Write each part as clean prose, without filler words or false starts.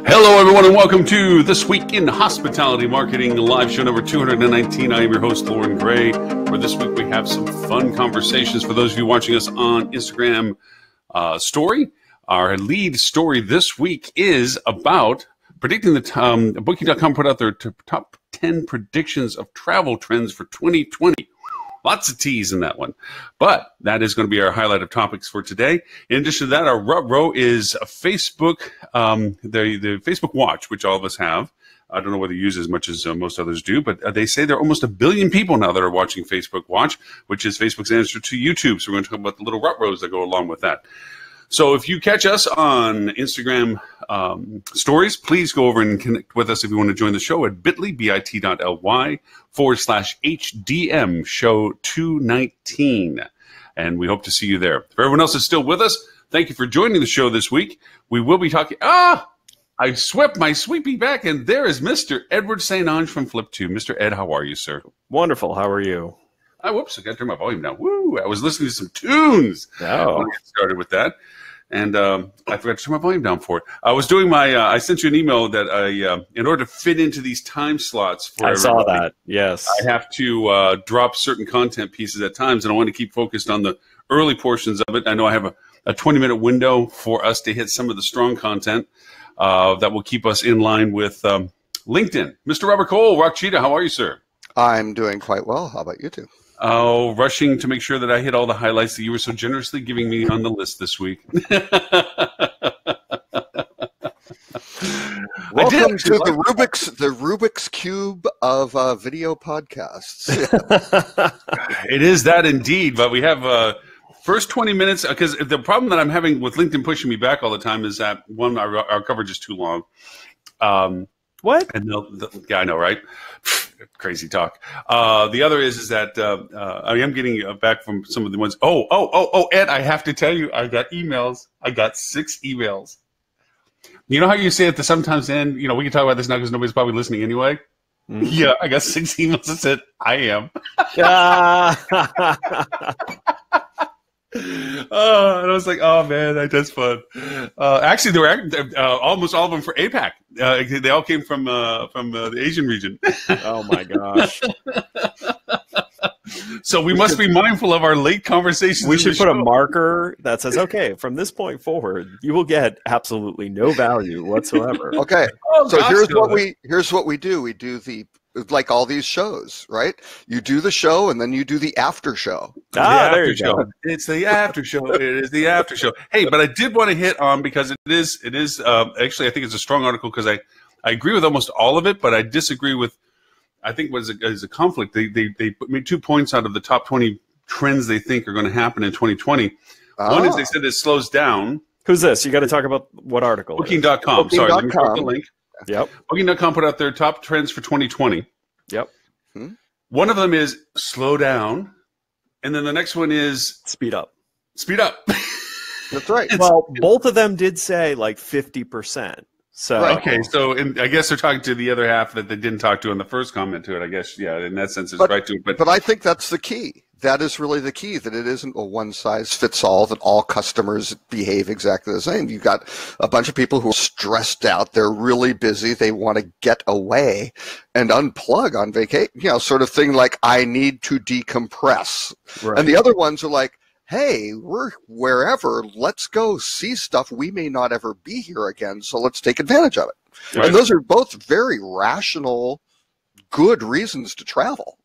Hello, everyone, and welcome to This Week in Hospitality Marketing, live show number 219. I am your host, Lauren Gray. For this week, we have some fun conversations. For those of you watching us on Instagram story, our lead story this week is about predicting the Booking.com put out their top 10 predictions of travel trends for 2020. Lots of T's in that one. But that is going to be our highlight of topics for today. In addition to that, our rut row is Facebook, the Facebook Watch, which all of us have. I don't know whether you use as much as most others do, but they say there are almost 1 billion people now that are watching Facebook Watch, which is Facebook's answer to YouTube. So we're going to talk about the little rut rows that go along with that. So if you catch us on Instagram stories, please go over and connect with us if you want to join the show at bit.ly/HDM show 219. And we hope to see you there. For everyone else that's still with us, thank you for joining the show this week. We will be talking... I swept my sweepy back, and there is Mr. Edward StOnge from Flip2. Mr. Ed, how are you, sir? Wonderful. How are you? Whoops, I got to turn my volume down. Woo! I was listening to some tunes. Oh. When I get started with that. And I forgot to turn my volume down for it. I was doing my, I sent you an email that in order to fit into these time slots for I saw that, yes. I have to drop certain content pieces at times, and I want to keep focused on the early portions of it. I know I have a 20-minute window for us to hit some of the strong content that will keep us in line with LinkedIn. Mr. Robert Cole, Rock Cheetah, how are you, sir? I'm doing quite well. How about you two? Oh, rushing to make sure that I hit all the highlights that you were so generously giving me on the list this week. Welcome to the Rubik's Cube of video podcasts. It is that indeed, but we have first 20 minutes, because the problem that I'm having with LinkedIn pushing me back all the time is that, one, our coverage is too long. What? And yeah, I know, right? Crazy talk. The other is that I am getting back from some of the ones. Oh, Ed, I have to tell you, I got emails. I got 6 emails. You know how you say at the sometimes end, we can talk about this now because nobody's probably listening anyway? Mm-hmm. Yeah, I got 6 emails that said, I am. And I was like, oh man, that's fun. Actually, they were almost all of them for APAC. They all came from the Asian region. Oh my gosh! So we must be mindful of our late conversations. We should put a marker that says, "Okay, from this point forward, you will get absolutely no value whatsoever." Okay, so here's what we do. We do like all these shows, right? You do the show and then you do the after show. There you go. It's the after show. It is the after show. Hey, but I did want to hit on, because it is actually, I think it's a strong article, because I agree with almost all of it, but I disagree with, I think was a conflict. They made 2 points out of the top 20 trends they think are going to happen in 2020. One is they said it slows down. Who's this? You got to talk about what article? Booking.com. Sorry, let me drop the link. Yep. Booking.com put out their top trends for 2020. Yep. One of them is slow down, and then the next one is speed up. Speed up. That's right. Well, both of them did say like 50%. So okay, so I guess they're talking to the other half that they didn't talk to in the first comment to it. I guess, yeah, in that sense, it's right to it. But I think that's the key. That is really the key, that it isn't a one-size-fits-all, that all customers behave exactly the same. You've got a bunch of people who are stressed out. They're really busy. They want to get away and unplug on vacation, sort of thing like, I need to decompress. Right. And the other ones are like, hey, we're wherever. Let's go see stuff. We may not ever be here again, so let's take advantage of it. Right. And those are both very rational, good reasons to travel.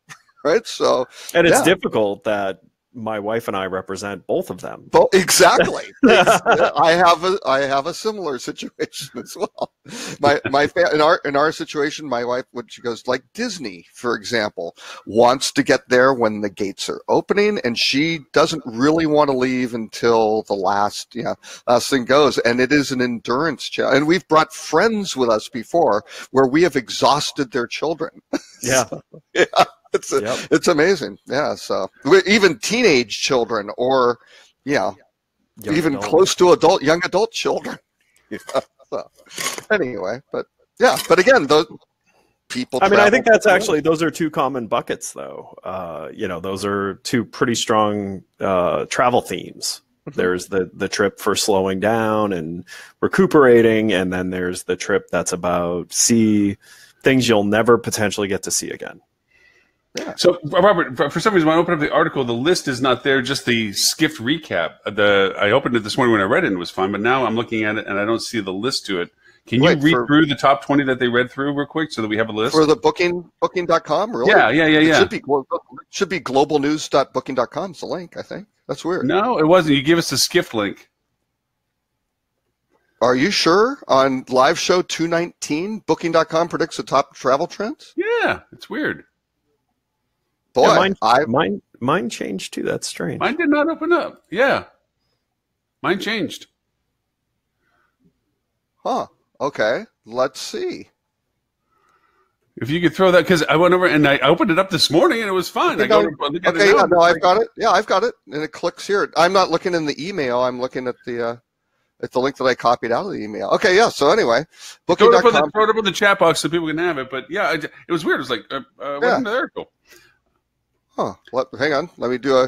Right. So, and it's difficult that my wife and I represent both of them. Exactly. I have a similar situation as well. In our situation, my wife, when she goes, like Disney, for example, wants to get there when the gates are opening, and she doesn't really want to leave until the last thing goes. And it is an endurance challenge. And we've brought friends with us before where we have exhausted their children. Yeah. So, yeah. It's amazing. Yeah. So even teenage children, or even close to young adult children. Yeah. So anyway, but again, those people. I mean, I think that's actually, those are 2 common buckets, though. Those are 2 pretty strong travel themes. There's the trip for slowing down and recuperating, and then there's the trip that's about see things you'll never potentially get to see again. Yeah. So, Robert, for some reason, when I opened up the article, the list is not there, just the skipped recap. I opened it this morning when I read it and it was fine, but now I'm looking at it and I don't see the list to it. Can you read through the top 20 that they read through real quick so that we have a list? For the booking.com, really? Yeah. It should be globalnews.booking.com is the link, I think. That's weird. No, it wasn't. You gave us a skipped link. Are you sure? On live show 219, booking.com predicts the top travel trends? Yeah, it's weird. Boy, yeah, mine changed too. That's strange. Mine did not open up. Yeah. Mine changed. Huh. Okay. Let's see. If you could throw that, because I went over and I opened it up this morning and it was fine. I've got it. Yeah, I've got it. And it clicks here. I'm not looking in the email. I'm looking at the link that I copied out of the email. Okay, yeah. So anyway, booking.com. Throw it up in the chat box so people can have it. But yeah, it was weird. It was like, what's in the article? Huh. Hang on. Let me do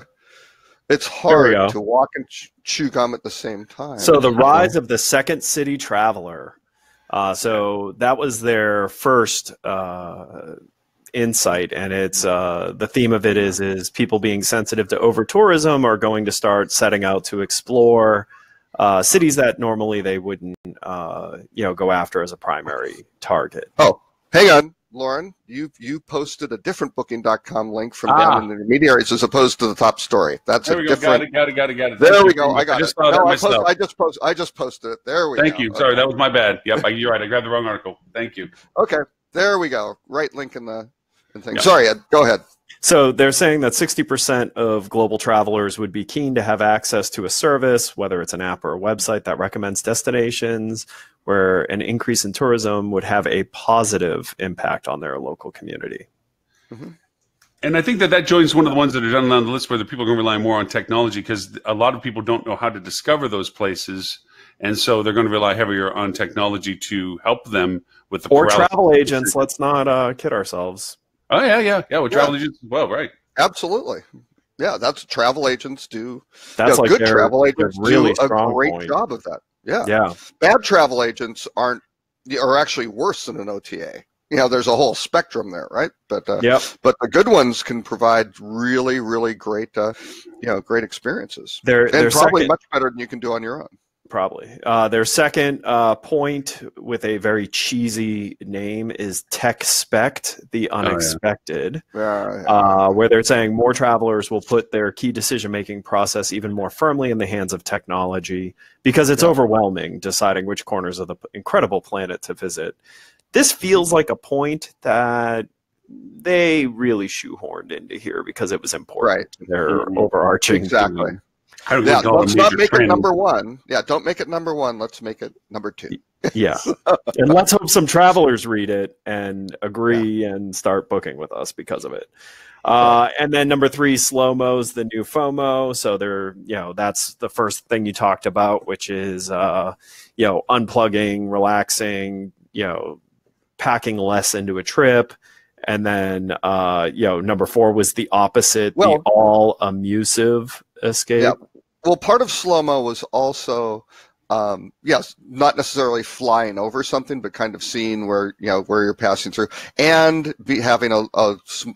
it's hard to walk and chew gum at the same time. So the rise of the second city traveler. So that was their first insight, and it's the theme of it is people being sensitive to over tourism are going to start setting out to explore cities that normally they wouldn't go after as a primary target. Oh, hang on, Lauren, you posted a different booking.com link from down in the intermediaries as opposed to the top story. That's a different. Got it. There we go. I got it. I just posted it. There we go. Thank you. Okay. Sorry, that was my bad. Yep, you're right. I grabbed the wrong article. Thank you. Okay, there we go. Right link in the thing. Yep. Sorry, Ed. Go ahead. So they're saying that 60% of global travelers would be keen to have access to a service, whether it's an app or a website that recommends destinations where an increase in tourism would have a positive impact on their local community. Mm-hmm. And I think that joins one of the ones that are done on the list where the people are going to rely more on technology because a lot of people don't know how to discover those places. And so they're going to rely heavier on technology to help them with the travel agents. Let's not kid ourselves. Oh, yeah. With travel agents as well, right. Absolutely. Yeah, that's what travel agents do. That's good travel agents really do a great job of that. Yeah. Bad travel agents are actually worse than an OTA. There's a whole spectrum there, right? But but the good ones can provide really, really great great experiences. They're probably much better than you can do on your own. Probably. Their second point with a very cheesy name is TechSpect, the unexpected, where they're saying more travelers will put their key decision-making process even more firmly in the hands of technology because it's overwhelming deciding which corners of the incredible planet to visit. This feels like a point that they really shoehorned into here because it was important to their overarching exactly. Let's not make it number one. Yeah, don't make it number one. Let's make it number two. Yeah. And let's hope some travelers read it and agree and start booking with us because of it. And then number 3, slow-mo's the new FOMO. So that's the first thing you talked about, which is, unplugging, relaxing, packing less into a trip. And then, number 4 was the opposite, the all-amusive escape. Yeah. Well, part of slow-mo was also, not necessarily flying over something, but kind of seeing where you're passing through, and having a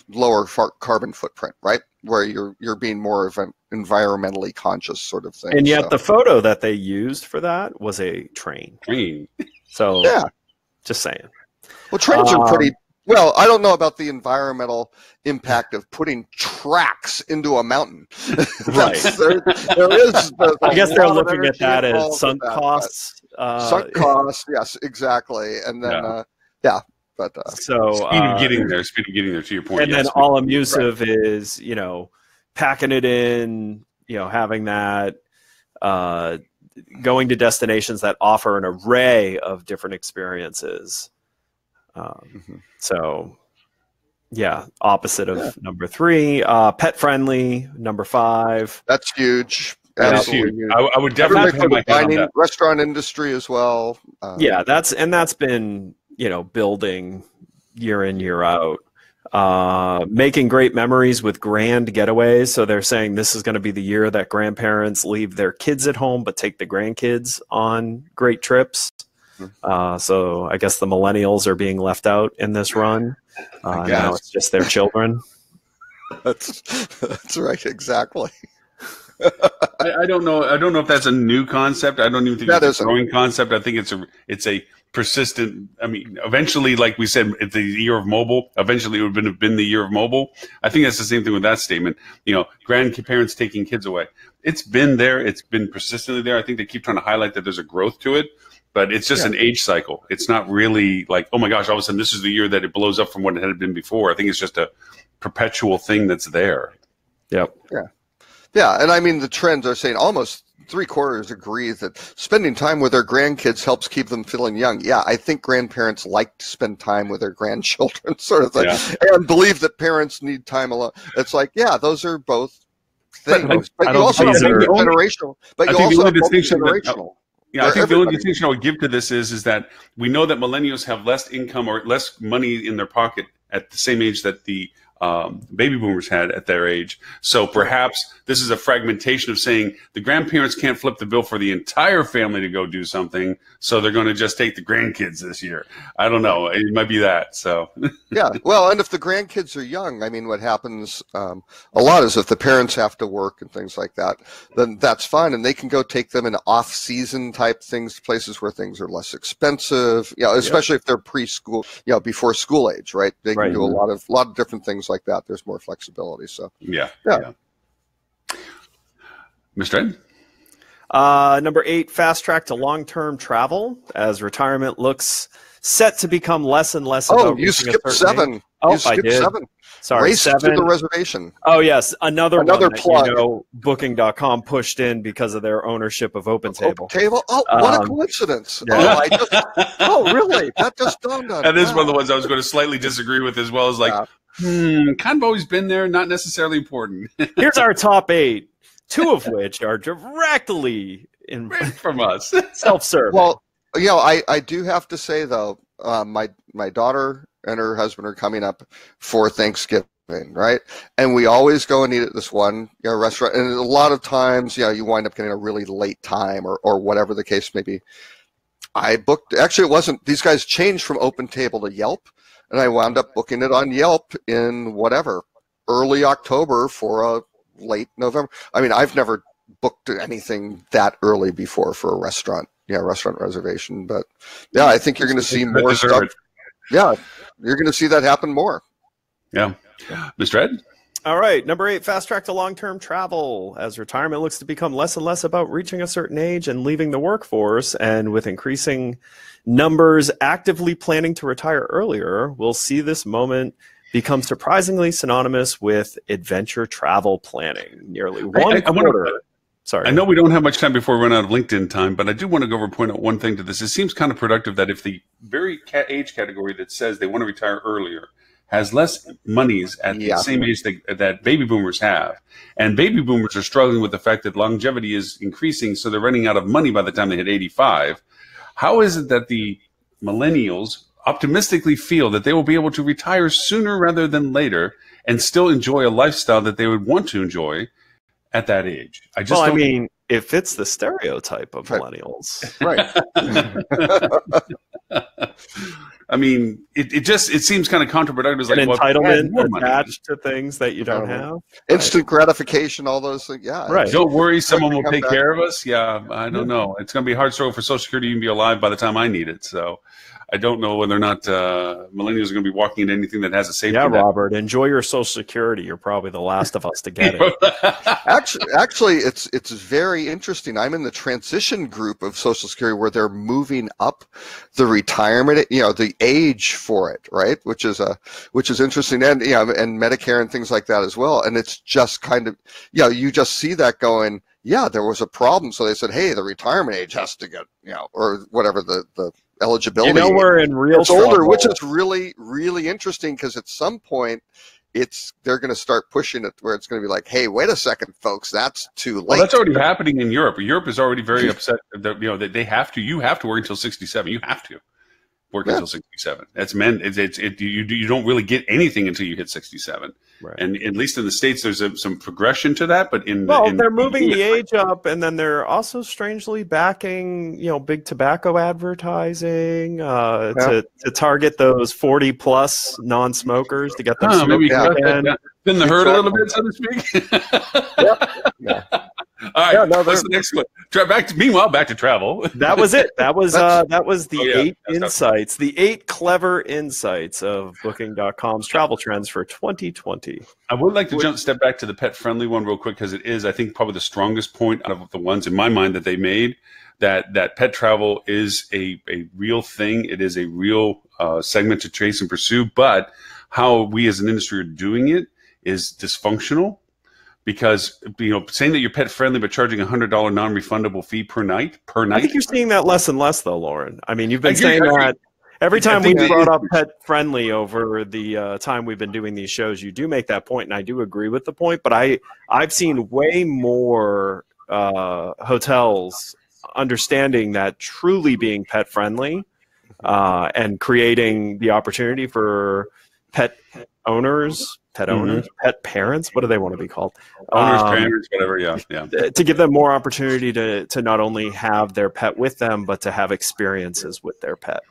lower carbon footprint, right? Where you're being more of an environmentally conscious sort of thing. And yet, the photo that they used for that was a train. So just saying. Well, trains are pretty. Well, I don't know about the environmental impact of putting tracks into a mountain. Right. there is. I guess they're looking at that as sunk costs. Sunk costs, yes, exactly. And then, but speed of getting there to your point. And then all amusive is, packing it in, having that, going to destinations that offer an array of different experiences. So, opposite of number 3. Pet friendly, number 5. That's huge. Absolutely huge. I would definitely put my hand on that. Restaurant industry as well. That's been building year in, year out. Making great memories with grand getaways. So they're saying this is going to be the year that grandparents leave their kids at home but take the grandkids on great trips. So I guess the millennials are being left out in this run. Now it's just their children. That's right, exactly. I don't know. I don't know if that's a new concept. I don't even think it's a growing concept. I think it's a persistent. I mean, eventually, like we said, it's the year of mobile. Eventually, it would have been the year of mobile. I think that's the same thing with that statement. You know, grandparents taking kids away. It's been there. It's been persistently there. I think they keep trying to highlight that there's a growth to it, but it's just an age cycle. It's not really like, oh my gosh, all of a sudden this is the year that it blows up from what it had been before. I think it's just a perpetual thing that's there. Yep. Yeah, and I mean, the trends are saying almost 3/4 agree that spending time with their grandkids helps keep them feeling young. Yeah, I think grandparents like to spend time with their grandchildren, sort of thing, and believe that parents need time alone. It's like, yeah, those are both things. But you also have generational. But you also have generational. Yeah, I think the only distinction I would give to this is that we know that millennials have less income or less money in their pocket at the same age that the baby boomers had at their age. So perhaps this is a fragmentation of saying the grandparents can't flip the bill for the entire family to go do something, so they're going to just take the grandkids this year. I don't know. It might be that. So yeah, well, and if the grandkids are young, I mean, what happens a lot is if the parents have to work and things like that, then that's fine, and they can go take them in off-season type things, places where things are less expensive. You know, especially if they're preschool, you know, before school age, right? They can do a lot of different things like that. There's more flexibility. So yeah. Mr. Ed? Number 8, fast track to long-term travel as retirement looks set to become less and less. Oh, you skipped 7. Age. Oh, you skipped 7. Sorry, Race 7 to the reservation. Oh yes, another plug. You know, Booking.com pushed in because of their ownership of OpenTable. OpenTable? Oh, what a coincidence! Yeah. Oh, really? That just dawned on me. That is one of the ones I was going to slightly disagree with, as well as like, kind of always been there, not necessarily important. Here's our top 8, 2 of which are directly from us, self-serve. Well, you know, I do have to say though, my daughter and her husband are coming up for Thanksgiving, right? And we always go and eat at this one, you know, restaurant. And a lot of times, you know, you wind up getting a really late time or whatever the case may be. I booked, actually it wasn't, these guys changed from OpenTable to Yelp, and I wound up booking it on Yelp in whatever, early October for a late November. I mean, I've never booked anything that early before for a restaurant, restaurant reservation. But yeah, I think you're going to see more stuff. Yeah, you're going to see that happen more. Yeah. Mr. Ed? All right. Number 8, fast track to long-term travel as retirement looks to become less and less about reaching a certain age and leaving the workforce. And with increasing numbers actively planning to retire earlier, we'll see this moment become surprisingly synonymous with adventure travel planning. Nearly one quarter. Sorry. I know we don't have much time before we run out of LinkedIn time, but I do want to go over and point out one thing to this. It seems kind of productive that if the very age category that says they want to retire earlier has less monies at the same age that baby boomers have, and baby boomers are struggling with the fact that longevity is increasing, so they're running out of money by the time they hit 85, how is it that the millennials optimistically feel that they will be able to retire sooner rather than later and still enjoy a lifestyle that they would want to enjoy at that age? I mean, it fits the stereotype of millennials. Right. I mean, it seems kind of counterproductive. It's like, entitlement attached to things that you don't have. Instant gratification, all those things. Yeah. Right. Don't worry, someone will take care of us. Yeah, I don't know. It's going to be a hard struggle for Social Security to even be alive by the time I need it. So I don't know whether or not millennials are going to be walking into anything that has a safety net. Robert, enjoy your Social Security. You're probably the last of us to get it. Actually, it's very interesting. I'm in the transition group of Social Security where they're moving up the retirement, the age for it, right? Which is interesting, and and Medicare and things like that as well. And it's just kind of, you just see that going, there was a problem, so they said, hey, the retirement age has to get, or whatever the eligibility. We're in real trouble. Older, which is really, really interesting, because at some point they're going to start pushing it where it's going to be like, hey, wait a second, folks, that's too late. Well, that's already happening in Europe. Europe is already very upset that you have to work until 67. You have to. work until 67. That's you don't really get anything until you hit 67. Right. And at least in the States, there's some progression to that. But they're moving the age up, and then they're also strangely backing, big tobacco advertising to target those 40+ non-smokers to get them smoking again. Spin the herd a little bit, so to speak. Yeah. All right. What's the next one? Meanwhile, back to travel. That was it. That was the 8 insights, the 8 clever insights of Booking.com's travel trends for 2020. I would like to step back to the pet friendly one real quick, because it is, I think, probably the strongest point out of the ones in my mind that they made. That pet travel is a real thing. It is a real segment to chase and pursue. But how we as an industry are doing it is dysfunctional. Because saying that you're pet friendly but charging $100 non-refundable fee per night. I think you're seeing that less and less, though, Lauren. I mean, you've been saying that every time we brought up pet friendly over the time we've been doing these shows. You do make that point, and I do agree with the point. But I've seen way more hotels understanding that truly being pet friendly and creating the opportunity for pet owners, pet parents, what do they want to be called? Owners, parents, whatever, yeah. To give them more opportunity to not only have their pet with them, but to have experiences with their pet.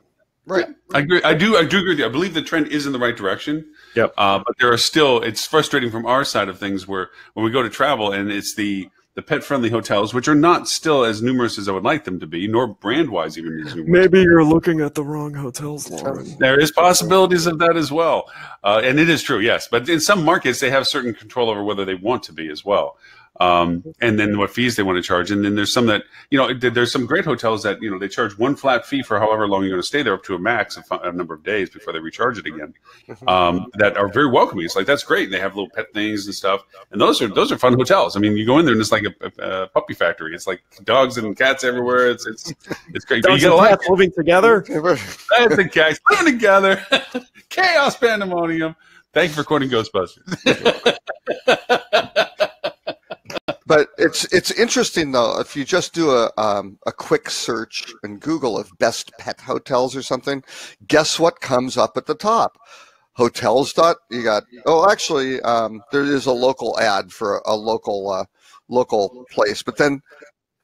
Right. I agree. I do agree with you. I believe the trend is in the right direction. Yep. But there are still, it's frustrating from our side of things where when we go to travel and it's the pet-friendly hotels, which are not still as numerous as I would like them to be, nor brand-wise even as numerous. Maybe you're looking at the wrong hotels, Lauren. There is possibilities of that as well. And it is true, yes. But in some markets, they have certain control over whether they want to be as well. And then what fees they want to charge. And then there's some that, there's some great hotels that, they charge one flat fee for however long you're going to stay there, up to a max of a number of days before they recharge it again, that are very welcoming. It's like, that's great. They have little pet things and stuff. And those are fun hotels. I mean, you go in there and it's like a puppy factory. It's like dogs and cats everywhere. It's great. Dogs and cats living together. Dogs and cats living together. Chaos pandemonium. Thank you for quoting Ghostbusters. But it's interesting, though, if you just do a quick search in Google of best pet hotels or something, guess what comes up at the top? Hotels. There is a local ad for a local place, but then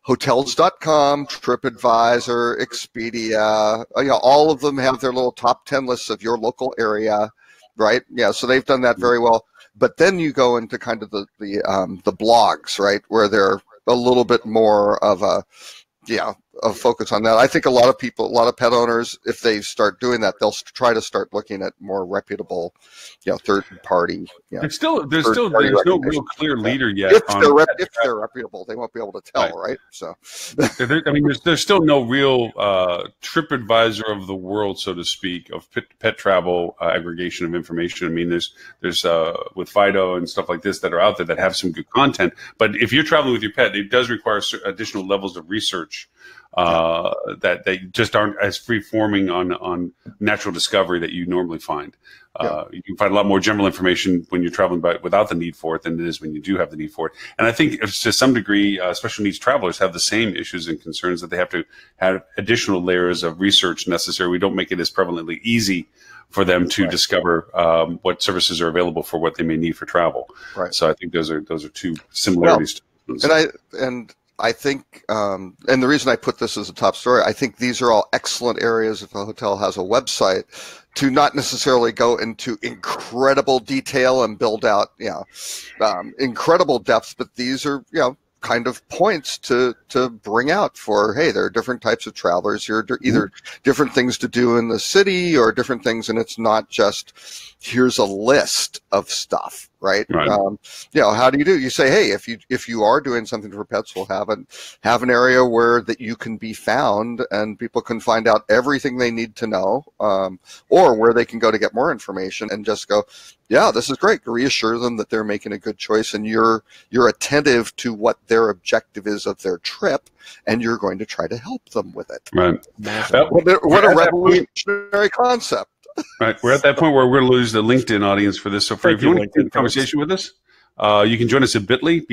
hotels.com, TripAdvisor, Expedia, all of them have their little top 10 lists of your local area, right? Yeah, so they've done that very well. But then you go into kind of the blogs, right, where they're a little bit more of a focus on that. I think a lot of pet owners, if they start doing that, they'll try to start looking at more reputable, third party. There's no real clear leader yet. If they're reputable, they won't be able to tell, right? So, there's still no real TripAdvisor of the world, so to speak, of pet travel aggregation of information. I mean, there's with Fido and stuff like this that are out there that have some good content. But if you're traveling with your pet, it does require additional levels of research. That they just aren't as free-forming on natural discovery that you normally find. You can find a lot more general information when you're traveling without the need for it than it is when you do have the need for it. And I think to some degree, special needs travelers have the same issues and concerns that they have to have additional layers of research necessary. We don't make it as prevalently easy for them to discover what services are available for what they may need for travel. Right. So I think those are two similarities. I think, and the reason I put this as a top story, I think these are all excellent areas if a hotel has a website to not necessarily go into incredible detail and build out, incredible depth, but these are, kind of points to bring out for, hey, there are different types of travelers here, either different things to do in the city or different things, and it's not just here's a list of stuff, right? How do you say, hey, if you are doing something for pets, we'll have an area where that you can be found and people can find out everything they need to know, or where they can go to get more information and just go, yeah, this is great. Reassure them that they're making a good choice and you're attentive to what their objective is of their trip, and you're going to try to help them with it. Right. What a revolutionary concept. Right. We're at that point where we're going to lose the LinkedIn audience for this. So if you want to continue the conversation with us, you can join us at bit.ly/HDM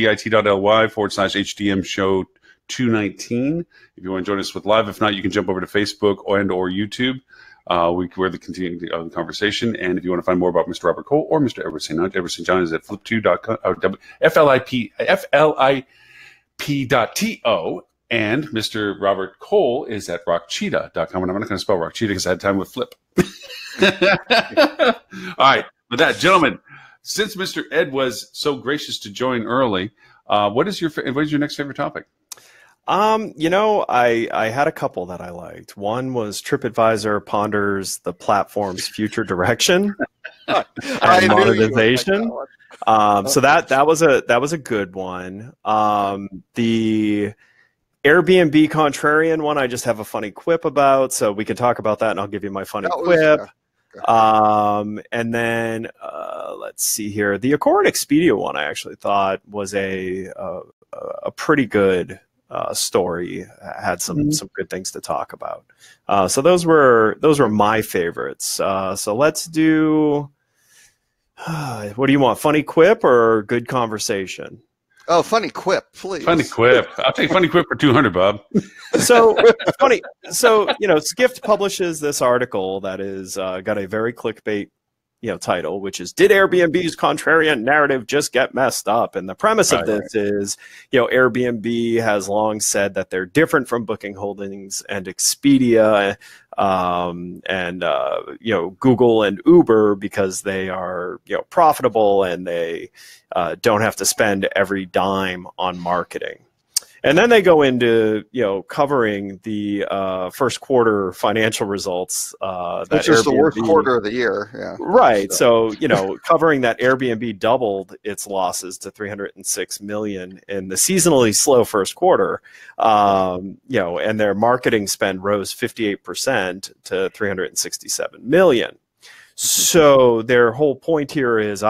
show 219. If you want to join us with live, if not, you can jump over to Facebook or YouTube. We're continuing the conversation. And if you want to find more about Mr. Robert Cole or Mr. Edward St. John is at flip2.com, flip.to. And Mr. Robert Cole is at rockcheetah.com. And I'm not going to spell rock cheetah because I had time with Flip. All right. With that, gentlemen, since Mr. Ed was so gracious to join early, what is your next favorite topic? I had a couple that I liked. One was TripAdvisor ponders the platform's future direction and monetization. So that was a good one. The Airbnb Contrarian one, I just have a funny quip about, so we can talk about that, and I'll give you my funny quip. And then let's see here. The Accor and Expedia one, I actually thought was a pretty good story. Had some good things to talk about. So those were my favorites. So let's do. What do you want? Funny quip or good conversation? Oh, funny quip, please. Funny quip. I'll take funny quip for 200, Bob. So funny. So Skift publishes this article that is got a very clickbait title, which is, did Airbnb's contrarian narrative just get messed up? And the premise of this is, Airbnb has long said that they're different from Booking Holdings and Expedia, and Google and Uber, because they are profitable and they don't have to spend every dime on marketing. And then they go into covering the first quarter financial results, which is the worst quarter of the year. Yeah, right. So covering that Airbnb doubled its losses to $306 million in the seasonally slow first quarter. And their marketing spend rose 58% to $367 million. So their whole point here is,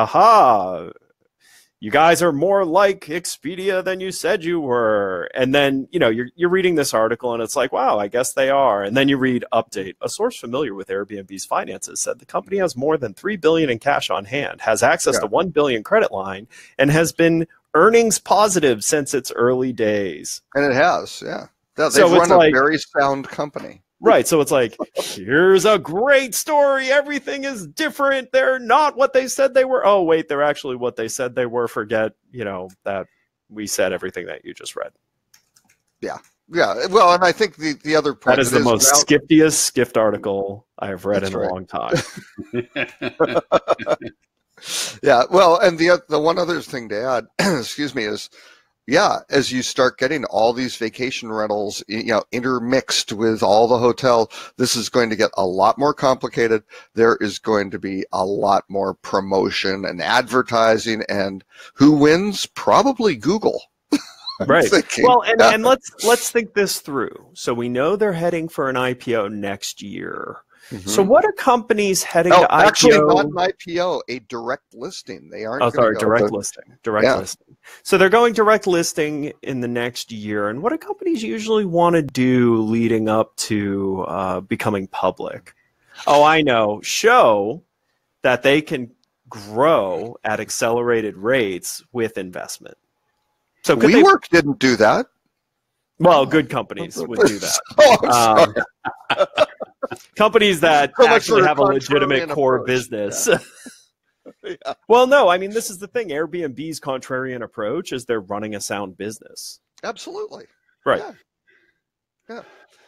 you guys are more like Expedia than you said you were. And then, you're reading this article and it's like, wow, I guess they are. And then you read update. A source familiar with Airbnb's finances said the company has more than $3 billion in cash on hand, has access to $1 billion credit line, and has been earnings positive since its early days. And it has, yeah. They've run a very sound company. Right. So it's like, here's a great story. Everything is different. They're not what they said they were. Oh, wait, they're actually what they said they were. Forget, that we said everything that you just read. Yeah. Yeah. Well, and I think the other point. That is the most skiftiest skift article I have read in a long time. Yeah. Well, and the one other thing to add, excuse me, is, as you start getting all these vacation rentals, intermixed with all the hotel, this is going to get a lot more complicated. There is going to be a lot more promotion and advertising, and who wins? Probably Google. Right. Well, and let's think this through. So we know they're heading for an IPO next year. Mm-hmm. So what are companies heading to IPO? Actually, not an IPO, a direct listing. They aren't. Direct listing. Listing. So they're going direct listing in the next year. And what do companies usually want to do leading up to becoming public? Oh, I know. Show that they can grow at accelerated rates with investment. So WeWork didn't do that. Well, good companies would do that. Companies that actually have a legitimate core business. Yeah. Well, no, I mean, this is the thing. Airbnb's contrarian approach is they're running a sound business. Absolutely. Right.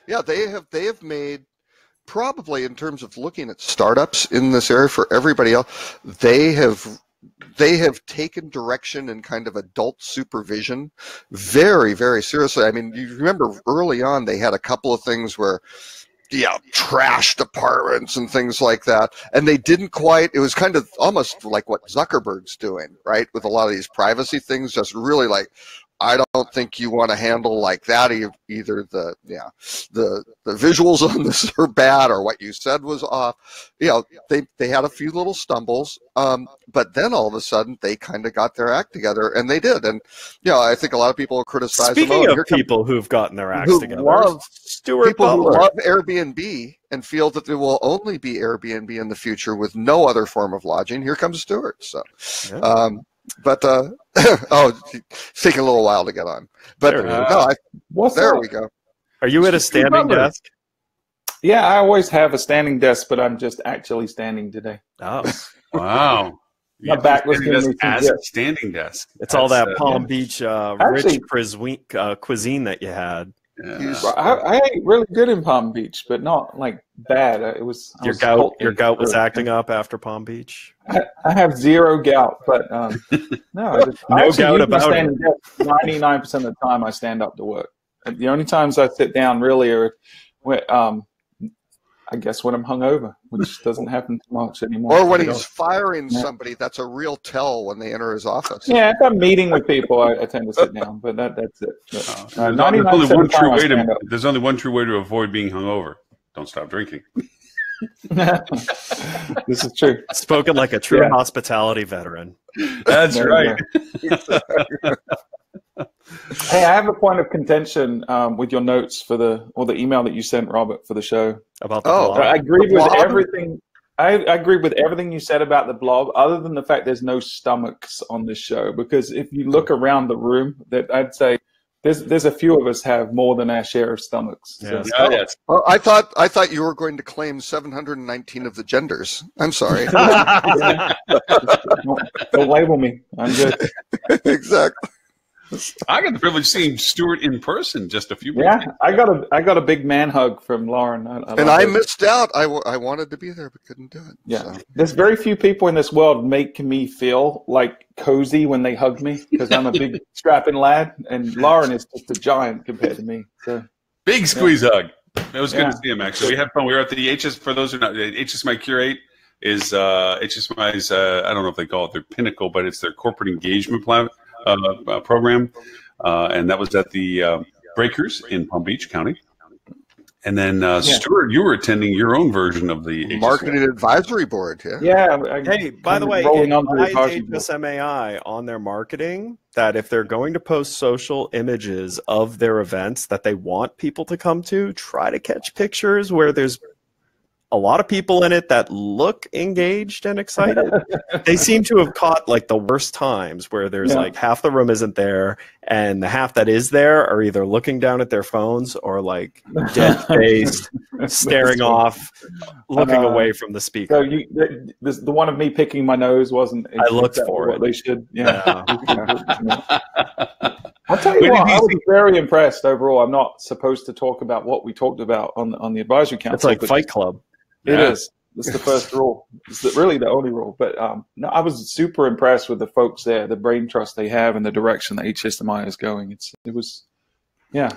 Yeah. They have made, probably in terms of looking at startups in this area for everybody else, they have taken direction and kind of adult supervision very, very seriously. I mean, you remember early on they had a couple of things where, trashed apartments and things like that. And they didn't quite, it was kind of almost like what Zuckerberg's doing, right? With a lot of these privacy things, just really like, I don't think you want to handle like that. Either the visuals on this are bad or what you said was off. They had a few little stumbles, but then all of a sudden they kind of got their act together, and they did. And I think a lot of people criticize. Speaking of people who've gotten their acts together, people who love Airbnb and feel that there will only be Airbnb in the future with no other form of lodging. Here comes Stuart. So. Yeah. But it's taking a little while to get on. But there we go. Are you at a standing desk? Yeah, I always have a standing desk, but I'm just actually standing today. Oh, wow. My back was giving me as a standing desk. It's all that Palm Beach rich cuisine that you had. Yeah. I ate really good in Palm Beach, but not like bad. It was Your gout was acting up after Palm Beach. I have zero gout, but no, no gout about it. 99% of the time I stand up to work. The only times I sit down really are, I guess, when I'm hungover, which doesn't happen too much anymore. Or when he's firing somebody, that's a real tell when they enter his office. Yeah, if I'm meeting with people, I tend to sit down, but that's it. But, there's only one true way to avoid being hungover. Don't stop drinking. This is true. Spoken like a true hospitality veteran. That's right. Hey, I have a point of contention with your notes for the email that you sent, Robert, for the show about the blob. I agreed with everything. I agree with everything you said about the blob, other than the fact there's no stomachs on this show. Because if you look around the room, that I'd say there's a few of us have more than our share of stomachs. Yes. So. Yes. Well, I thought you were going to claim 719 of the genders. I'm sorry. Don't label me. I'm good. Exactly. I got the privilege of seeing Stuart in person just a few weeks ago. I got a big man hug from Lauren. I missed out. I wanted to be there but couldn't do it. Yeah, so. There's very few people in this world make me feel like cozy when they hug me, because I'm a big strapping lad, and Lauren is just a giant compared to me. So big squeeze hug. It was good to see him. Actually, we had fun. We were at the HS. For those who know, HSMI Curate is HSMI's. I don't know if they call it their pinnacle, but it's their corporate engagement program, and that was at the Breakers in Palm Beach County. And then Stuart, you were attending your own version of the Marketing Advisory Board. Hey, by the way, HSMAI on their marketing that if they're going to post social images of their events that they want people to come to, try to catch pictures where there's a lot of people in it that look engaged and excited. They seem to have caught like the worst times where there's like half the room isn't there, and the half that is there are either looking down at their phones or like dead-faced, staring off, looking away from the speaker. So the one of me picking my nose wasn't. I looked for what it. they should. Yeah. I'll tell you what, I was very impressed overall. I'm not supposed to talk about what we talked about on the advisory council. It's like Fight Club. It is. It's the first rule. It's really the only rule. But no, I was super impressed with the folks there, the brain trust they have, and the direction that HSMI is going. It was,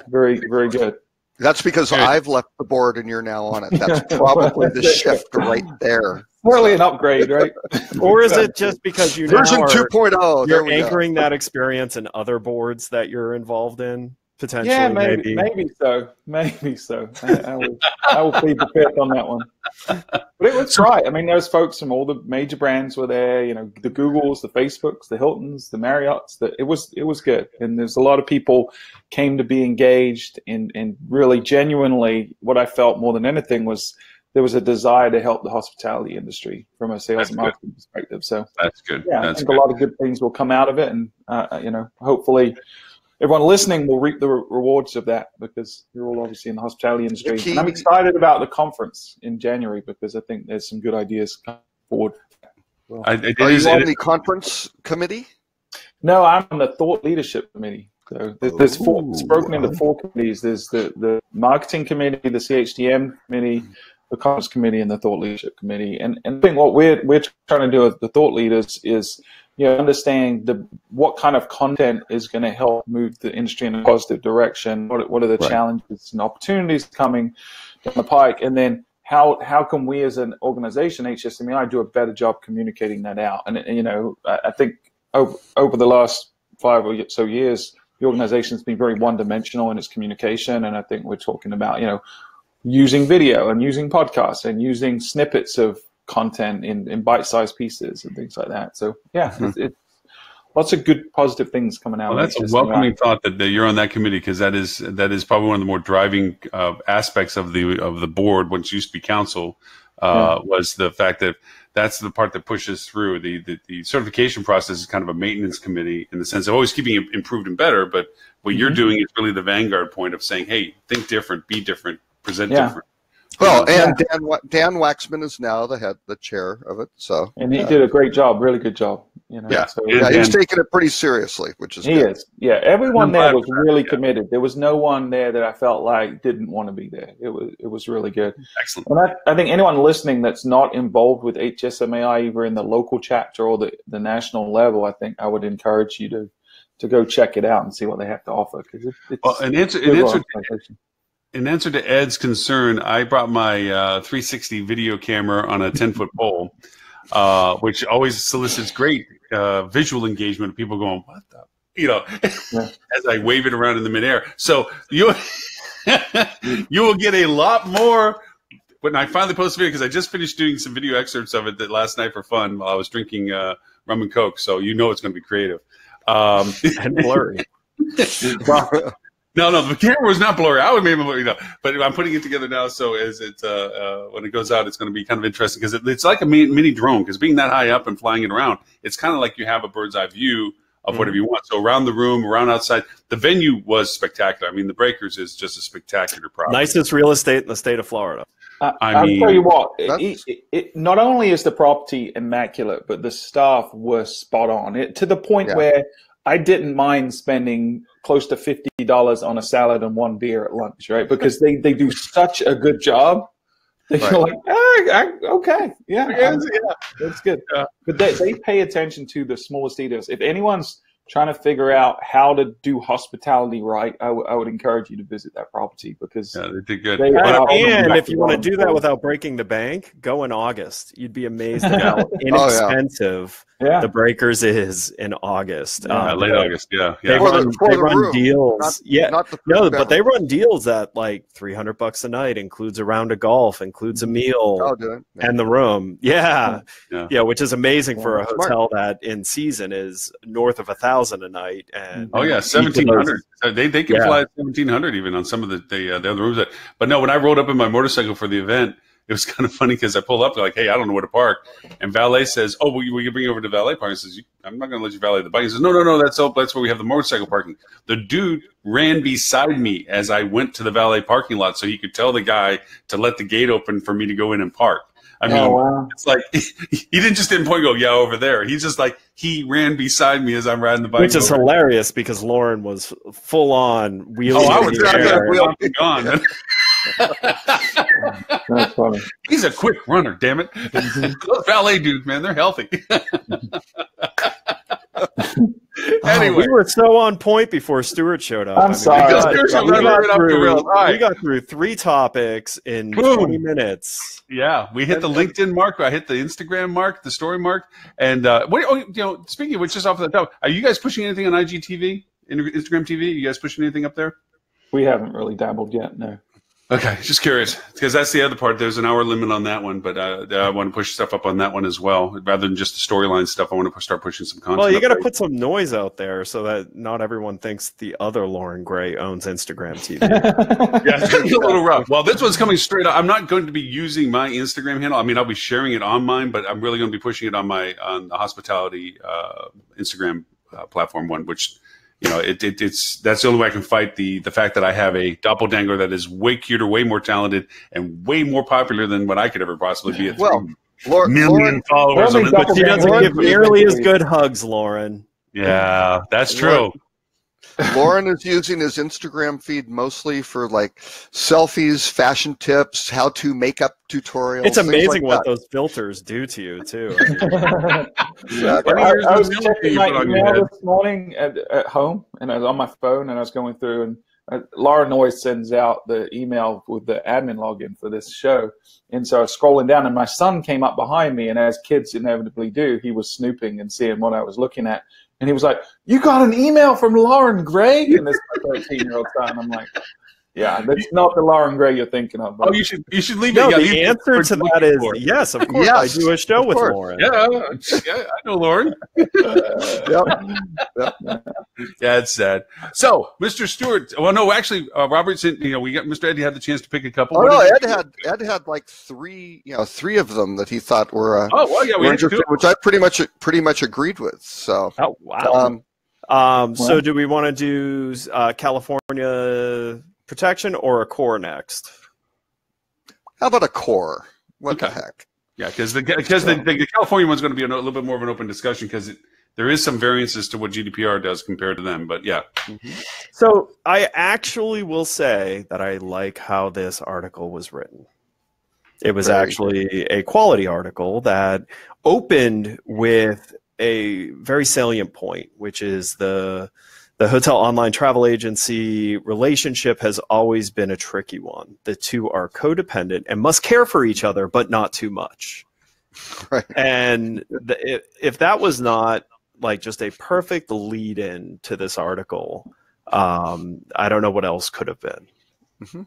very, very good. That's because I've left the board and you're now on it. That's probably the shift right there. Really an upgrade, right? Or is it just because you version now 2.0? You're anchoring that experience in other boards that you're involved in? Potentially, yeah, maybe so. I will plead the fifth on that one. But it was right. I mean, those folks from all the major brands were there. You know, the Googles, the Facebooks, the Hiltons, the Marriotts. It was good, and there's a lot of people came to be engaged and really genuinely. What I felt more than anything was there was a desire to help the hospitality industry from a sales and marketing perspective. So that's good. Yeah, I think a lot of good things will come out of it, and hopefully everyone listening will reap the rewards of that, because you're all obviously in the hospitality industry. And I'm excited about the conference in January because I think there's some good ideas coming forward. Well, are you on the conference committee? No, I'm on the thought leadership committee. So there's four. It's broken into four committees. There's the marketing committee, the CHDM committee, the conference committee, and the thought leadership committee. And I think what we're trying to do with the thought leaders is understand what kind of content is going to help move the industry in a positive direction. What are the challenges and opportunities coming down the pike, and then how can we as an organization, HSMI, do a better job communicating that out? And I think over the last 5 or so years, the organization's been very one-dimensional in its communication, and I think we're talking about using video and using podcasts and using snippets of content in bite-sized pieces and things like that. So it's lots of good positive things coming out. Well, that's a welcoming thought that you're on that committee, because that is probably one of the more driving aspects of the board, which used to be council, was the fact that that's the part that pushes through. The certification process is kind of a maintenance committee in the sense of always keeping it improved and better, but what you're doing is really the vanguard point of saying, hey, think different, be different, present different. Well, and Dan Waxman is now the chair of it. So, and he did a great job, really good job. You know, yeah, so, he's taking it pretty seriously, which is he good. is. Yeah, everyone there was really committed. There was no one there that I felt like didn't want to be there. It was really good. Excellent. And I think anyone listening that's not involved with HSMAI, either in the local chapter or the national level, I think I would encourage you to go check it out and see what they have to offer. Because in answer to Ed's concern, I brought my 360 video camera on a 10-foot pole, which always solicits great visual engagement of people going, what the, as I wave it around in the midair. So you will get a lot more when I finally post the video, because I just finished doing some video excerpts of it last night for fun while I was drinking rum and Coke. So it's going to be creative. And blurry. No, the camera was not blurry. I would maybe, but I'm putting it together now. So as it when it goes out, it's going to be kind of interesting because it's like a mini drone. Because being that high up and flying it around, it's kind of like you have a bird's eye view of whatever you want. So around the room, around outside, the venue was spectacular. I mean, the Breakers is just a spectacular property. Nicest real estate in the state of Florida. I'll tell you what, it not only is the property immaculate, but the staff was spot on. To the point where I didn't mind spending close to $50 on a salad and one beer at lunch, right? Because they do such a good job. You're like, okay, that's good. Yeah. But they pay attention to the smallest details. If anyone's trying to figure out how to do hospitality right, I would encourage you to visit that property because they did good. And if you want to do that without breaking the bank, go in August. You'd be amazed at how inexpensive the Breakers is in August. Late August, They run deals. But they run deals at like $300 a night, includes a round of golf, includes a meal, and the room. Yeah, which is amazing for a hotel that in season is north of $1,000 a night. And 1,700. They can fly at 1,700 even on some of the other rooms. But no, when I rolled up in my motorcycle for the event, it was kind of funny because I pulled up, they're like, hey, I don't know where to park. And valet says, oh, we can bring you over to valet parking. He says, I'm not going to let you valet the bike. He says, no, that's where we have the motorcycle parking. The dude ran beside me as I went to the valet parking lot so he could tell the guy to let the gate open for me to go in and park. I mean, it's like he didn't just point and go, over there. He's just like, he ran beside me as I'm riding the bike. Which is hilarious because Lauren was full on wheeling. I was gone. That's funny. He's a quick runner, damn it. Those valet dudes, man, they're healthy. Anyway, we were so on point before Stuart showed up. I'm sorry. We got through 3 topics in 20 minutes. Yeah, we hit the LinkedIn mark. I hit the Instagram mark, the story mark. And speaking of which, just off the top, are you guys pushing anything on IGTV, Instagram TV? Are you guys pushing anything up there? We haven't really dabbled yet, no. Okay, just curious because that's the other part. There's an hour limit on that one, but I want to push stuff up on that one as well. Rather than just the storyline stuff, I want to start pushing some content. Well, you got to put some noise out there so that not everyone thinks the other Lauren Gray owns Instagram TV. Yeah, it's going to be a little rough. Well, this one's coming straight up. I'm not going to be using my Instagram handle. I mean, I'll be sharing it on mine, but I'm really going to be pushing it on the hospitality Instagram platform one, which. It's that's the only way I can fight the fact that I have a doppelganger that is way cuter, way more talented, and way more popular than what I could ever possibly be. At million followers, but she doesn't give nearly as good hugs, Lauren. Yeah, that's true. Lauren is using his Instagram feed mostly for like selfies, fashion tips, how-to makeup tutorials. It's amazing what those filters do to you, too. I was checking my email this morning at home, and I was on my phone, and I was going through, and Laura always sends out the email with the admin login for this show. And so I was scrolling down, and my son came up behind me, and as kids inevitably do, he was snooping and seeing what I was looking at. And he was like, you got an email from Lauren Gray? And this 13-year-old son. I'm like, yeah, that's not the Lauren Gray you're thinking of. But. Oh, you should leave it. No, the answer to that is yes, of course. Yes, I do a show with Lauren. Yeah, I know Lauren. Yeah, it's sad. So, Mr. Stewart. Well, no, actually, Robert said, we got Mr. Eddie had the chance to pick a couple. Oh no, Ed had like three of them that he thought were. We interesting, which I pretty much agreed with. So. Oh wow. So, do we want to do California protection or Accor next? How about Accor? What okay. the heck? Yeah, because the California one's going to be a little bit more of an open discussion because there is some variances to what GDPR does compared to them. But yeah. So I actually will say that I like how this article was written. It was actually a quality article that opened with a very salient point, which is the hotel online travel agency relationship has always been a tricky one. The two are codependent and must care for each other, but not too much. Right. And if that was not like just a perfect lead in to this article, I don't know what else could have been. Mm-hmm.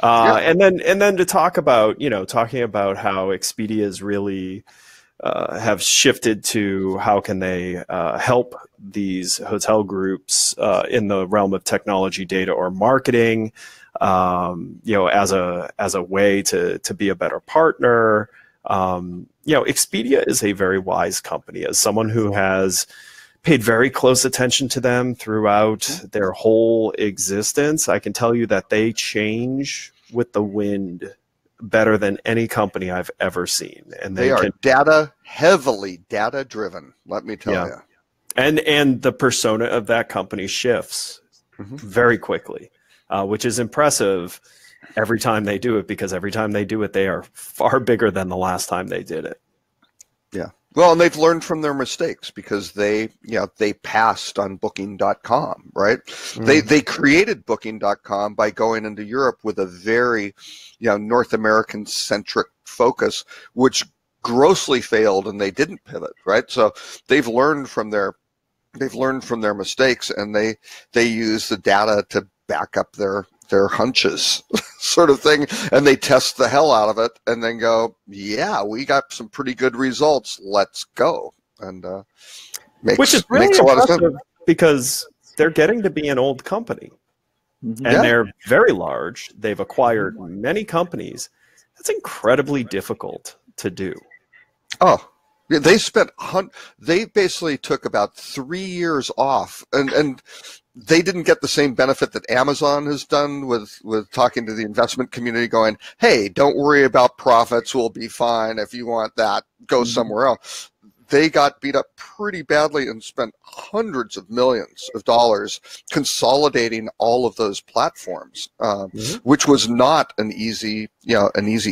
And then to talk about, talking about how Expedia's really have shifted to how can they help these hotel groups in the realm of technology, data, or marketing, as a way to be a better partner. Expedia is a very wise company. As someone who has paid very close attention to them throughout their whole existence, I can tell you that they change with the wind better than any company I've ever seen. And they are heavily data driven, let me tell you. And the persona of that company shifts very quickly, which is impressive every time they do it, because every time they do it, they are far bigger than the last time they did it. Yeah. Well, and they've learned from their mistakes because they passed on Booking.com, right? They created Booking.com by going into Europe with a very, North American centric focus, which grossly failed, and they didn't pivot, right? So they've learned from their mistakes, and they use the data to back up their hunches sort of thing, and they test the hell out of it and then go, yeah, we got some pretty good results, let's go. And which is really makes a lot of sense, because they're getting to be an old company, and they're very large. They've acquired many companies. That's incredibly difficult to do. They basically took about 3 years off, and they didn't get the same benefit that Amazon has done with talking to the investment community, going, hey, don't worry about profits, we'll be fine. If you want that, go somewhere else. They got beat up pretty badly and spent hundreds of millions of dollars consolidating all of those platforms, which was not an easy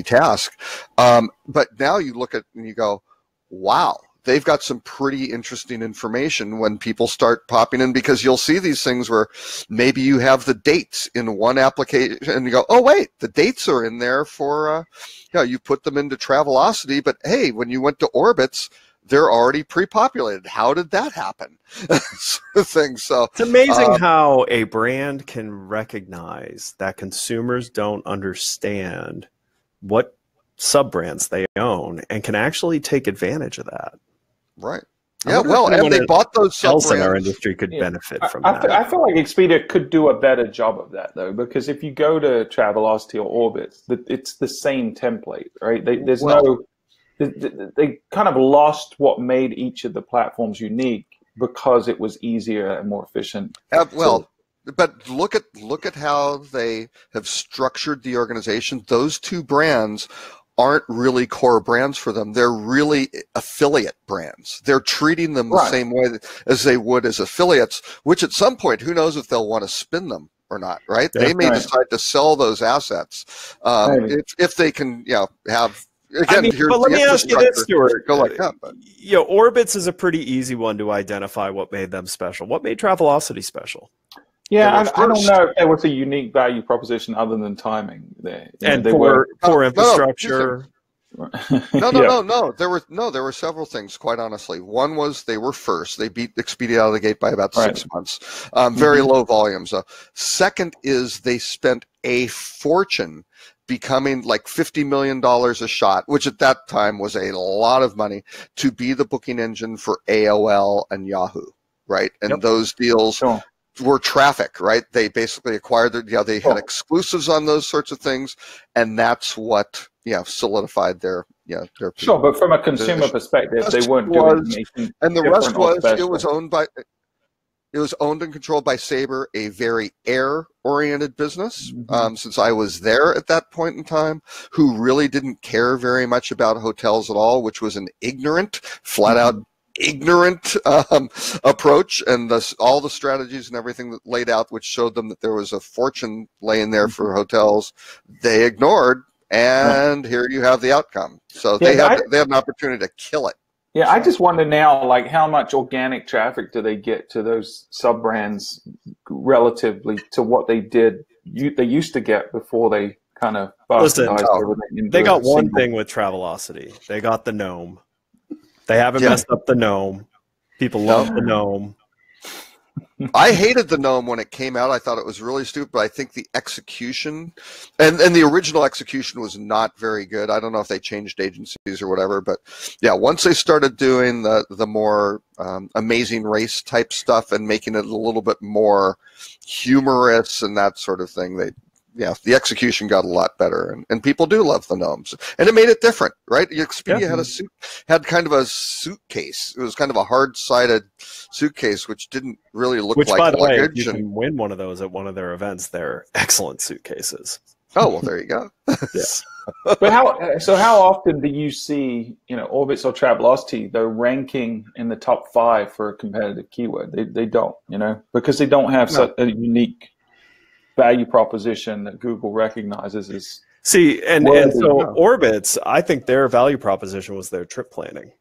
task. But now you look at and you go, wow, they've got some pretty interesting information when people start popping in, because you'll see these things where maybe you have the dates in one application and you go, oh, wait, the dates are in there for, you put them into Travelocity, but hey, when you went to Orbitz, they're already pre-populated. How did that happen? Sort of thing. So it's amazing how a brand can recognize that consumers don't understand what sub-brands they own and can actually take advantage of that. Right. Yeah, well, and they bought those sub-brands. In our industry could benefit from that. I feel like Expedia could do a better job of that, though, because if you go to Travelocity or Orbitz, it's the same template, right? They kind of lost what made each of the platforms unique because it was easier and more efficient. But look at how they have structured the organization. Those two brands aren't really core brands for them. They're really affiliate brands. They're treating them the same way as they would as affiliates, which at some point, who knows if they'll want to spin them or not, right? They may decide to sell those assets if they can, have. Again, but let me ask you this, Stuart. Orbitz is a pretty easy one to identify what made them special. What made Travelocity special? Yeah, I don't know if there was a unique value proposition other than timing there. And for infrastructure. No. There were several things, quite honestly. One was they were first. They beat Expedia out of the gate by about 6 months. Very low volumes. Second is they spent a fortune becoming like $50 million a shot, which at that time was a lot of money, to be the booking engine for AOL and Yahoo, right? And those deals were traffic, right? They basically acquired they had exclusives on those sorts of things, and that's what solidified their Sure, but from a consumer perspective, they weren't doing anything. And the rest was it was owned by It was owned and controlled by Sabre, a very air-oriented business, since I was there at that point in time, who really didn't care very much about hotels at all, which was an ignorant, flat-out ignorant approach, and all the strategies and everything that laid out, which showed them that there was a fortune laying there for hotels, they ignored, and here you have the outcome. So they have an opportunity to kill it. Yeah, I just wonder now, like, how much organic traffic do they get to those sub-brands relatively to what they used to get before they kind of bastardized everything. They got one thing with Travelocity. They got the gnome. They haven't messed up the gnome. People love the gnome. I hated the gnome when it came out. I thought it was really stupid, but I think the execution and the original execution was not very good. I don't know if they changed agencies or whatever, but yeah, once they started doing the more Amazing Race type stuff and making it a little bit more humorous and that sort of thing, the execution got a lot better, and people do love the gnomes, and it made it different, right? Expedia had kind of a suitcase. It was kind of a hard-sided suitcase, which didn't really look like luggage. Which, by the way, you can win one of those at one of their events. They're excellent suitcases. Oh, well, there you go. But how often do you see, Orbitz or Travelocity, they're ranking in the top 5 for a competitive keyword? They don't, because they don't have such a unique value proposition that Google recognizes as so Orbitz, I think their value proposition was their trip planning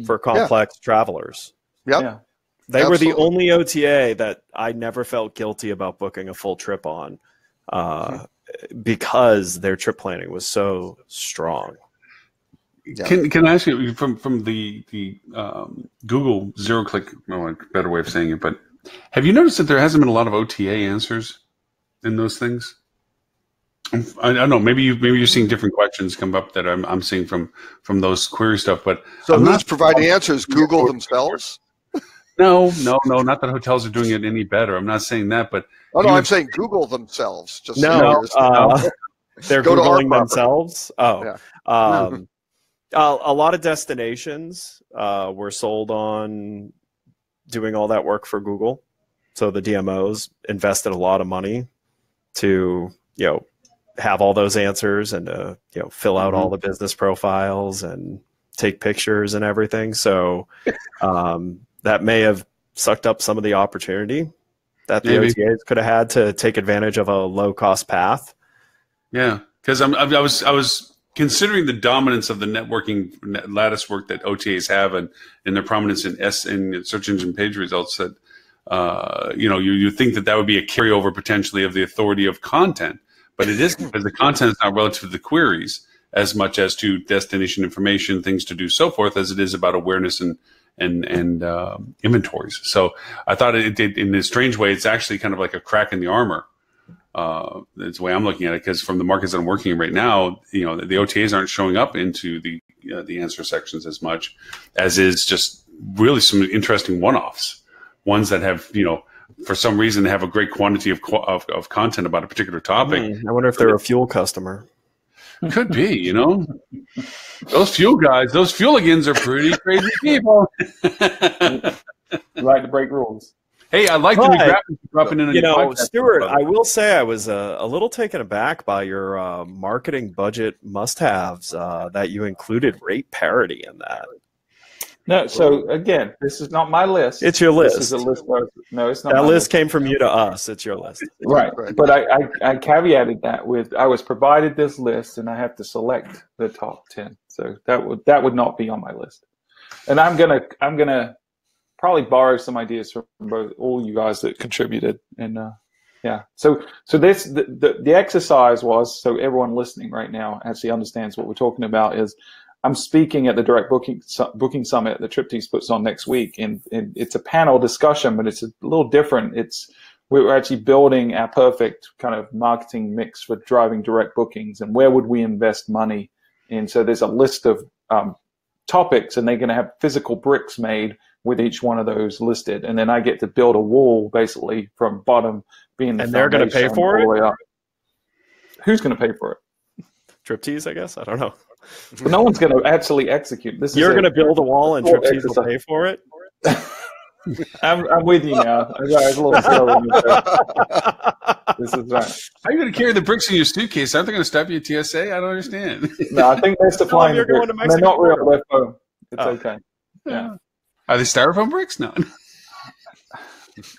for complex travelers. Yeah. They were the only OTA that I never felt guilty about booking a full trip on because their trip planning was so strong. Yeah. Can I ask you from the Google zero-click, better way of saying it, but have you noticed that there hasn't been a lot of OTA answers in those things? I don't know. Maybe you're seeing different questions come up that I'm seeing from those query stuff. But so who's providing answers? Google themselves? No. Not that hotels are doing it any better. I'm not saying that, but I'm saying Google themselves. Just they're Googling themselves. A lot of destinations were sold on doing all that work for Google. So the DMOs invested a lot of money to have all those answers and to fill out all the business profiles and take pictures and everything. So that may have sucked up some of the opportunity that the OTAs could have had to take advantage of a low cost path. Yeah, because I was considering the dominance of the networking lattice work that OTAs have and their prominence in search engine page results, that you think that would be a carryover potentially of the authority of content, but it isn't, because the content is not relative to the queries as much as to destination information, things to do, so forth, as it is about awareness and inventories. So I thought it in a strange way, it's actually kind of like a crack in the armor. That's the way I'm looking at it, because from the markets that I'm working in right now, the OTAs aren't showing up into the answer sections as much as is just really some interesting one-offs. Ones that have, for some reason, have a great quantity of content about a particular topic. I wonder if they're a fuel customer. Could be, Those fuel guys, those fueligans are pretty crazy people. Like to break rules. Hey, I like the new graphics dropping in. Stuart, I will say I was a little taken aback by your marketing budget must-haves that you included rate parity in that. No, so again, this is not my list. It's your list. This is a list. No, it's not. That list came from you to us. It's your list. Right. But I caveated that with, I was provided this list and I have to select the top 10. So that would not be on my list. And I'm gonna probably borrow some ideas from all you guys that contributed. And So this the exercise was, so everyone listening right now actually understands what we're talking about, is I'm speaking at the Direct Booking Summit that TripTease puts on next week, and it's a panel discussion, but it's a little different. We're actually building our perfect kind of marketing mix for driving direct bookings, and where would we invest money in. So there's a list of topics, and they're going to have physical bricks made with each one of those listed, and then I get to build a wall basically from bottom being the and they're going to pay for it. Who's going to pay for it? TripTease, I guess. I don't know. But no one's going to actually execute. You're going to build a wall and TripTease will pay for it? I'm with you now. I was a little slow. This is right. How are you going to carry the bricks in your suitcase? Aren't they going to stop you at TSA? I don't understand. No, I think they're supplying the bricks. They're not real. They're foam. It's okay. Yeah. Are they styrofoam bricks? No.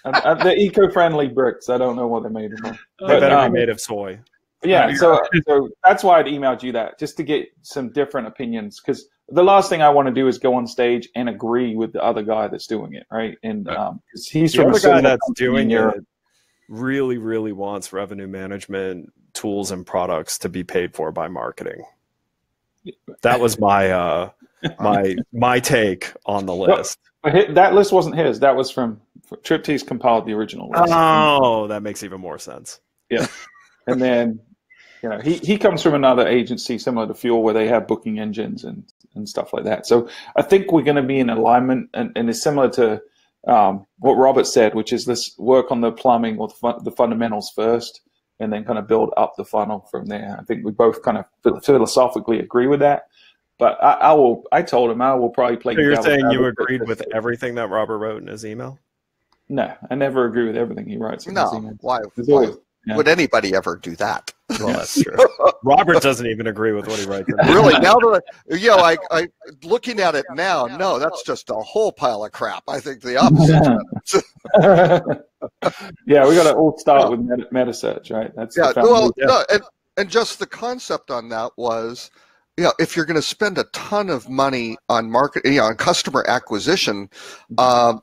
They're eco-friendly bricks. I don't know what they're made of. They better be made of soy. Yeah, so that's why I'd emailed you that, just to get some different opinions, because the last thing I want to do is go on stage and agree with the other guy that's doing it, right? And because he's the from other guy that's doing it really, really wants revenue management tools and products to be paid for by marketing. That was my my take on the list. But that list wasn't his. That was from TripTease compiled the original list. Oh, that makes even more sense. Yeah, and then he comes from another agency similar to Fuel, where they have booking engines and stuff like that. So I think we're going to be in alignment, and it's similar to what Robert said, which is this work on the plumbing or the fundamentals first, and then kind of build up the funnel from there. I think we both kind of philosophically agree with that. But I told him I will probably play. So you're saying you agreed with everything that Robert wrote in his email? No, I never agree with everything he writes in his email. Why would anybody ever do that? Well, that's true. Robert doesn't even agree with what he writes. Really? Now that I looking at it now, no, that's just a whole pile of crap. I think the opposite. Yeah, we got to all start with meta search, right? That's and just the concept on that was, if you're going to spend a ton of money on on customer acquisition,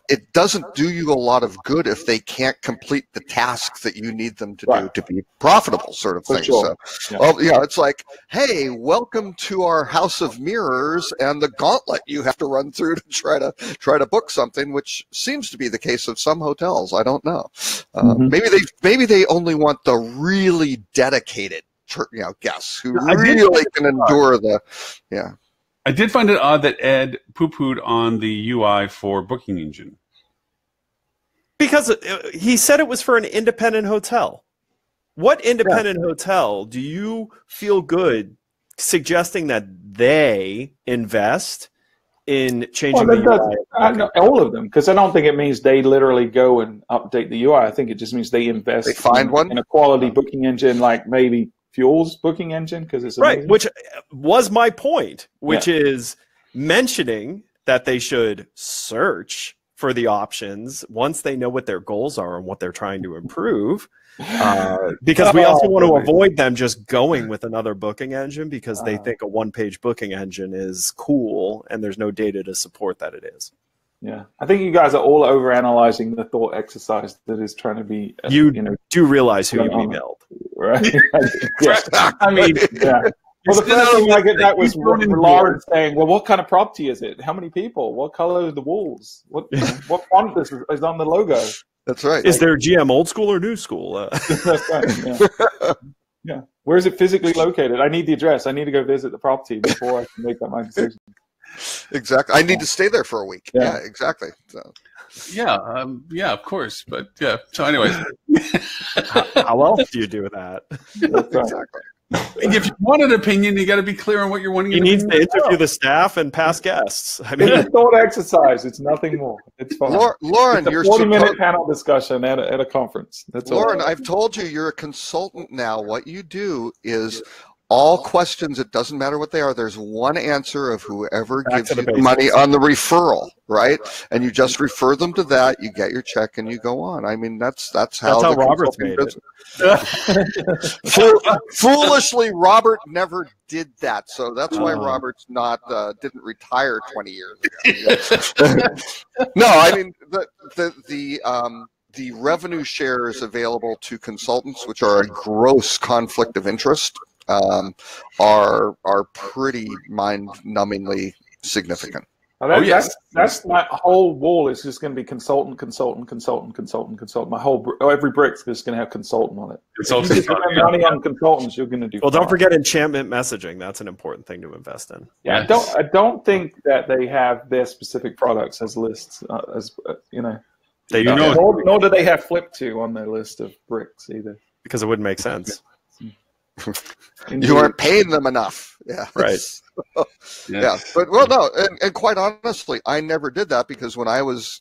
it doesn't do you a lot of good if they can't complete the tasks that you need them to do to be profitable, sort of thing. Sure. So, it's like, hey, welcome to our house of mirrors and the gauntlet you have to run through to try to book something, which seems to be the case of some hotels. I don't know. Maybe they only want the really dedicated guests who really can endure I did find it odd that Ed poo-pooed on the UI for Booking Engine. Because he said it was for an independent hotel. What independent hotel do you feel good suggesting that they invest in changing the UI? All of them, because I don't think it means they literally go and update the UI. I think it just means they invest in a quality booking engine, like maybe Fuel's booking engine, because it's amazing. Right, which was my point, which is mentioning that they should search for the options once they know what their goals are and what they're trying to improve, because we also want to avoid them just going with another booking engine because they think a one-page booking engine is cool and there's no data to support that it is. Yeah, I think you guys are all overanalyzing the thought exercise that is trying to be. You do realize who you emailed, right? I mean, Well, the first thing I get that was Lauren saying, "Well, what kind of property is it? How many people? What color are the walls? What font is on the logo?" That's right. Is there GM old school or new school? That's right. Yeah. Where is it physically located? I need the address. I need to go visit the property before I can make that my decision. Exactly. I need to stay there for a week. Yeah, exactly. So. Yeah, of course. But yeah. So, anyways, how else do you do that? Exactly. And if you want an opinion, you got to be clear on what you're wanting. You need to interview the staff and past guests. I mean, it's a thought exercise. It's nothing more. It's fun. Lauren, it's a 40-minute panel discussion at a conference. That's Lauren, I've told you, you're a consultant now. What you do is all questions. It doesn't matter what they are. There's one answer of whoever gives you the money on the referral, right? And you just refer them to that. You get your check and you go on. I mean, that's how Robert's made it. Foolishly, Robert never did that, so that's why Robert's not didn't retire 20 years ago. No, I mean the revenue shares available to consultants, which are a gross conflict of interest, are pretty mind-numbingly significant. That's my whole wall is just going to be consultant. My every brick's just going to have consultant on it. If you spend money on consultants, you're going to do. Well, don't forget enchantment messaging. That's an important thing to invest in. Yeah, I don't think that they have their specific products as lists, They nor do they have Flip to on their list of bricks either. Because it wouldn't make sense. You aren't paying them enough. Yeah. Right. Yeah. But well, no, and quite honestly, I never did that because when I was,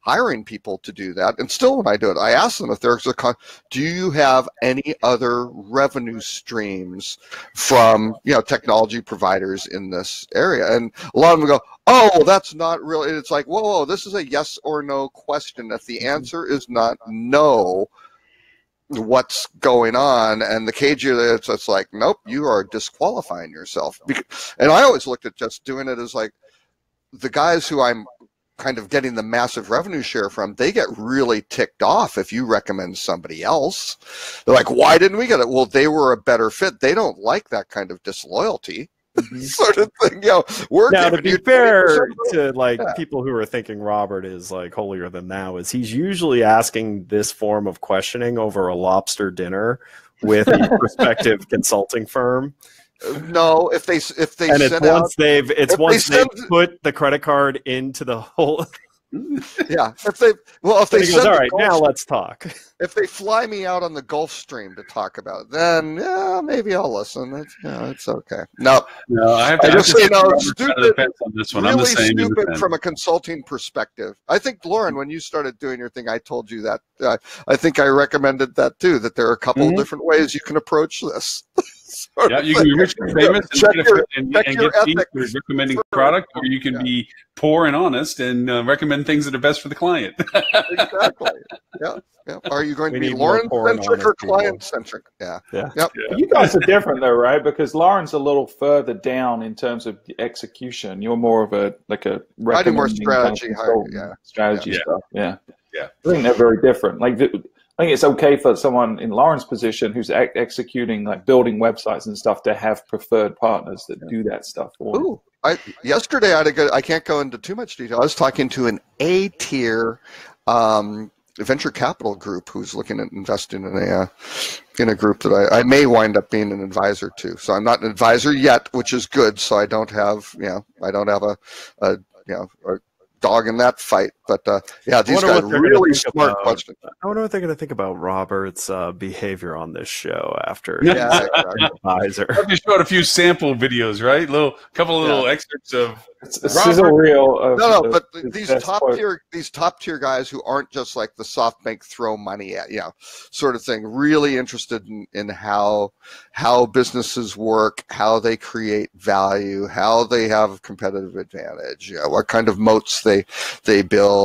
hiring people to do that, and still when I do it, I ask them if there's do you have any other revenue streams from, technology providers in this area? And a lot of them go, oh, well, that's not really. It's like, whoa, this is a yes or no question. If the answer is not no, what's going on? And the cage, it's like, nope, you are disqualifying yourself. And I always looked at just doing it as like the guys who I'm kind of getting the massive revenue share from, they get really ticked off if you recommend somebody else. They're like, why didn't we get it? Well, they were a better fit. They don't like that kind of disloyalty. Sort of thing. We're now, to be fair to Yeah. people who are thinking Robert is like holier than thou, is he's usually asking this form of questioning over a lobster dinner with a prospective consulting firm. No, if they And it's send once out, they've send- put the credit card into the whole. yeah, if they He goes, send all the right, Gulf now Stream- let's talk. if they fly me out on the Gulf Stream to talk about it, then maybe I'll listen. It's okay. No, I have to. I just say no. On Stupid. this one. I'm the Really same. stupid from a consulting perspective. I think, Lauren, when you started doing your thing, I told you that. I think I recommended that too. That there are a couple of different ways you can approach this. Yeah, you can be rich and famous and check get your deep ethics with recommending product, or you can be poor and honest and recommend things that are best for the client. Exactly. Yeah. Are you going to be need more Lauren-centric or honest people. client-centric? Yeah. Yeah. Yep. You guys are different though, right? Because Lauren's a little further down in terms of the execution. You're more of a I do more recommending strategy. strategy Yeah. stuff. Yeah. Yeah. I think they're very different. I think it's okay for someone in Lauren's position who's executing, like building websites and stuff, to have preferred partners that do that stuff for them. Ooh, yesterday I can't go into too much detail. I was talking to an A-tier venture capital group who's looking at investing in a group that I may wind up being an advisor to. So I'm not an advisor yet, which is good. So I don't have a dog in that fight. But these guys really smart questions. I wonder what they're going to think about Robert's behavior on this show after Yeah, exactly. advisor. You showed a few sample videos, right? Couple of little excerpts of. It's a sizzle reel of But the these best top tier guys who aren't just like the SoftBank throw money at sort of thing, really interested in how businesses work, how they create value, how they have competitive advantage, what kind of moats they build,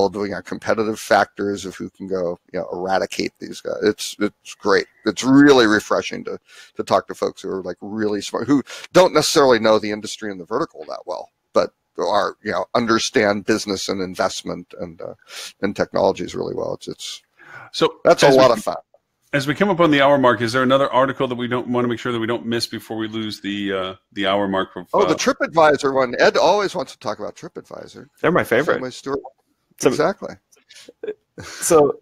competitive factors of who can go eradicate these guys. It's great. It's really refreshing to talk to folks who are like really smart, who don't necessarily know the industry and the vertical that well, but are understand business and investment and technologies really well. So that's a lot of fun. As we come up on the hour mark, is there another article that we don't want to make sure that we don't miss before we lose the hour mark? The TripAdvisor one. Ed always wants to talk about TripAdvisor. They're my favorite. Exactly. So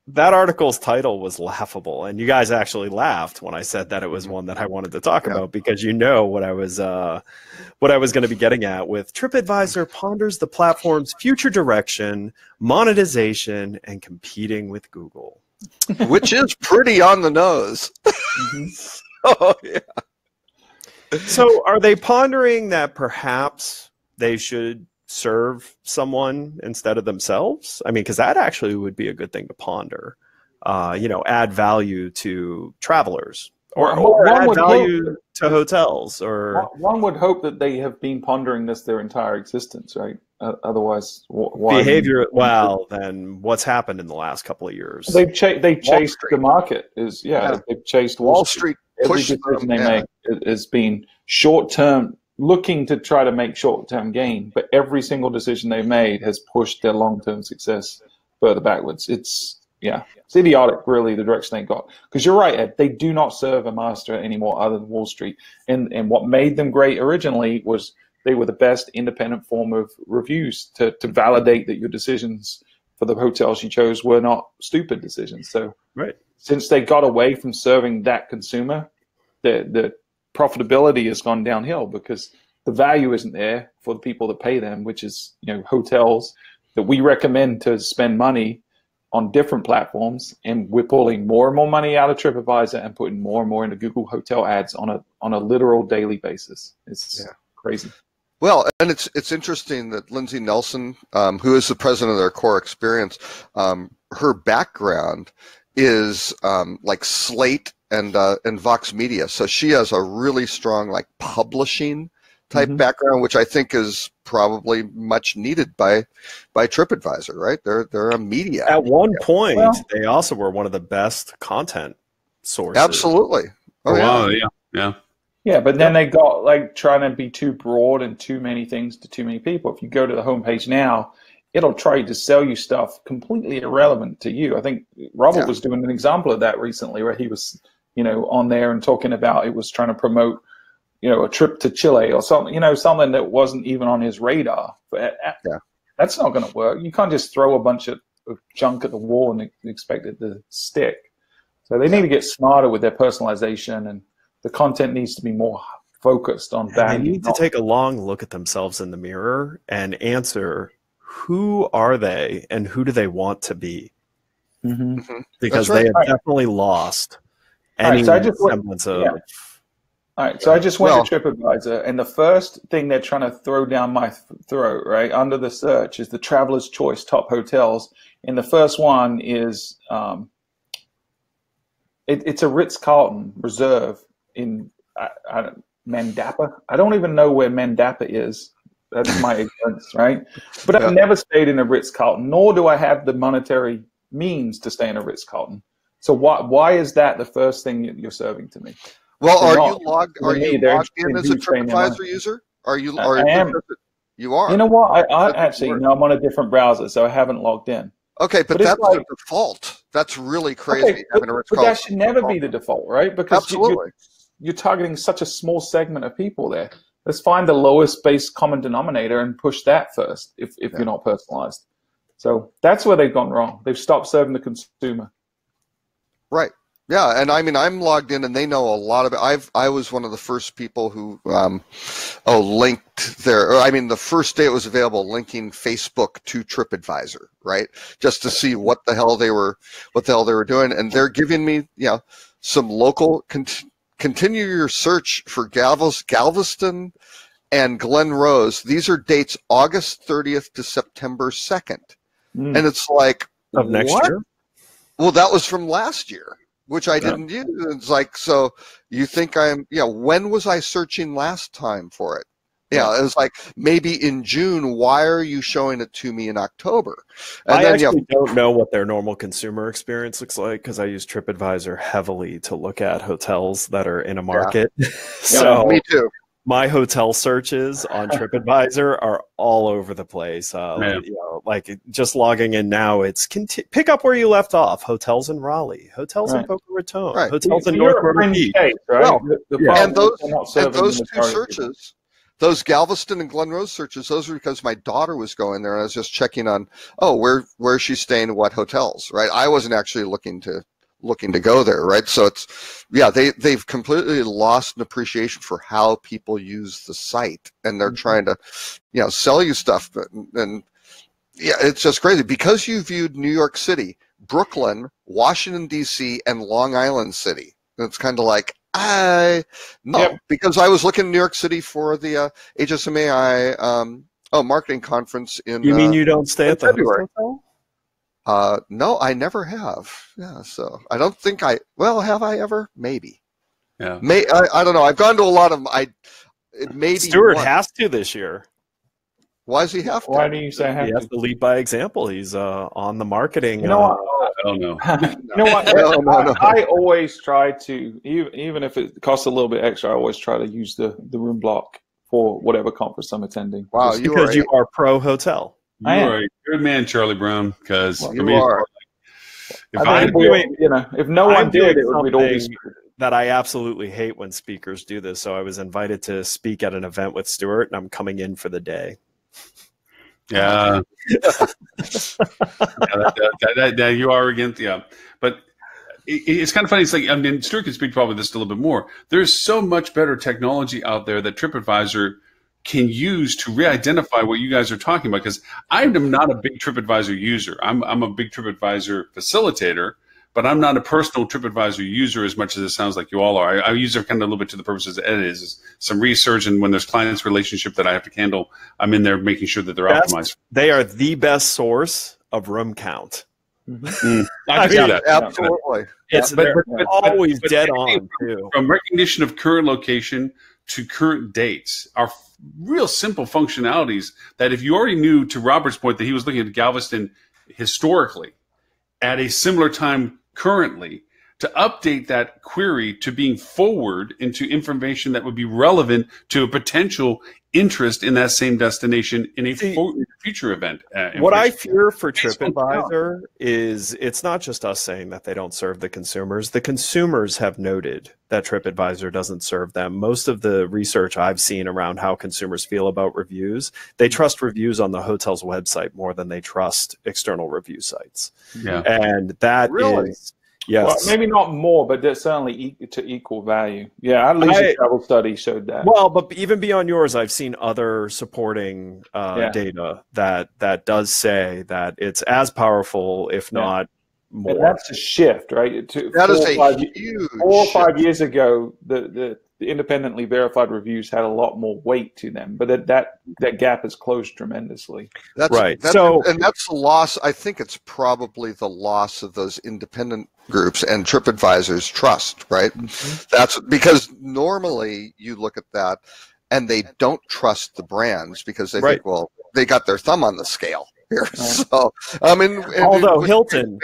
that article's title was laughable, and you guys actually laughed when I said that it was one that I wanted to talk about, because what I was going to be getting at with TripAdvisor ponders the platform's future direction, monetization, and competing with Google, which is pretty on the nose. Oh yeah. So are they pondering that perhaps they should serve someone instead of themselves? I mean, because that actually would be a good thing to ponder. Add value to travelers, or add value to hotels. Or one would hope that they have been pondering this their entire existence, right? Otherwise, why behavior? Well, then what's happened in the last couple of years? They chased the market. They've chased Wall Street. Every decision they make has been short term, looking to try to make short-term gain, but every single decision they've made has pushed their long-term success further backwards. It's idiotic, really, the direction they got. Because you're right, Ed, they do not serve a master anymore other than Wall Street. And what made them great originally was they were the best independent form of reviews to validate that your decisions for the hotels you chose were not stupid decisions. So since they got away from serving that consumer, the profitability has gone downhill because the value isn't there for the people that pay them, which is hotels that we recommend to spend money on different platforms, and we're pulling more and more money out of TripAdvisor and putting more and more into Google hotel ads on a literal daily basis. It's crazy. Well, and it's interesting that Lindsay Nelson, who is the president of their Accor Experience, her background is like Slate and Vox Media, so she has a really strong like publishing type background, which I think is probably much needed by TripAdvisor, right? They're a media. At one point, they also were one of the best content sources. Absolutely. Oh, wow, yeah. Yeah, but then they got like trying to be too broad and too many things to too many people. If you go to the homepage now, it'll try to sell you stuff completely irrelevant to you. I think Robert was doing an example of that recently, where he was, on there and talking about it was trying to promote, a trip to Chile or something, something that wasn't even on his radar. But that's not going to work. You can't just throw a bunch of junk at the wall and expect it to stick. So they need to get smarter with their personalization, and the content needs to be more focused on value. They need to take a long look at themselves in the mirror and answer, who are they and who do they want to be? Because they have definitely lost any semblance of... All right, so I just went to TripAdvisor, and the first thing they're trying to throw down my throat, right, under the search is the Traveler's Choice top hotels. And the first one is, it's a Ritz-Carlton Reserve in Mandapa. I don't even know where Mandapa is. That's my ignorance, right? But I've never stayed in a Ritz-Carlton, nor do I have the monetary means to stay in a Ritz-Carlton. So why is that the first thing you're serving to me? Well, are you logged in as a TripAdvisor user? I am. You are. You know what? I actually, I'm on a different browser, so I haven't logged in. Okay, but that's like, the default. That's really crazy. Okay, but that should never be the default, right? Because you're targeting such a small segment of people there. Let's find the lowest base common denominator and push that first if you're not personalized. So that's where they've gone wrong. They've stopped serving the consumer. Right. Yeah, and I mean, I'm logged in, and they know a lot of it. I was one of the first people who linked the first day it was available, linking Facebook to TripAdvisor, right? Just to see what the hell they were doing, and they're giving me, some local. Continue your search for Galveston and Glen Rose. These are dates August 30th to September 2nd, and it's like of next year. Well, that was from last year, which I didn't use. It's like, so you think when was I searching last time for it? Yeah, it was like maybe in June. Why are you showing it to me in October? And I actually don't know what their normal consumer experience looks like because I use TripAdvisor heavily to look at hotels that are in a market. So me too. My hotel searches on TripAdvisor are all over the place. Like just logging in now, it's pick up where you left off. Hotels in Raleigh, hotels in Boca Raton, hotels in North Myrtle Beach. Well, and those two searches, those Galveston and Glen Rose searches, those were because my daughter was going there, and I was just checking on, where she's staying, what hotels, right? I wasn't actually looking to go there, right? So it's, they've completely lost an appreciation for how people use the site, and they're trying to, sell you stuff, and it's just crazy because you viewed New York City, Brooklyn, Washington D.C., and Long Island City. And it's kind of like, because I was looking in New York City for the HSMAI marketing conference in. You mean you don't stay at the February? Hotel? No, I never have. Yeah, so I don't think have I ever? Maybe. Yeah. I don't know. I've gone to a lot of them. Maybe Stuart has to this year. Why does he have to? Why do you say he has to lead by example? He's on the marketing. I don't know. You know what? No. I always try to, even if it costs a little bit extra, I always try to use the room block for whatever conference I'm attending. Wow, you are pro hotel. You are a good man, Charlie Brown. Because if no one did, it would all be that I absolutely hate when speakers do this. So I was invited to speak at an event with Stuart, and I'm coming in for the day. Yeah. That you are against, but it's kind of funny. It's like, I mean, Stuart can speak probably this a little bit more. There's so much better technology out there that TripAdvisor can use to re-identify what you guys are talking about? Because I am not a big TripAdvisor user. I'm a big TripAdvisor facilitator, but I'm not a personal TripAdvisor user as much as it sounds like you all are. I use it kind of a little bit to the purposes it is some research, and when there's clients relationship that I have to handle, I'm in there making sure that they're optimized. They are the best source of room count. I can see that. Absolutely. They're always dead on, too. From recognition of current location to current dates are real simple functionalities that if you already knew, to Robert's point, that he was looking at Galveston historically at a similar time currently, to update that query to being forward into information that would be relevant to a potential interest in that same destination in a future event. What I fear for TripAdvisor is it's not just us saying that they don't serve the consumers. The consumers have noted that TripAdvisor doesn't serve them. Most of the research I've seen around how consumers feel about reviews, they trust reviews on the hotel's website more than they trust external review sites. Yeah. And that is... Yes. Well, maybe not more, but they're certainly to equal value. Yeah, our leisure travel study showed that. Well, but even beyond yours, I've seen other supporting data that does say that it's as powerful, if not more. And that's a shift, right? That is a huge 4 or 5 years ago, the independently verified reviews had a lot more weight to them, but that gap has closed tremendously. That's right. That's the loss. I think it's probably the loss of those independent groups and TripAdvisor's trust, right? That's because normally you look at that and they don't trust the brands because they think, well, they got their thumb on the scale here. So, I mean, although Hilton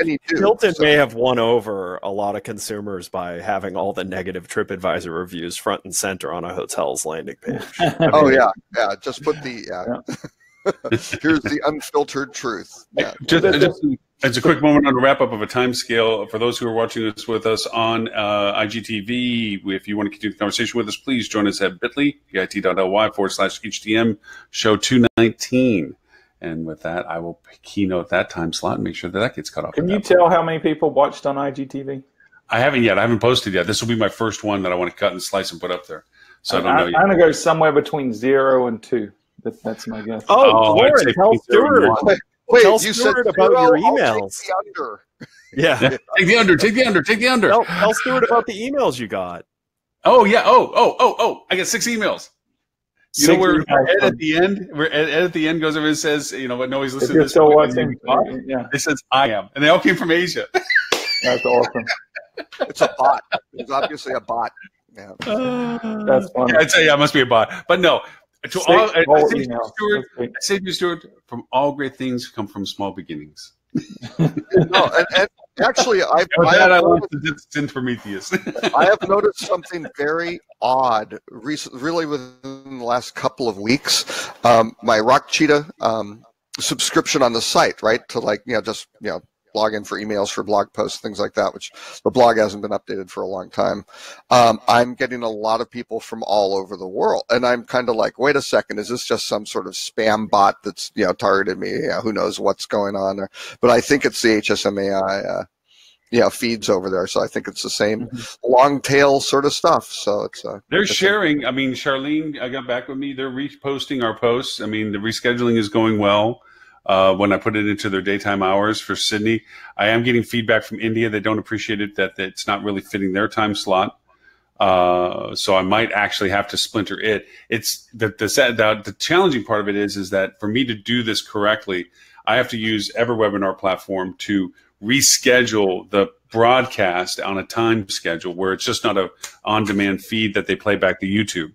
may have won over a lot of consumers by having all the negative TripAdvisor reviews front and center on a hotel's landing page. Just put here's the unfiltered truth. It's a quick moment on a wrap up of a time scale. For those who are watching this with us on IGTV, if you want to continue the conversation with us, please join us at bit.ly/HTM show 219. And with that, I will keynote that time slot and make sure that gets cut off. Can you tell how many people watched on IGTV? I haven't yet. I haven't posted yet. This will be my first one that I want to cut and slice and put up there. So I don't know yet. I'm going to go somewhere between 0 and 2. That's my guess. Lauren, tell Stuart. Wait, tell you Stuart said about your I'll emails. take the under. Yeah. Take the under. Take the under. Take the under. Tell Stuart about the emails you got. Oh, yeah. Oh. I got 6 emails. You know, we're Ed at the end. Ed at the end goes over and says, you know, but no, he's listening to this. Still watching. Yeah. It says, I am. And they all came from Asia. That's awesome. It's a bot. It's obviously a bot. Yeah. That's funny. Yeah, I'd say, it must be a bot. But no. To all, I say to you, Stuart, from all great things come from small beginnings. No, and actually, I learned in Prometheus. I have noticed something very odd really within the last couple of weeks. My Rock Cheetah subscription on the site, right, to just log in for emails, for blog posts, things like that, which the blog hasn't been updated for a long time. I'm getting a lot of people from all over the world, and I'm kind of like, wait a second, is this just some sort of spam bot that's targeted me? Who knows what's going on there? But I think it's the HSMAI feeds over there, so I think it's the same long tail sort of stuff. So it's they're sharing. I mean, Charlene got back with me. They're reposting our posts. I mean, the rescheduling is going well. When I put it into their daytime hours for Sydney, I am getting feedback from India. They don't appreciate it, that it's not really fitting their time slot. So I might actually have to splinter it. It's the challenging part of it is that for me to do this correctly, I have to use EverWebinar platform to reschedule the broadcast on a time schedule where it's just not a on-demand feed that they play back to YouTube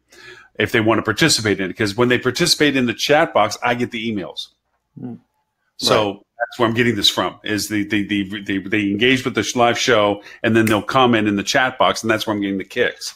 if they want to participate in it. Because when they participate in the chat box, I get the emails. So that's where I'm getting this from, is they engage with the live show and then they'll comment in the chat box, and that's where I'm getting the kicks.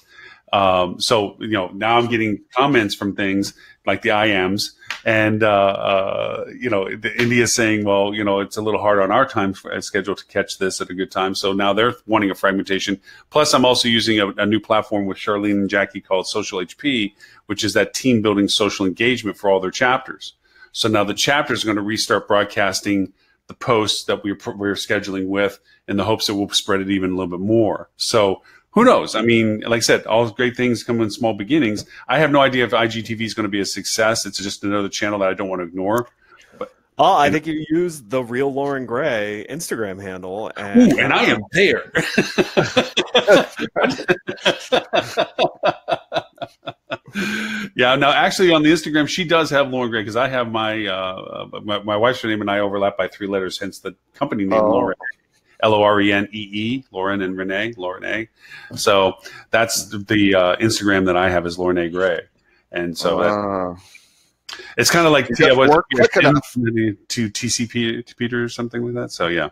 So now I'm getting comments from things like the IMs and the India saying, well, it's a little hard on our time schedule to catch this at a good time. So now they're wanting a fragmentation. Plus, I'm also using a new platform with Charlene and Jackie called Social HP, which is that team building social engagement for all their chapters. So now the chapters are going to restart broadcasting the posts that we're scheduling with, in the hopes that we'll spread it even a little bit more. So who knows? I mean, like I said, all great things come in small beginnings. I have no idea if IGTV is going to be a success. It's just another channel that I don't want to ignore. But I think you use the real Lauren Gray Instagram handle, and I am there. Yeah, no, actually on the Instagram, she does have Lauren Gray because I have my wife's name and I overlap by 3 letters, hence the company name Lauren. Lorenee, Lauren and Renee, Lauren A. So that's the Instagram that I have is Lauren A. Gray. And so it's kind of like to TCP Peter or something like that. So yeah.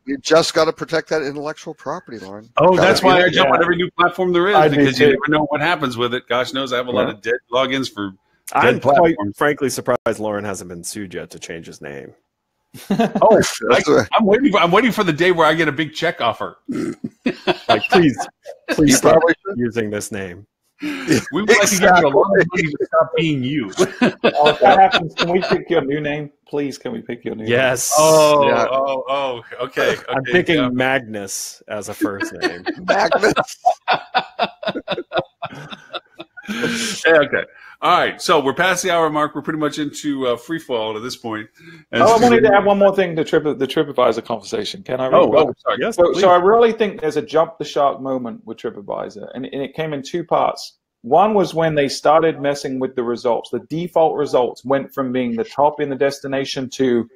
You just got to protect that intellectual property, Lauren. Oh, that's why I jump on every new platform there is, because you never know what happens with it. Gosh knows I have a lot of dead logins for I'm quite frankly surprised Lauren hasn't been sued yet to change his name. I'm waiting for the day where I get a big check offer. Like, please stop using this name. We would like to give you a lot of money to stop being you. If that happens, can we pick your new name? Please, can we pick your new name? Yes. Okay. I'm picking Magnus as a first name. Magnus. Okay. All right. So we're past the hour mark. We're pretty much into free fall at this point. I wanted to add one more thing to the TripAdvisor conversation. Can I? Sorry. Yes, so I really think there's a jump the shark moment with TripAdvisor, and it came in 2 parts. One was when they started messing with the results. The default results went from being the top in the destination to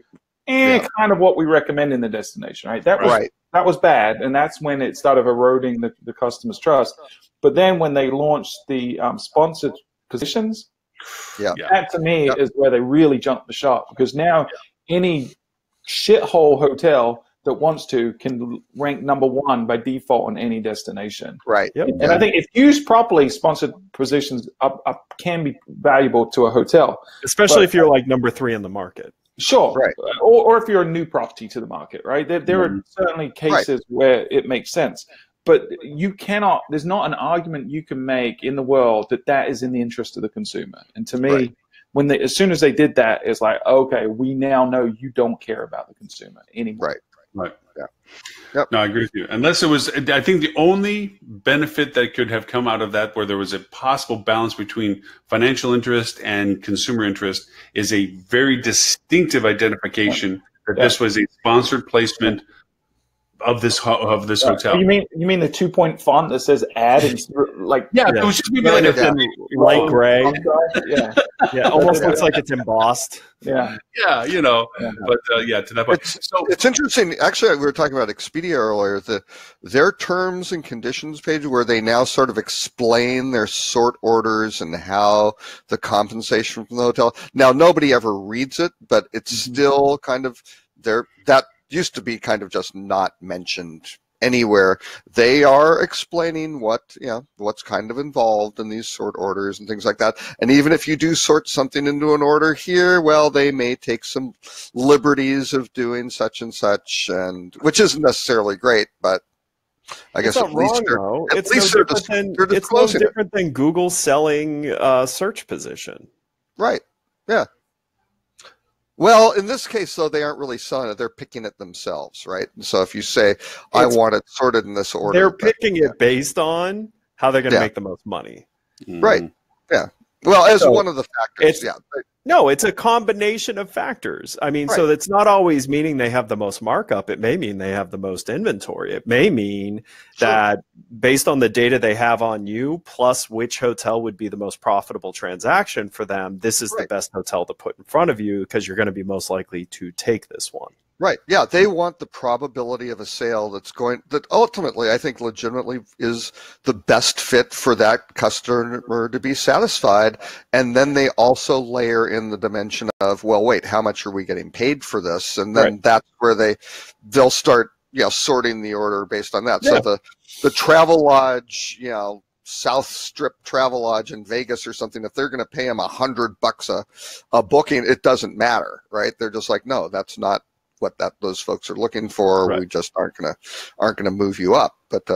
kind of what we recommend in the destination. Right. That was bad, and that's when it started eroding the customer's trust. But then when they launched the sponsored positions, that to me is where they really jumped the shark, because now any shithole hotel that wants to can rank #1 by default on any destination. Right. And I think if used properly, sponsored positions can be valuable to a hotel, especially if you're like #3 in the market. Sure. Right. Or if you're a new property to the market, right? There are certainly cases where it makes sense. But you cannot, there's not an argument you can make in the world that is in the interest of the consumer. And to me, as soon as they did that, it's like, okay, we now know you don't care about the consumer anymore. Right. Yeah. Yep. No, I agree with you. Unless it was, I think the only benefit that could have come out of that, where there was a possible balance between financial interest and consumer interest, is a very distinctive identification that this was a sponsored placement of this hotel. You mean the 2-point font that says "ad" and like? It was just maybe like a light gray. Almost looks like it's embossed. But to that point. So it's interesting. Actually, we were talking about Expedia earlier. Their terms and conditions page, where they now sort of explain their sort orders and how the compensation from the hotel. Now nobody ever reads it, but it's still kind of there. That used to be kind of just not mentioned anywhere. They are explaining what's kind of involved in these sort orders and things like that. And even if you do sort something into an order here, well, they may take some liberties of doing such and such, and which isn't necessarily great, but I guess at least they're disclosing. It's no different than Google selling search position. Right. Yeah. Well, in this case, though, they aren't really selling it. They're picking it themselves, right? And so if you say, I want it sorted in this order. They're picking it based on how they're going to make the most money. Right. Yeah. Well, as one of the factors, No, it's a combination of factors. I mean, so it's not always meaning they have the most markup. It may mean they have the most inventory. It may mean that based on the data they have on you, plus which hotel would be the most profitable transaction for them, this is the best hotel to put in front of you because you're going to be most likely to take this one. Right. Yeah. They want the probability of a sale that ultimately, I think, legitimately is the best fit for that customer to be satisfied. And then they also layer in the dimension of, well, wait, how much are we getting paid for this? And then that's where they'll start, sorting the order based on that. Yeah. So the Travelodge, South Strip Travelodge in Vegas or something, if they're going to pay them $100 a booking, it doesn't matter, right? They're just like, no, that's not what those folks are looking for. We just aren't gonna move you up. But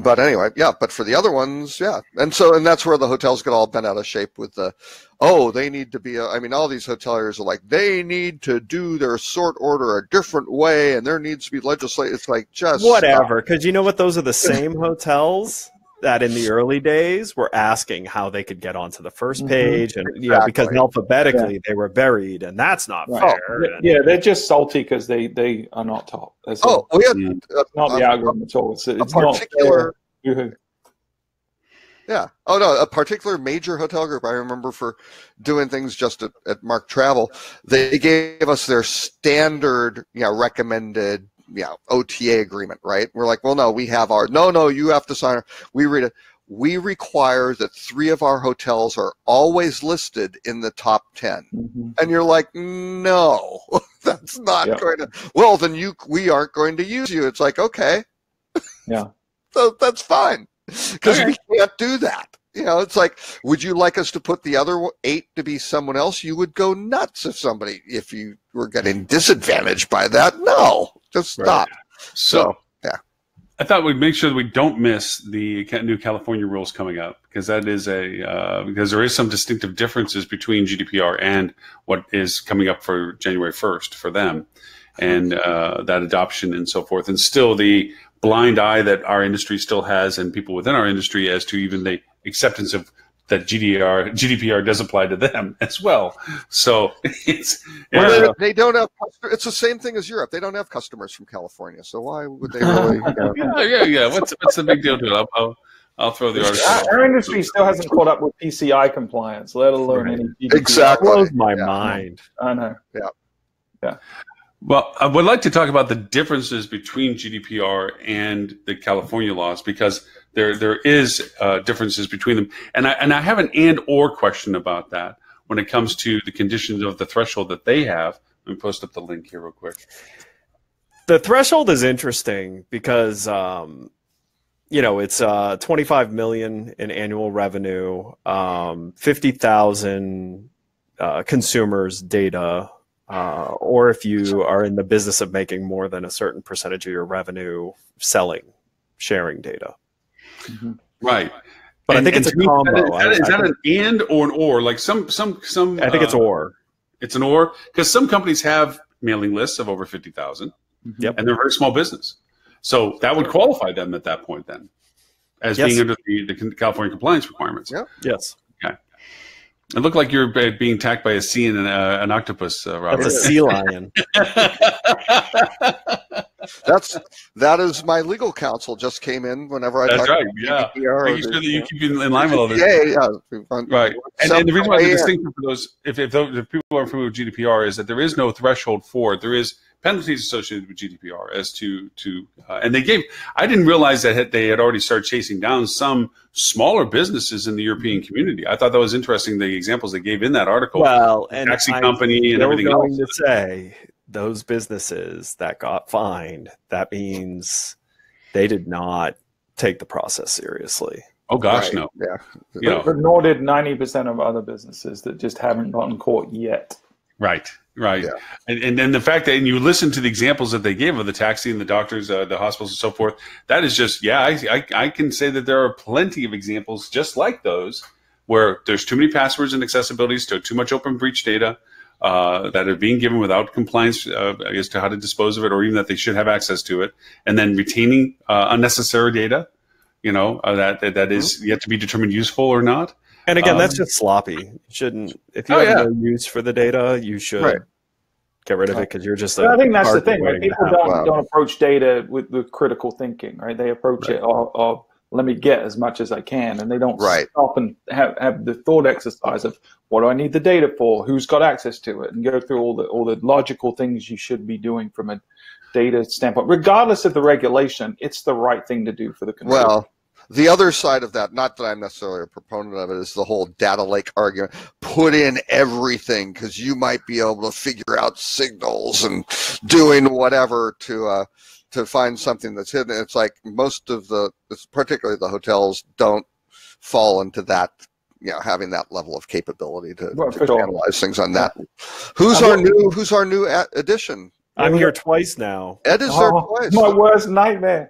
But anyway, yeah. But for the other ones, yeah. And that's where the hotels get all bent out of shape with they need to be. I mean, all these hoteliers are like, they need to do their sort order a different way, and there needs to be legislation. It's like, just whatever. Because you know what? Those are the same hotels that in the early days were asking how they could get onto the first page, and because alphabetically they were buried, and that's not fair. Yeah, they're just salty because they are not top. That's not the algorithm at all. It's not fair. Yeah. Oh no, a particular major hotel group I remember for doing things just at Mark Travel, they gave us their standard, recommended, OTA agreement, right? We're like, well, no, we have our, no, you have to sign. We read it. We require that 3 of our hotels are always listed in the top 10. And you're like, no, that's not going to, well, then we aren't going to use you. It's like, okay. Yeah. So that's fine. Because we can't do that. It's like, would you like us to put the other 8 to be someone else? You would go nuts if you were getting disadvantaged by that. No, just stop. So, yeah. I thought we'd make sure that we don't miss the new California rules coming up, because that is because there is some distinctive differences between GDPR and what is coming up for January 1st for them, and that adoption and so forth, and still the blind eye that our industry still has, and people within our industry, as to even the acceptance of that GDPR does apply to them as well. So they don't have. It's the same thing as Europe. They don't have customers from California, so why would they really? Yeah. What's the big deal to it? I'll throw the article. Our industry still hasn't caught up with PCI compliance, let alone any GDPR. Exactly. Blows my mind. I know. Yeah. Well, I would like to talk about the differences between GDPR and the California laws, because there is differences between them, and I have an and/or question about that when it comes to the conditions of the threshold that they have. Let me post up the link here real quick. The threshold is interesting because it's 25 million in annual revenue, 50,000 consumers' data. Or if you are in the business of making more than a certain percentage of your revenue sharing data. Right. But I think it's a combo. Is that an and or an or? Like some I think it's or. It's an or, because some companies have mailing lists of over 50,000. Yep. And they're a very small business. So that would qualify them at that point then, as being under the California compliance requirements. Yeah. Yes. Okay. It looked like you're being attacked by a sea and an octopus, Robert. That's a sea lion. That is my legal counsel just came in whenever I talk right. about GDPR. Making sure that you keep in line with all this. Right. And the reason why the distinction for those, if people are familiar with GDPR, is that there is no threshold for it. There is penalties associated with GDPR as to and I didn't realize that they had already started chasing down some smaller businesses in the European community. I thought that was interesting, the examples they gave in that article. Well, and taxi company and everything else. To say those businesses that got fined, that means they did not take the process seriously. Oh gosh, no. Yeah. But nor did 90% of other businesses that just haven't gotten caught yet. Right. Yeah. And then the fact that you listen to the examples that they gave of the taxi and the doctors, the hospitals and so forth, that is just, I can say that there are plenty of examples just like those where there's too many passwords and accessibilities, too much open breach data that are being given without compliance as to how to dispose of it, or even that they should have access to it, and then retaining unnecessary data, that is yet to be determined useful or not. And again, that's just sloppy. You shouldn't. If you have no use for the data, you should get rid of it, because you're just. I think that's the thing. Right? People don't approach data with critical thinking, right? They approach it of let me get as much as I can, and they don't stop and have the thought exercise of what do I need the data for, who's got access to it, and go through all the logical things you should be doing from a data standpoint, regardless of the regulation. It's the right thing to do for the consumer. Well, the other side of that, not that I'm necessarily a proponent of it, is the whole data lake argument. Put in everything, because you might be able to figure out signals and doing whatever to find something that's hidden. It's like most of particularly the hotels, don't fall into that, having that level of capability to analyze things on that. Who's our new addition? I'm here twice now. Ed is there twice. My worst nightmare.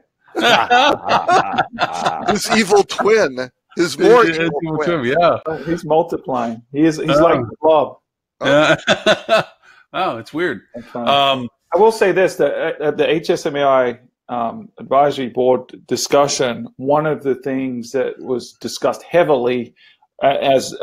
His evil twin. His more evil twin. Yeah. Oh, he's multiplying. He's like the blob. Yeah. Oh, it's weird. I will say this: that at the HSMAI advisory board discussion, one of the things that was discussed heavily as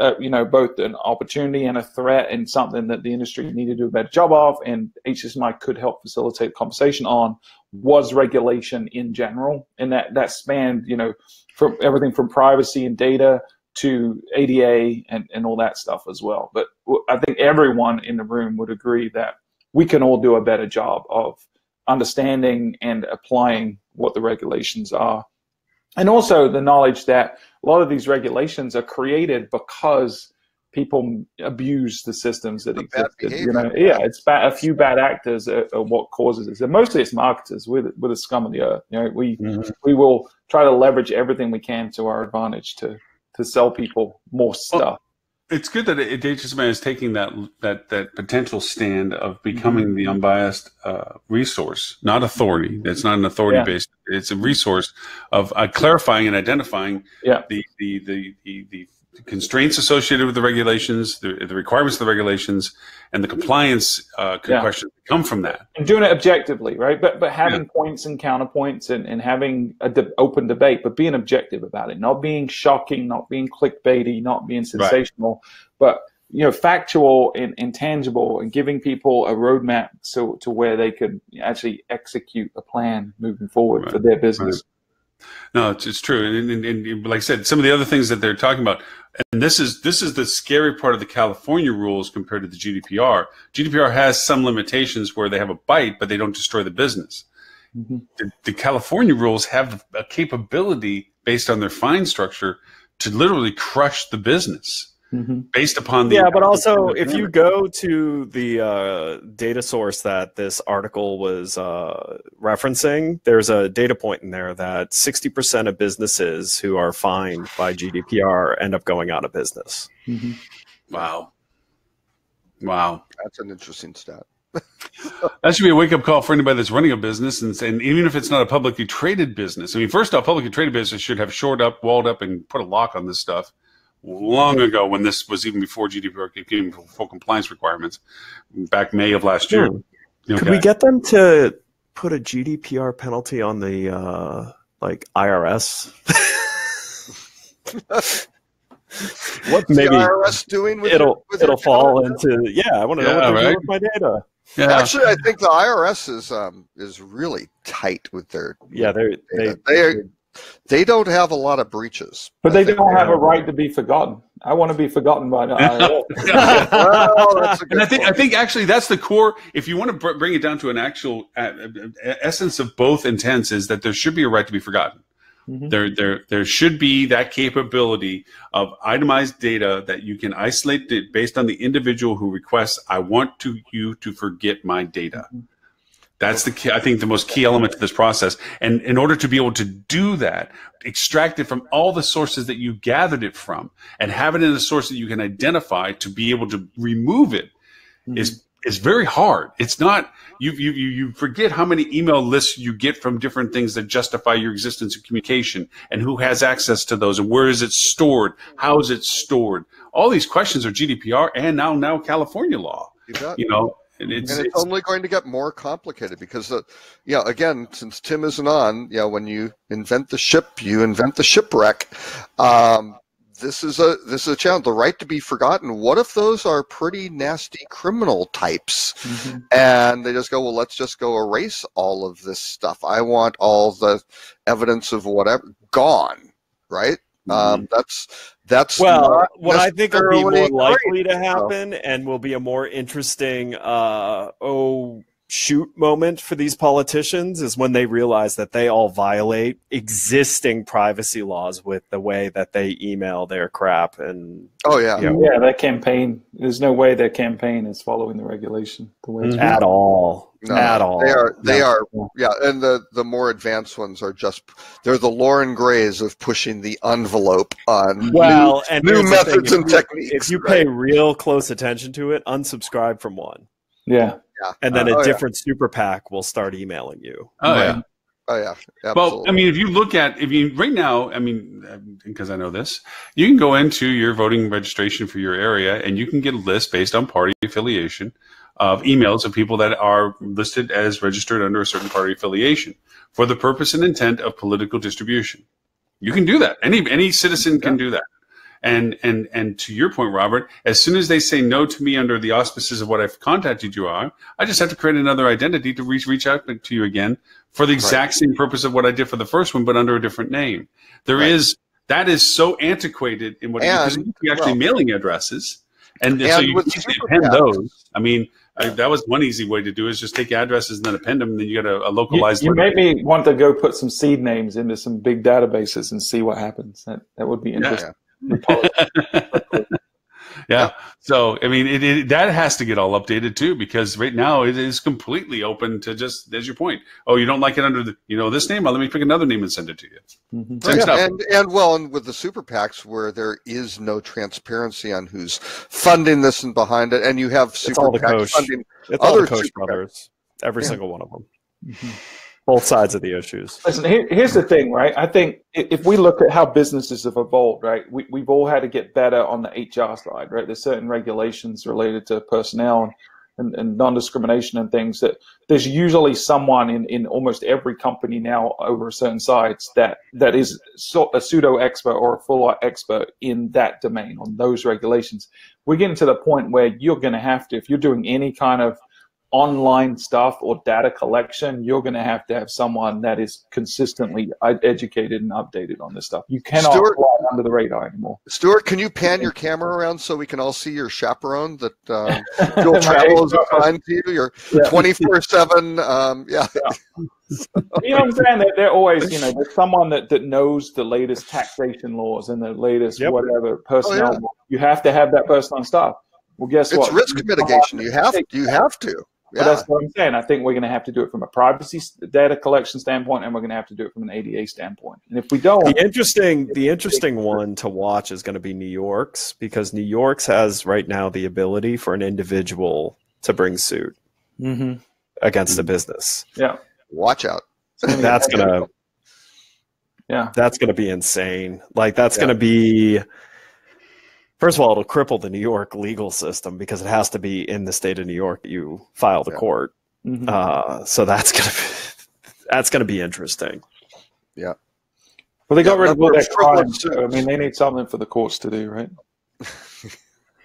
both an opportunity and a threat, and something that the industry needed to do a better job of, and HSMAI could help facilitate conversation on, was regulation in general, and that spanned from everything from privacy and data to ADA and all that stuff as well. But I think everyone in the room would agree that we can all do a better job of understanding and applying what the regulations are. And also the knowledge that a lot of these regulations are created because people abuse the systems that exist. It's a few bad actors are what causes this. And mostly it's marketers. We're the scum of the earth. We will try to leverage everything we can to our advantage to sell people more stuff. Well, it's good that HSMAI is taking that potential stand of becoming the unbiased resource, not authority. It's not an authority based. It's a resource of clarifying and identifying the constraints associated with the regulations, the requirements of the regulations, and the compliance questions that come from that. And doing it objectively, right? But having points and counterpoints and having an open debate, but being objective about it, not being shocking, not being clickbaity, not being sensational, but factual and intangible, and giving people a roadmap to where they could actually execute a plan moving forward for their business. No, it's true, and like I said, some of the other things that they're talking about, and this is the scary part of the California rules compared to the GDPR. GDPR has some limitations where they have a bite, but they don't destroy the business. The California rules have a capability based on their fine structure to literally crush the business. Based upon the but also if you go to the data source that this article was referencing, there's a data point in there that 60% of businesses who are fined by GDPR end up going out of business. Wow, that's an interesting stat. That should be a wake-up call for anybody that's running a business, and even if it's not a publicly traded business. I mean, first off, publicly traded business should have shored up, walled up, and put a lock on this stuff long ago, when this was even before GDPR came full compliance requirements, back May of last year. Could we get them to put a GDPR penalty on the IRS? What's the IRS doing with it'll fall into I want to know what they're doing with my data. Actually, I think the IRS is really tight with their they don't have a lot of breaches, but they don't have a right to be forgotten. I want to be forgotten by the IRS. And I think actually that's the core. If you want to bring it down to an actual essence of both intents, is that there should be a right to be forgotten. There should be that capability of itemized data that you can isolate based on the individual who requests, I want you to forget my data. That's I think the most key element to this process. And in order to be able to do that, extract it from all the sources that you gathered it from, and have it in a source that you can identify to be able to remove it is very hard. It's not, you forget how many email lists you get from different things that justify your existence in communication, and who has access to those, and where is it stored? How is it stored? All these questions are GDPR and now California law, And it's only going to get more complicated because, again, since Tim isn't on, when you invent the ship, you invent the shipwreck. This is a challenge. The right to be forgotten. What if those are pretty nasty criminal types, and they just go, well, let's just go erase all of this stuff. I want all the evidence of whatever gone, right? That's what I think will be more likely to happen, and will be a more interesting shoot moment for these politicians, is when they realize that they all violate existing privacy laws with the way that they email their crap. And their campaign, there's no way their campaign is following the regulation the way it's at all. At all. They are, and the more advanced ones are they're the Lauren Grays of pushing the envelope on new methods and techniques. If you pay real close attention to it, unsubscribe from one. Yeah. And then a different super PAC will start emailing you. Oh yeah, absolutely. Well, I mean, if you look at, right now, I mean, because I know this, you can go into your voting registration for your area and you can get a list based on party affiliation of emails of people that are listed as registered under a certain party affiliation for the purpose and intent of political distribution. You can do that. Any citizen can do that. And to your point, Robert, as soon as they say no to me under the auspices of what I've contacted you on, I just have to create another identity to reach out to you again for the exact same purpose of what I did for the first one, but under a different name. That is so antiquated in what because you're actually mailing addresses, and so you can append those. I mean, that was one easy way to do it, is just take addresses and then append them, and then you got a localized. You made me want to go put some seed names into some big databases and see what happens. That would be interesting. Yeah. Yeah. So, I mean, that has to get all updated too, because right now it is completely open to just, there's your point. Oh, you don't like it under this name? Well, let me pick another name and send it to you. Same stuff. And with the super PACs where there is no transparency on who's funding this and behind it, and you have super PACs funding other Koch brothers, every single one of them. Both sides of the issues. Listen, here's the thing, right? I think if we look at how businesses have evolved, right, we've all had to get better on the HR side, right? There's certain regulations related to personnel and non-discrimination and things that there's usually someone in almost every company now over a certain size that is a pseudo expert or a full expert in that domain on those regulations. We're getting to the point where you're going to have to, if you're doing any kind of online stuff or data collection, you're going to have someone that is consistently educated and updated on this stuff. You cannot fly under the radar anymore. Stuart, can you pan your camera around so we can all see your chaperone that Dual Travel is assigned to you? You're 24/7. Yeah. You know what I'm saying? They're always, there's someone that knows the latest taxation laws and the latest whatever personnel. Law. You have to have that person on staff. Well, guess what? It's risk mitigation. You have to. But that's what I'm saying. I think we're going to have to do it from a privacy data collection standpoint, and we're going to have to do it from an ADA standpoint. And if we don't, the interesting one to watch is going to be New York's, because New York's has right now the ability for an individual to bring suit against a business. Yeah, watch out. That's gonna be insane. Like that's gonna be. First of all, it'll cripple the New York legal system because it has to be in the state of New York that you file the court. So that's gonna be interesting. Yeah. Well, they got rid of all their crimes. So, I mean, they need something for the courts to do, right?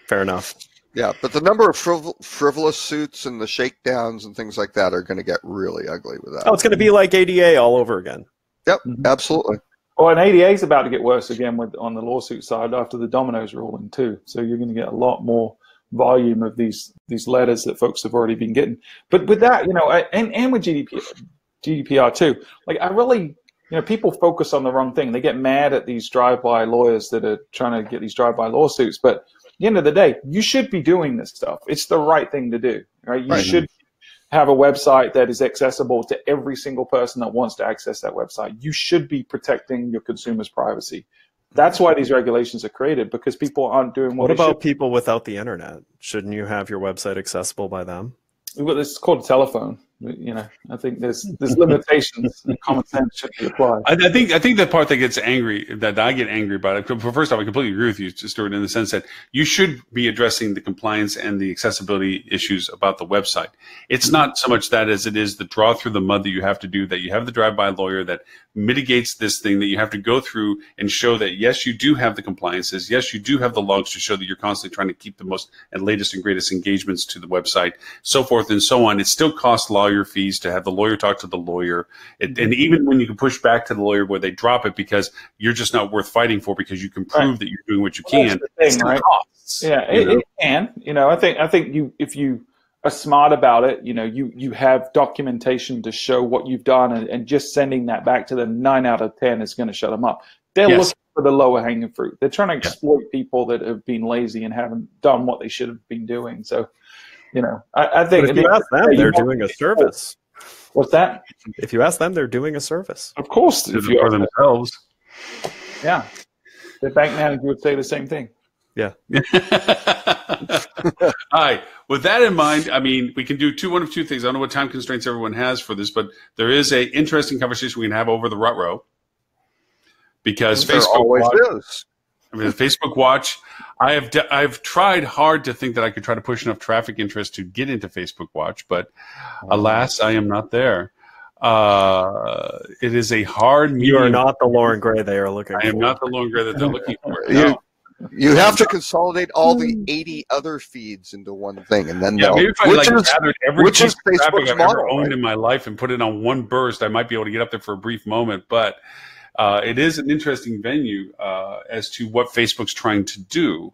Fair enough. Yeah, but the number of frivolous suits and the shakedowns and things like that are going to get really ugly with that. Oh, it's going to be like ADA all over again. Yep, absolutely. Oh, and ADA is about to get worse again on the lawsuit side after the dominoes ruling too. So you're going to get a lot more volume of these letters that folks have already been getting. But with that, and with GDPR too, like I really, people focus on the wrong thing. They get mad at these drive-by lawyers that are trying to get these drive-by lawsuits. But at the end of the day, you should be doing this stuff. It's the right thing to do, right? You should have a website that is accessible to every single person that wants to access that website. You should be protecting your consumers' privacy. That's why these regulations are created, because people aren't doing what about people without the internet? Shouldn't you have your website accessible by them? Well, it's called a telephone. I think there's limitations and common sense should be applied. I think the part that I get angry about it. First off, I completely agree with you, Stuart, in the sense that you should be addressing the compliance and the accessibility issues about the website. It's not so much that as it is the draw through the mud that you have to do, that you have the drive-by lawyer that mitigates this thing, that you have to go through and show that, yes, you do have the compliances. Yes, you do have the logs to show that you're constantly trying to keep the most and latest and greatest engagements to the website, so forth and so on. It still costs lawyer fees to have the lawyer talk to the lawyer. And even when you can push back to the lawyer where they drop it because you're just not worth fighting for because you can prove that you're doing what you can. That's the thing, right? Costs, it can. I think if you are smart about it, you have documentation to show what you've done, and just sending that back to them 9 out of 10 is going to shut them up. They're looking for the lower hanging fruit. They're trying to exploit people that have been lazy and haven't done what they should have been doing. So, I think if you ask them, they're doing a service. What's that? If you ask them, they're doing a service. Of course, if you are themselves. Yeah, the bank manager would say the same thing. Yeah. All right. With that in mind, I mean, we can do one of two things. I don't know what time constraints everyone has for this, but there is a interesting conversation we can have over the rut row, because There Facebook always Watch, is. I mean, the Facebook Watch, I've tried hard to think that I could try to push enough traffic interest to get into Facebook Watch, but alas, I am not there. It is a hard medium. You are not the Lauren Gray they are looking for. I am not the Lauren Gray that they're looking for. No. You have to consolidate all the 80 other feeds into one thing, and then maybe if I gathered every piece of traffic Facebook's I've model, ever owned in my life and put it on one burst, I might be able to get up there for a brief moment. But it is an interesting venue as to what Facebook's trying to do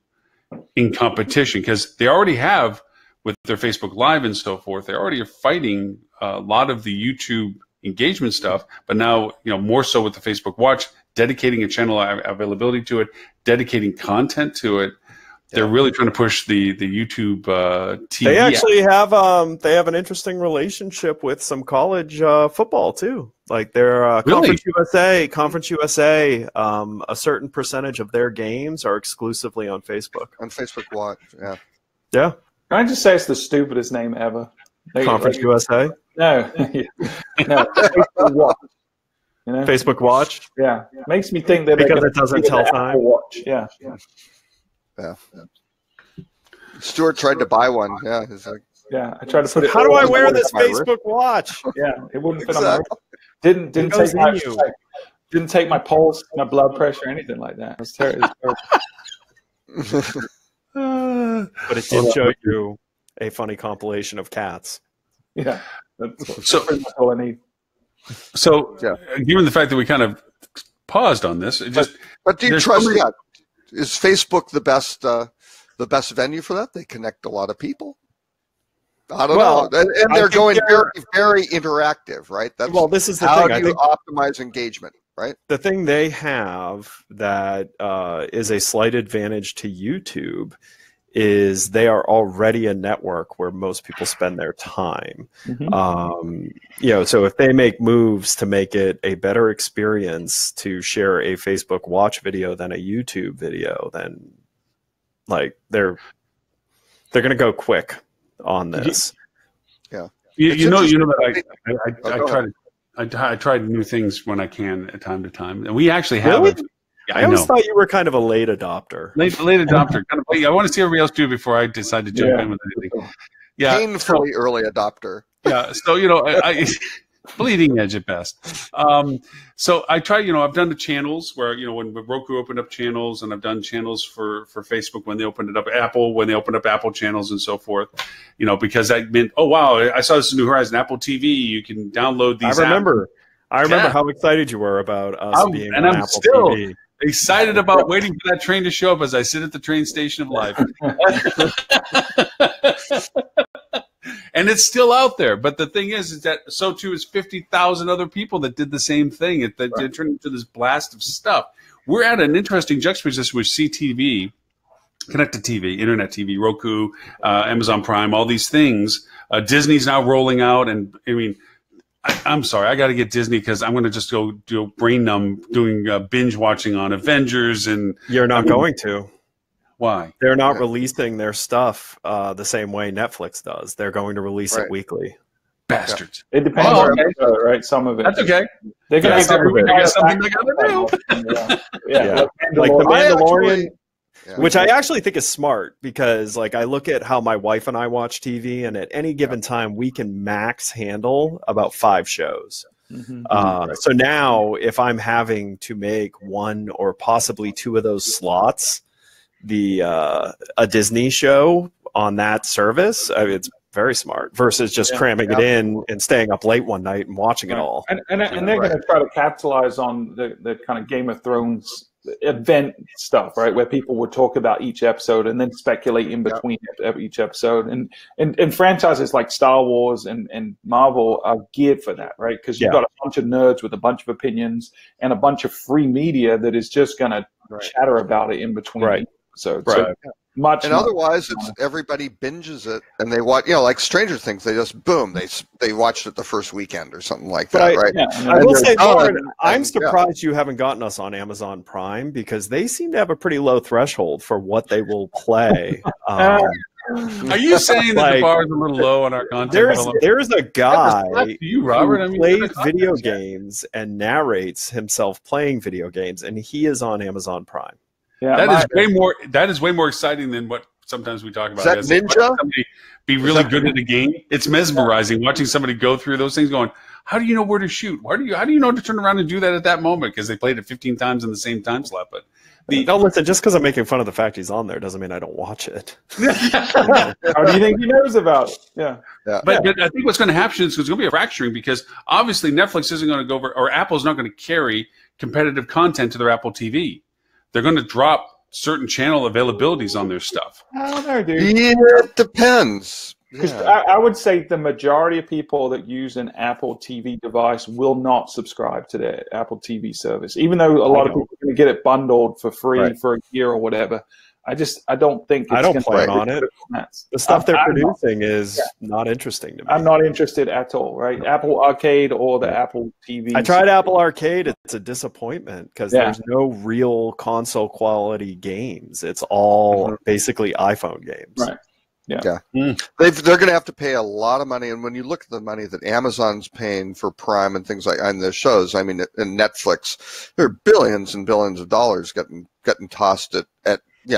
in competition, because they already have, with their Facebook Live and so forth, they already are fighting a lot of the YouTube engagement stuff, but now, more so with the Facebook Watch, dedicating a channel availability to it, dedicating content to it. They're really trying to push the YouTube TV. They actually have an interesting relationship with some college football too. Like their Conference USA, a certain percentage of their games are exclusively on Facebook. On Facebook Watch, yeah. Yeah. Can I just say it's the stupidest name ever? Conference USA? No. No. Facebook Watch. Facebook Watch? Yeah. Makes me think that because it doesn't tell time. Watch. Yeah. Stuart tried to buy one. Yeah. He's like, yeah. I tried to put it. How do I wear this Facebook Watch? Yeah. It wouldn't fit on my wrist. Didn't take my pulse, my blood pressure, anything like that. It was terrible. But it did show you a funny compilation of cats. Yeah. That's pretty much all I need. So, given the fact that we kind of paused on this, but do you trust that? Is Facebook the best venue for that? They connect a lot of people. I don't know, and they're going very, very interactive, right? This is the how thing. do you optimize engagement, right? The thing they have that is a slight advantage to YouTube is they are already a network where most people spend their time. Mm-hmm. So if they make moves to make it a better experience to share a Facebook Watch video than a YouTube video, then they're going to go quick on this. Yeah. You know that I tried new things when I can at time to time, and we actually have it. I always thought you were kind of a late adopter. Late adopter. Kind of. I want to see everybody else do it before I decide to jump in with anything. Yeah, painfully early adopter. Yeah. So I bleeding edge at best. So I try. I've done the channels where when Roku opened up channels, and I've done channels for Facebook when they opened it up, Apple when they opened up Apple channels and so forth. Because that meant, oh wow, I saw this new Horizon Apple TV. You can download these. I remember how excited you were about us being on Apple TV. Excited about waiting for that train to show up as I sit at the train station of life. And it's still out there. But the thing is that so too is 50,000 other people that did the same thing. They turned into this blast of stuff. We're at an interesting juxtaposition with CTV, connected TV, internet TV, Roku, Amazon Prime, all these things. Disney's now rolling out. And I mean, I'm sorry, I got to get Disney because I'm going to just go do brain numb doing binge watching on Avengers. And you're not going to. Why? They're not releasing their stuff the same way Netflix does. They're going to release it weekly. Bastards. It depends on right? Some of it. That's okay. They're going to got something they got to do. Yeah. Like the Mandalorian. Which I actually think is smart because I look at how my wife and I watch TV, and at any given time we can max handle about 5 shows. Mm-hmm. So now if I'm having to make 1 or possibly 2 of those slots a Disney show on that service, it's very smart versus just cramming it in and staying up late one night and watching it all. And they're going to try to capitalize on the kind of Game of Thrones event stuff, right, where people would talk about each episode and then speculate in between each episode, and franchises like Star Wars and Marvel are geared for that, right? Because you've got a bunch of nerds with a bunch of opinions and a bunch of free media that is just going to chatter about it in between episodes. Right. And otherwise, it's everybody binges it and they watch. You know, like Stranger Things, they just boom, they watched it the first weekend or something like that, right? Yeah, I will say, Lauren, I'm surprised you haven't gotten us on Amazon Prime because they seem to have a pretty low threshold for what they will play. Are you saying that the bar is a little low on our content? There's a guy Robert, who plays video games and narrates himself playing video games, and he is on Amazon Prime. Yeah, that is way more exciting than what sometimes we talk about. Is that Ninja? Somebody be really good at a game. It's mesmerizing watching somebody go through those things going, how do you know where to shoot? How do you know to turn around and do that at that moment? Because they played it 15 times in the same time slot. But no, listen, just because I'm making fun of the fact he's on there doesn't mean I don't watch it. How do you think he knows about it? Yeah. But I think what's going to happen is there's going to be a fracturing because obviously Netflix isn't going to go over, or Apple's not going to carry competitive content to their Apple TV. They're going to drop certain channel availabilities on their stuff. I don't know, dude. Yeah, it depends. Because I would say the majority of people that use an Apple TV device will not subscribe to their Apple TV service, even though a lot of people are going to get it bundled for free for a year or whatever. I don't think it's I don't plan on it. The stuff they're producing is not interesting to me. I'm not interested at all, right? Apple Arcade or the Apple TV. I tried Apple Arcade. It's a disappointment because there's no real console quality games. It's all basically iPhone games. Right. Yeah. They're going to have to pay a lot of money, and when you look at the money that Amazon's paying for Prime and things like and the shows, I mean, in Netflix, there are billions and billions of dollars getting tossed at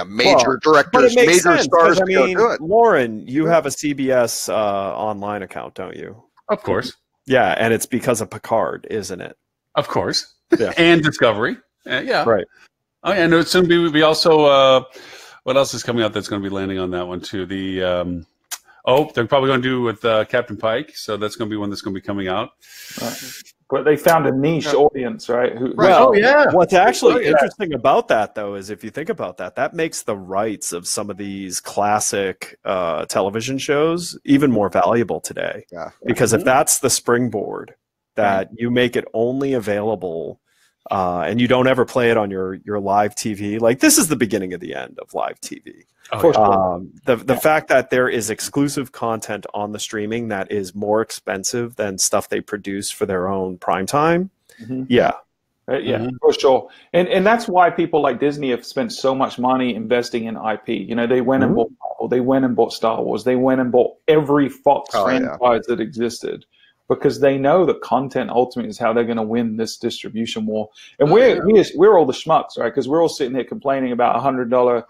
major directors, major stars. I mean, Lauren, you have a CBS online account, don't you? Of course. Yeah, and it's because of Picard, isn't it? Of course. Yeah. And Discovery. Yeah. Right. Oh yeah, no, it's soon be also. What else is coming out that's going to be landing on that one too? They're probably going to do with Captain Pike, so that's going to be one that's going to be coming out. But they found a niche audience, right? What's actually interesting about that, though, is if you think about that, that makes the rights of some of these classic television shows even more valuable today. Yeah. Because if that's the springboard, that you make it only available and you don't ever play it on your live TV. Like, this is the beginning of the end of live TV. The fact that there is exclusive content on the streaming that is more expensive than stuff they produce for their own primetime. For sure. And that's why people like Disney have spent so much money investing in IP. You know, they went and bought Marvel, they went and bought Star Wars, they went and bought every Fox franchise that existed. Because they know that content ultimately is how they're going to win this distribution war. And we're all the schmucks, right? Because we're all sitting here complaining about $100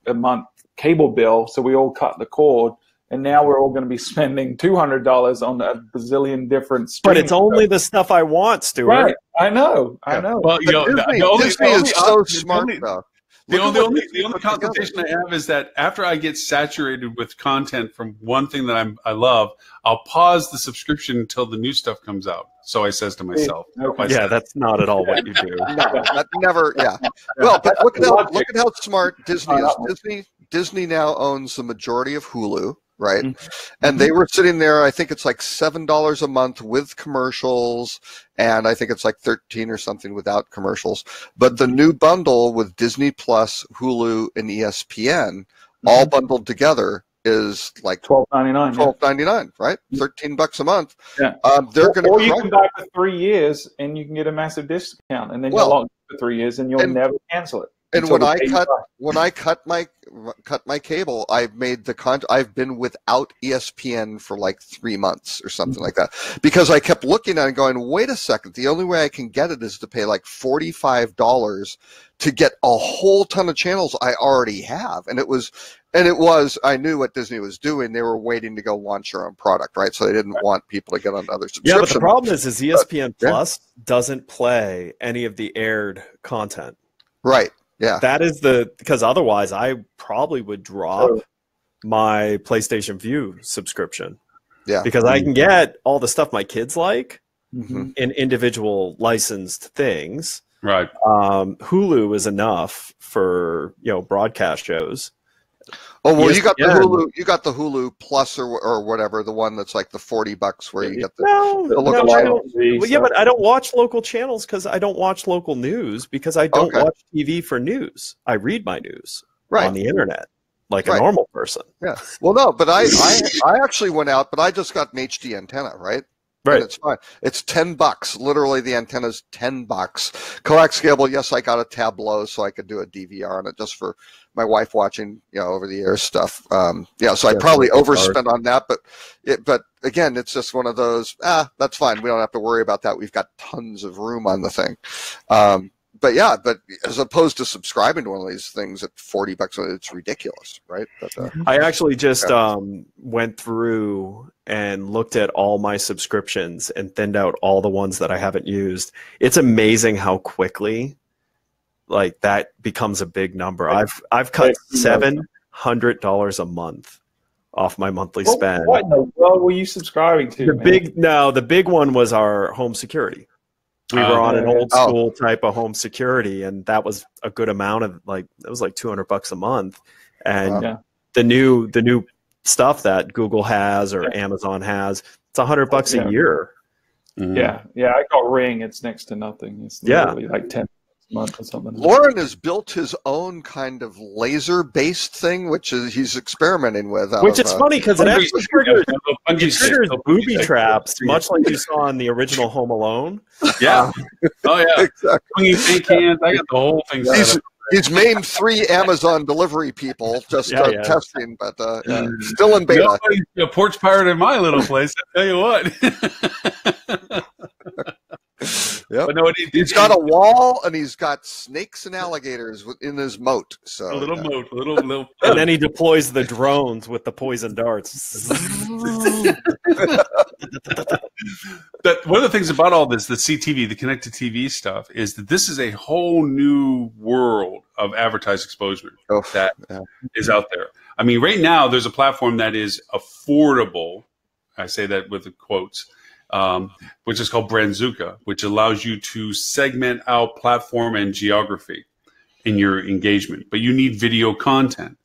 a month cable bill, so we all cut the cord. And now we're all going to be spending $200 on a bazillion different streams. But it's only the stuff I want, Stuart. Right. I know. Well, Disney is so smart, though. The only consultation I have is that after I get saturated with content from one thing that I love, I'll pause the subscription until the new stuff comes out. So I says to myself. That's not at all what you do. Never. Well, but look at how smart Disney is. Disney now owns the majority of Hulu. Right. And they were sitting there, I think it's like $7 a month with commercials, and I think it's like $13 or something without commercials. But the new bundle with Disney Plus, Hulu, and ESPN all bundled together is like $12.99, right? $13 a month. Yeah. They're going to or you can buy for 3 years and you can get a massive discount, and then you're locked for 3 years and you'll never cancel it. And when I cut my cable, I've been without ESPN for like 3 months or something like that, because I kept looking at it and going, wait a second, the only way I can get it is to pay like $45 to get a whole ton of channels I already have. And it was I knew what Disney was doing. They were waiting to go launch their own product, right? So they didn't want people to get on other subscriptions. Yeah, but the problem is ESPN Plus doesn't play any of the aired content. Right. Yeah, that is because otherwise I probably would drop my PlayStation Vue subscription. Yeah, because I can get all the stuff my kids like in individual licensed things. Right. Hulu is enough for broadcast shows. Oh well, you got the Hulu. You got the Hulu Plus or whatever, the one that's like the $40 where you get the local channels. But I don't watch local channels because I don't watch local news because I don't watch TV for news. I read my news on the internet. like a normal person. Yeah. Well, no, but I actually went out, but I just got an HD antenna, right? Right. And it's fine. It's $10. Literally, the antenna's $10. Coax cable. Yes, I got a Tableau, so I could do a DVR on it just for my wife watching, over the air stuff. So I probably overspent on that, but again, it's just one of those. That's fine. We don't have to worry about that. We've got tons of room on the thing. But as opposed to subscribing to one of these things at $40, it's ridiculous, right? But, I actually just went through and looked at all my subscriptions and thinned out all the ones that I haven't used. It's amazing how quickly like that becomes a big number. I've cut $700 a month off my monthly spend. What in the world were you subscribing to? The big one was our home security. We were on an old school type of home security, and that was a good amount of it was like $200 a month. And the new stuff that Google has or Amazon has, it's $100 a year. Mm-hmm. Yeah. I got Ring. It's next to nothing. It's literally like $10 a month or something. Lauren has built his own kind of laser-based thing, which he's experimenting with. Which is funny because it actually triggers booby traps, much like you saw in the original Home Alone. Yeah. Oh yeah. Exactly. When you think hands, I got the whole thing. He's maimed 3 Amazon delivery people just testing, but still in beta. A porch pirate in my little place. I tell you what. Yep. But no, he's got a wall, and he's got snakes and alligators in his moat. So a little moat, little. And then he deploys the drones with the poison darts. One of the things about all this, the CTV, the connected TV stuff, is that this is a whole new world of advertised exposure that is out there. I mean, right now there's a platform that is affordable. I say that with the quotes. Which is called Branzuka, which allows you to segment out platform and geography in your engagement. But you need video content.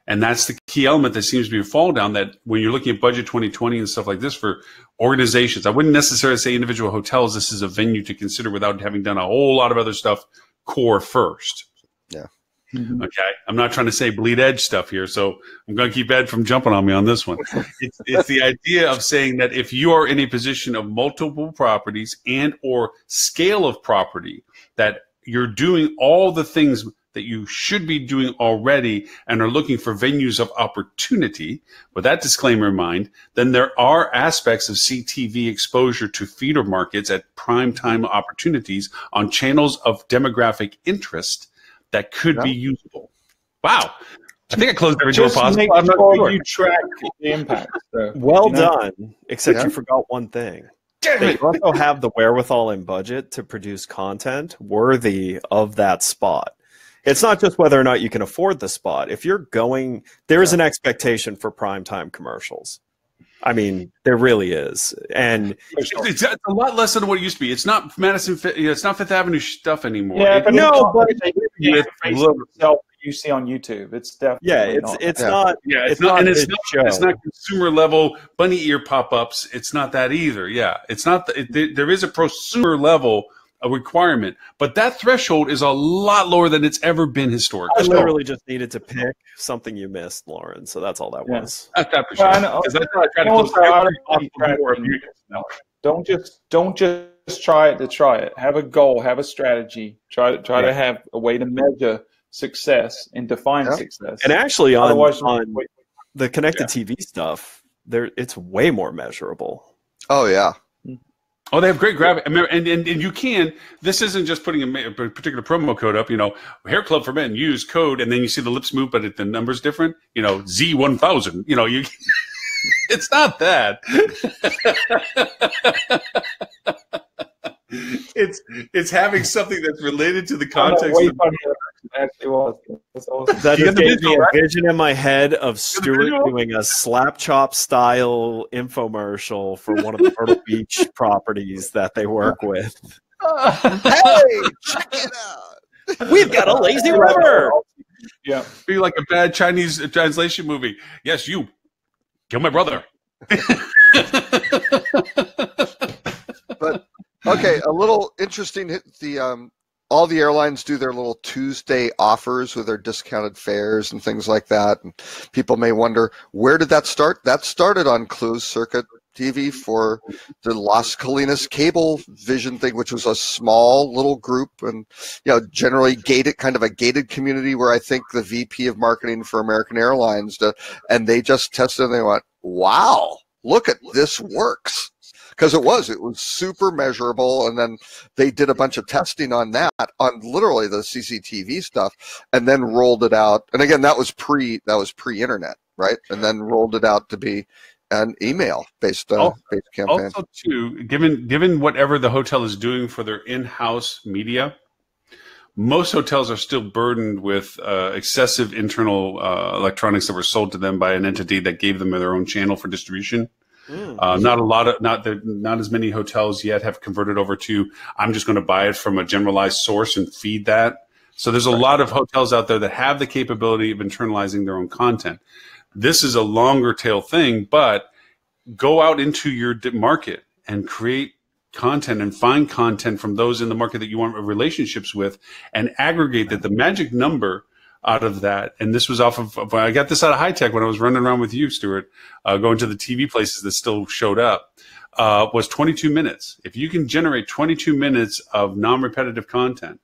And that's the key element that seems to be a fall down, that when you're looking at Budget 2020 and stuff like this for organizations, I wouldn't necessarily say individual hotels, this is a venue to consider without having done a whole lot of other stuff core first. Yeah. Mm-hmm. Okay, I'm not trying to say bleed edge stuff here, so I'm going to keep Ed from jumping on me on this one. It's the idea of saying that if you are in a position of multiple properties and or scale of property, that you're doing all the things that you should be doing already and are looking for venues of opportunity, with that disclaimer in mind, then there are aspects of CTV exposure to feeder markets at prime time opportunities on channels of demographic interest that could be usable. Wow. I think I closed every door possible. I'm not sure you track the impact. So, done, except you forgot one thing. They also have the wherewithal and budget to produce content worthy of that spot. It's not just whether or not you can afford the spot. If you're going, there is an expectation for primetime commercials. I mean, there really is, and it's a lot less than what it used to be. It's not Madison. It's not Fifth Avenue stuff anymore. Yeah, but you see on YouTube, it's definitely it's not. Yeah, it's not consumer level bunny ear pop ups. It's not that either. Yeah, it's not. There is a prosumer level a requirement, but that threshold is a lot lower than it's ever been historically. I literally just needed to pick something you missed, Lauren. So that's all that was. I appreciate it. Don't just try it to try it. Have a goal. Have a strategy. Try to have a way to measure success and define success. And actually, on the connected TV stuff, it's way more measurable. Oh yeah. Oh, they have great graphics, and you can. This isn't just putting a particular promo code up. Hair Club for Men, use code, and then you see the lips move, but the number's different. Z1000. You. It's not that. It's having something that's related to the context. Actually was. That just gave me a vision in my head of Stuart doing a slap chop style infomercial for one of the Myrtle Beach properties that they work with. Hey, check it out. We've got a lazy river. Yeah, be like a bad Chinese translation movie. Yes, you kill my brother. But okay, a little interesting. The all the airlines do their little Tuesday offers with their discounted fares and things like that. And people may wonder, where did that start? That started on closed circuit TV for the Las Colinas cable vision thing, which was a small little group and, generally gated, kind of a gated community where I think the VP of marketing for American Airlines, and they just tested and they went, wow, look at this works. Because it was super measurable, and then they did a bunch of testing on that, on literally the CCTV stuff, and then rolled it out. And again, that was pre-internet, right? And then rolled it out to be an email-based campaign. Also, too, given whatever the hotel is doing for their in-house media, most hotels are still burdened with excessive internal electronics that were sold to them by an entity that gave them their own channel for distribution. Not as many hotels yet have converted over to, I'm just going to buy it from a generalized source and feed that. So there's a lot of hotels out there that have the capability of internalizing their own content. This is a longer tail thing, but go out into your market and create content and find content from those in the market that you want relationships with, and aggregate that. The magic number out of that, and this was off of, I got this out of high tech when I was running around with you, Stuart, going to the TV places that still showed up, was 22 minutes. If you can generate 22 minutes of non-repetitive content,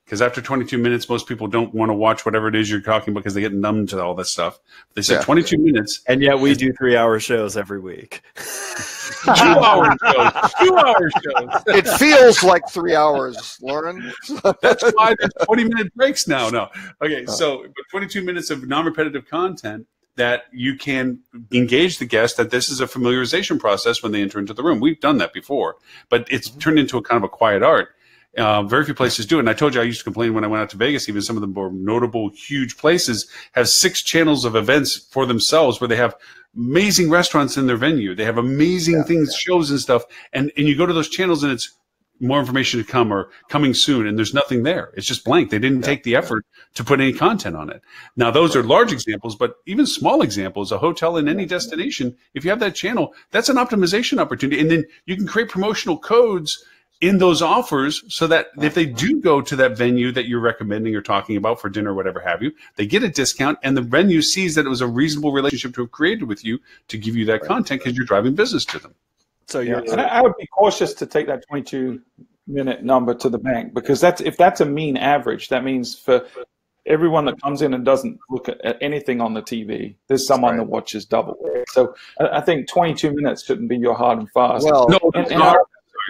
because after 22 minutes, most people don't want to watch whatever it is you're talking about because they get numb to all this stuff. They said 22 minutes. And yet we do 3-hour shows every week. 2-hour shows. 2-hour shows. It feels like 3 hours, Lauren. That's why there's 20-minute breaks now. No. Okay, so 22 minutes of non-repetitive content that you can engage the guest that this is a familiarization process when they enter into the room. We've done that before, but it's turned into a kind of a quiet art. Very few places do it. And I told you I used to complain when I went out to Vegas, even some of the more notable, huge places have 6 channels of events for themselves where they have amazing restaurants in their venue. They have amazing things, shows and stuff. And you go to those channels and it's more information to come or coming soon. And there's nothing there. It's just blank. They didn't take the effort to put any content on it. Now, those are large examples, but even small examples, a hotel in any destination, if you have that channel, that's an optimization opportunity. And then you can create promotional codes in those offers so that if they do go to that venue that you're recommending or talking about for dinner or whatever have you, they get a discount and the venue sees that it was a reasonable relationship to have created with you to give you that content because you're driving business to them. So and I would be cautious to take that 22-minute number to the bank, because if that's a mean average, that means for everyone that comes in and doesn't look at anything on the TV, there's someone that watches double. So I think 22 minutes shouldn't be your hard and fast. Well, no,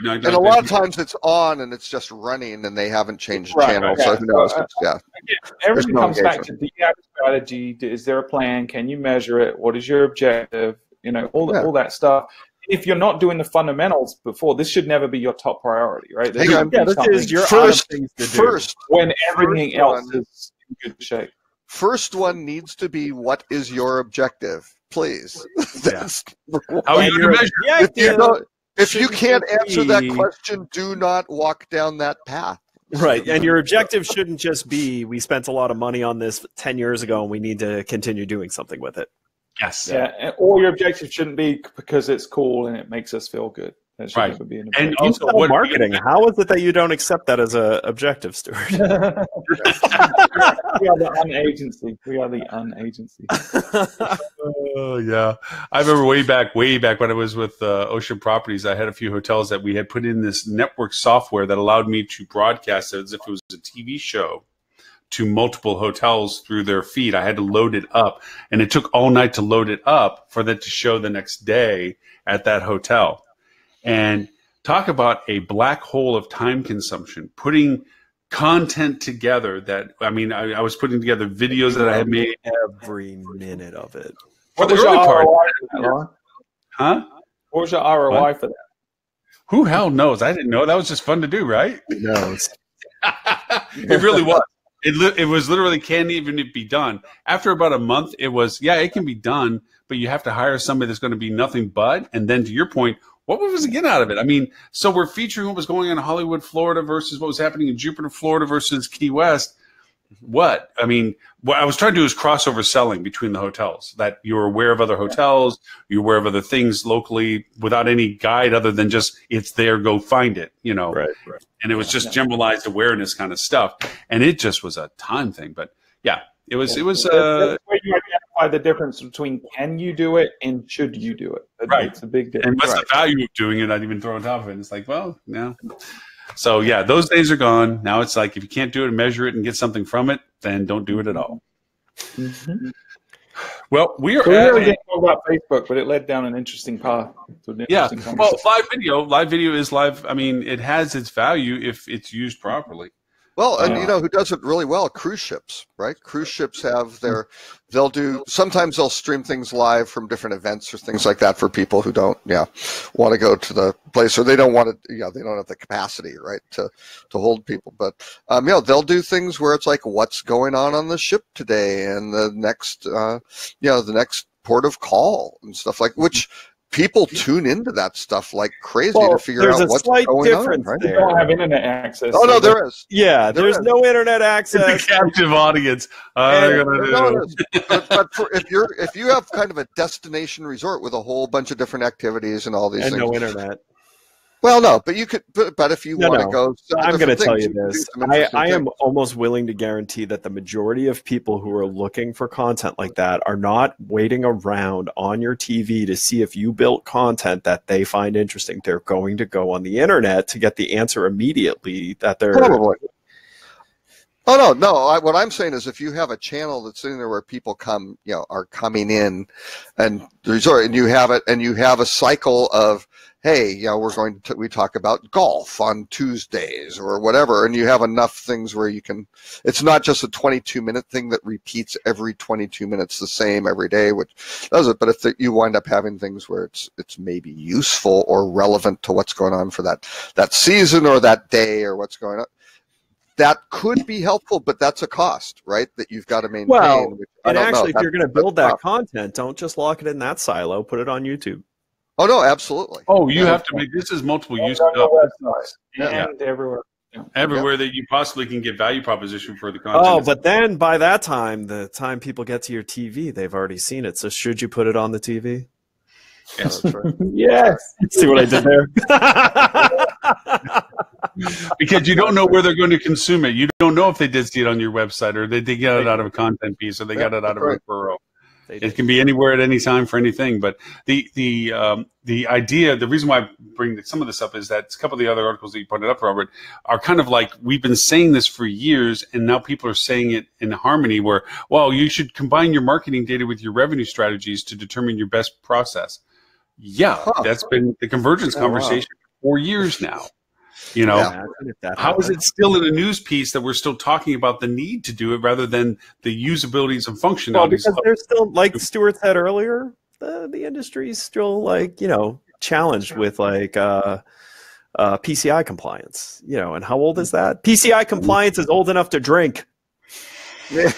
and a lot of times it's on and it's just running and they haven't changed channel. So who knows? Everything comes back to, do you have a strategy? Is there a plan? Can you measure it? What is your objective? All that stuff. If you're not doing the fundamentals before, this should never be your top priority, right? This is your first things to do. When everything else is in good shape. First one needs to be, what is your objective? Please. How are you going to measure? If you can't answer that question, do not walk down that path. Right, and your objective shouldn't just be, we spent a lot of money on this 10 years ago and we need to continue doing something with it. Yes. Yeah, or your objective shouldn't be because it's cool and it makes us feel good. That should never be an objective. And also, marketing, how is it that you don't accept that as an objective, Stuart? We are the unagency. We are the unagency. Oh, yeah. I remember way back when I was with Ocean Properties, I had a few hotels that we had put in this network software that allowed me to broadcast it as if it was a TV show to multiple hotels through their feed. I had to load it up, and it took all night to load it up for that to show the next day at that hotel. And talk about a black hole of time consumption, putting content together that, I was putting together videos that I had made. Every minute of it. For the early part. Huh? What was your ROI for that? Who hell knows? I didn't know. That was just fun to do, right? Who knows? It really was. It was literally, can't even be done. After about a month, it was, it can be done, but you have to hire somebody that's going to be nothing but. And then to your point, what was it getting out of it? So we're featuring what was going on in Hollywood, Florida versus what was happening in Jupiter, Florida versus Key West. what? I mean, what I was trying to do is crossover selling between the hotels, that you're aware of other hotels, you're aware of other things locally without any guide other than just it's there, go find it, you know. Right. And it was just generalized awareness kind of stuff. And it just was a time thing. But yeah, it was that's where you identify the difference between can you do it and should you do it. Right. It's a big difference. And what's the value of doing it? I'd even throw on top of it. It's like, well, no. So yeah, those days are gone. Now it's like if you can't do it and measure it and get something from it, then don't do it at all. Mm-hmm. Well, we are. So we really didn't talk about Facebook, but it led down an interesting path. Well, live video is live. I mean, it has its value if it's used properly. Well, and you know who does it really well? Cruise ships, right? Cruise ships have sometimes they'll stream things live from different events or things like that for people who don't, want to go to the place, or they don't want to, they don't have the capacity, right, to hold people. But, they'll do things where it's like, what's going on the ship today, and the next, the next port of call and stuff like, which people tune into that stuff like crazy to figure out what's going on. Right? They don't have internet access. Oh no, there is. Yeah, there's no internet access. It's a captive audience. But if you have kind of a destination resort with a whole bunch of different activities and all these things, no internet. Well, no, but you could. But if you want to go, I'm going to tell you this. I am almost willing to guarantee that the majority of people who are looking for content like that are not waiting around on your TV to see if you built content that they find interesting. They're going to go on the internet to get the answer immediately that they're probably. Oh no! What I'm saying is, if you have a channel that's sitting there where people are coming in, and the resort, and you have it, and you have a cycle of, hey, we talk about golf on Tuesdays or whatever, and you have enough things where you can. It's not just a 22-minute thing that repeats every 22 minutes the same every day, which does it. But if you wind up having things where it's maybe useful or relevant to what's going on for that season or that day or what's going on. That could be helpful, but that's a cost, right? That you've got to maintain. Well, and actually, if you're going to build that content, don't just lock it in that silo. Put it on YouTube. Oh no, absolutely. Oh, you have to make this is multiple use and everywhere. Everywhere that you possibly can get value proposition for the content. Oh, but then by that time, the time people get to your TV, they've already seen it. So should you put it on the TV? Yes. That's right. Yes. See what I did there? Because you don't know where they're going to consume it. You don't know if they did see it on your website, or they get it out of a content piece, or they got it out of a referral. It can be anywhere at any time for anything. But the idea, the reason why I bring some of this up is that a couple of the other articles that you pointed up, Robert, are kind of like, we've been saying this for years, and now people are saying it in harmony where, well, you should combine your marketing data with your revenue strategies to determine your best process. Yeah, that's been the convergence conversation for 4 years now. How is it still in a news piece that we're still talking about the need to do it rather than the usabilities and functionalities? Well, because there's still, like Stuart said earlier, the industry is still challenged with PCI compliance. And how old is that? PCI compliance is old enough to drink. Yeah.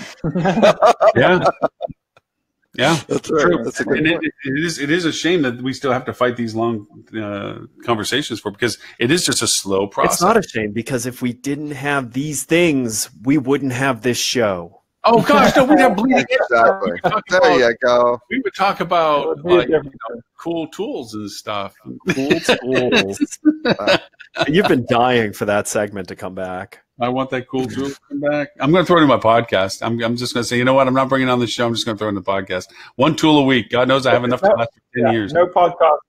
Yeah, that's right. True. That's a good point. It is a shame that we still have to fight these long conversations because it is just a slow process. It's not a shame because if we didn't have these things, we wouldn't have this show. Oh gosh, no, we'd have bleeding. Exactly. There you go. We would talk about cool tools and stuff. Cool tools. You've been dying for that segment to come back. I want that cool tool to come back. I'm going to throw it in my podcast. I'm just going to say, you know what? I'm not bringing it on the show. I'm just going to throw it in the podcast. One tool a week. God knows I have enough to last for 10 years. No podcast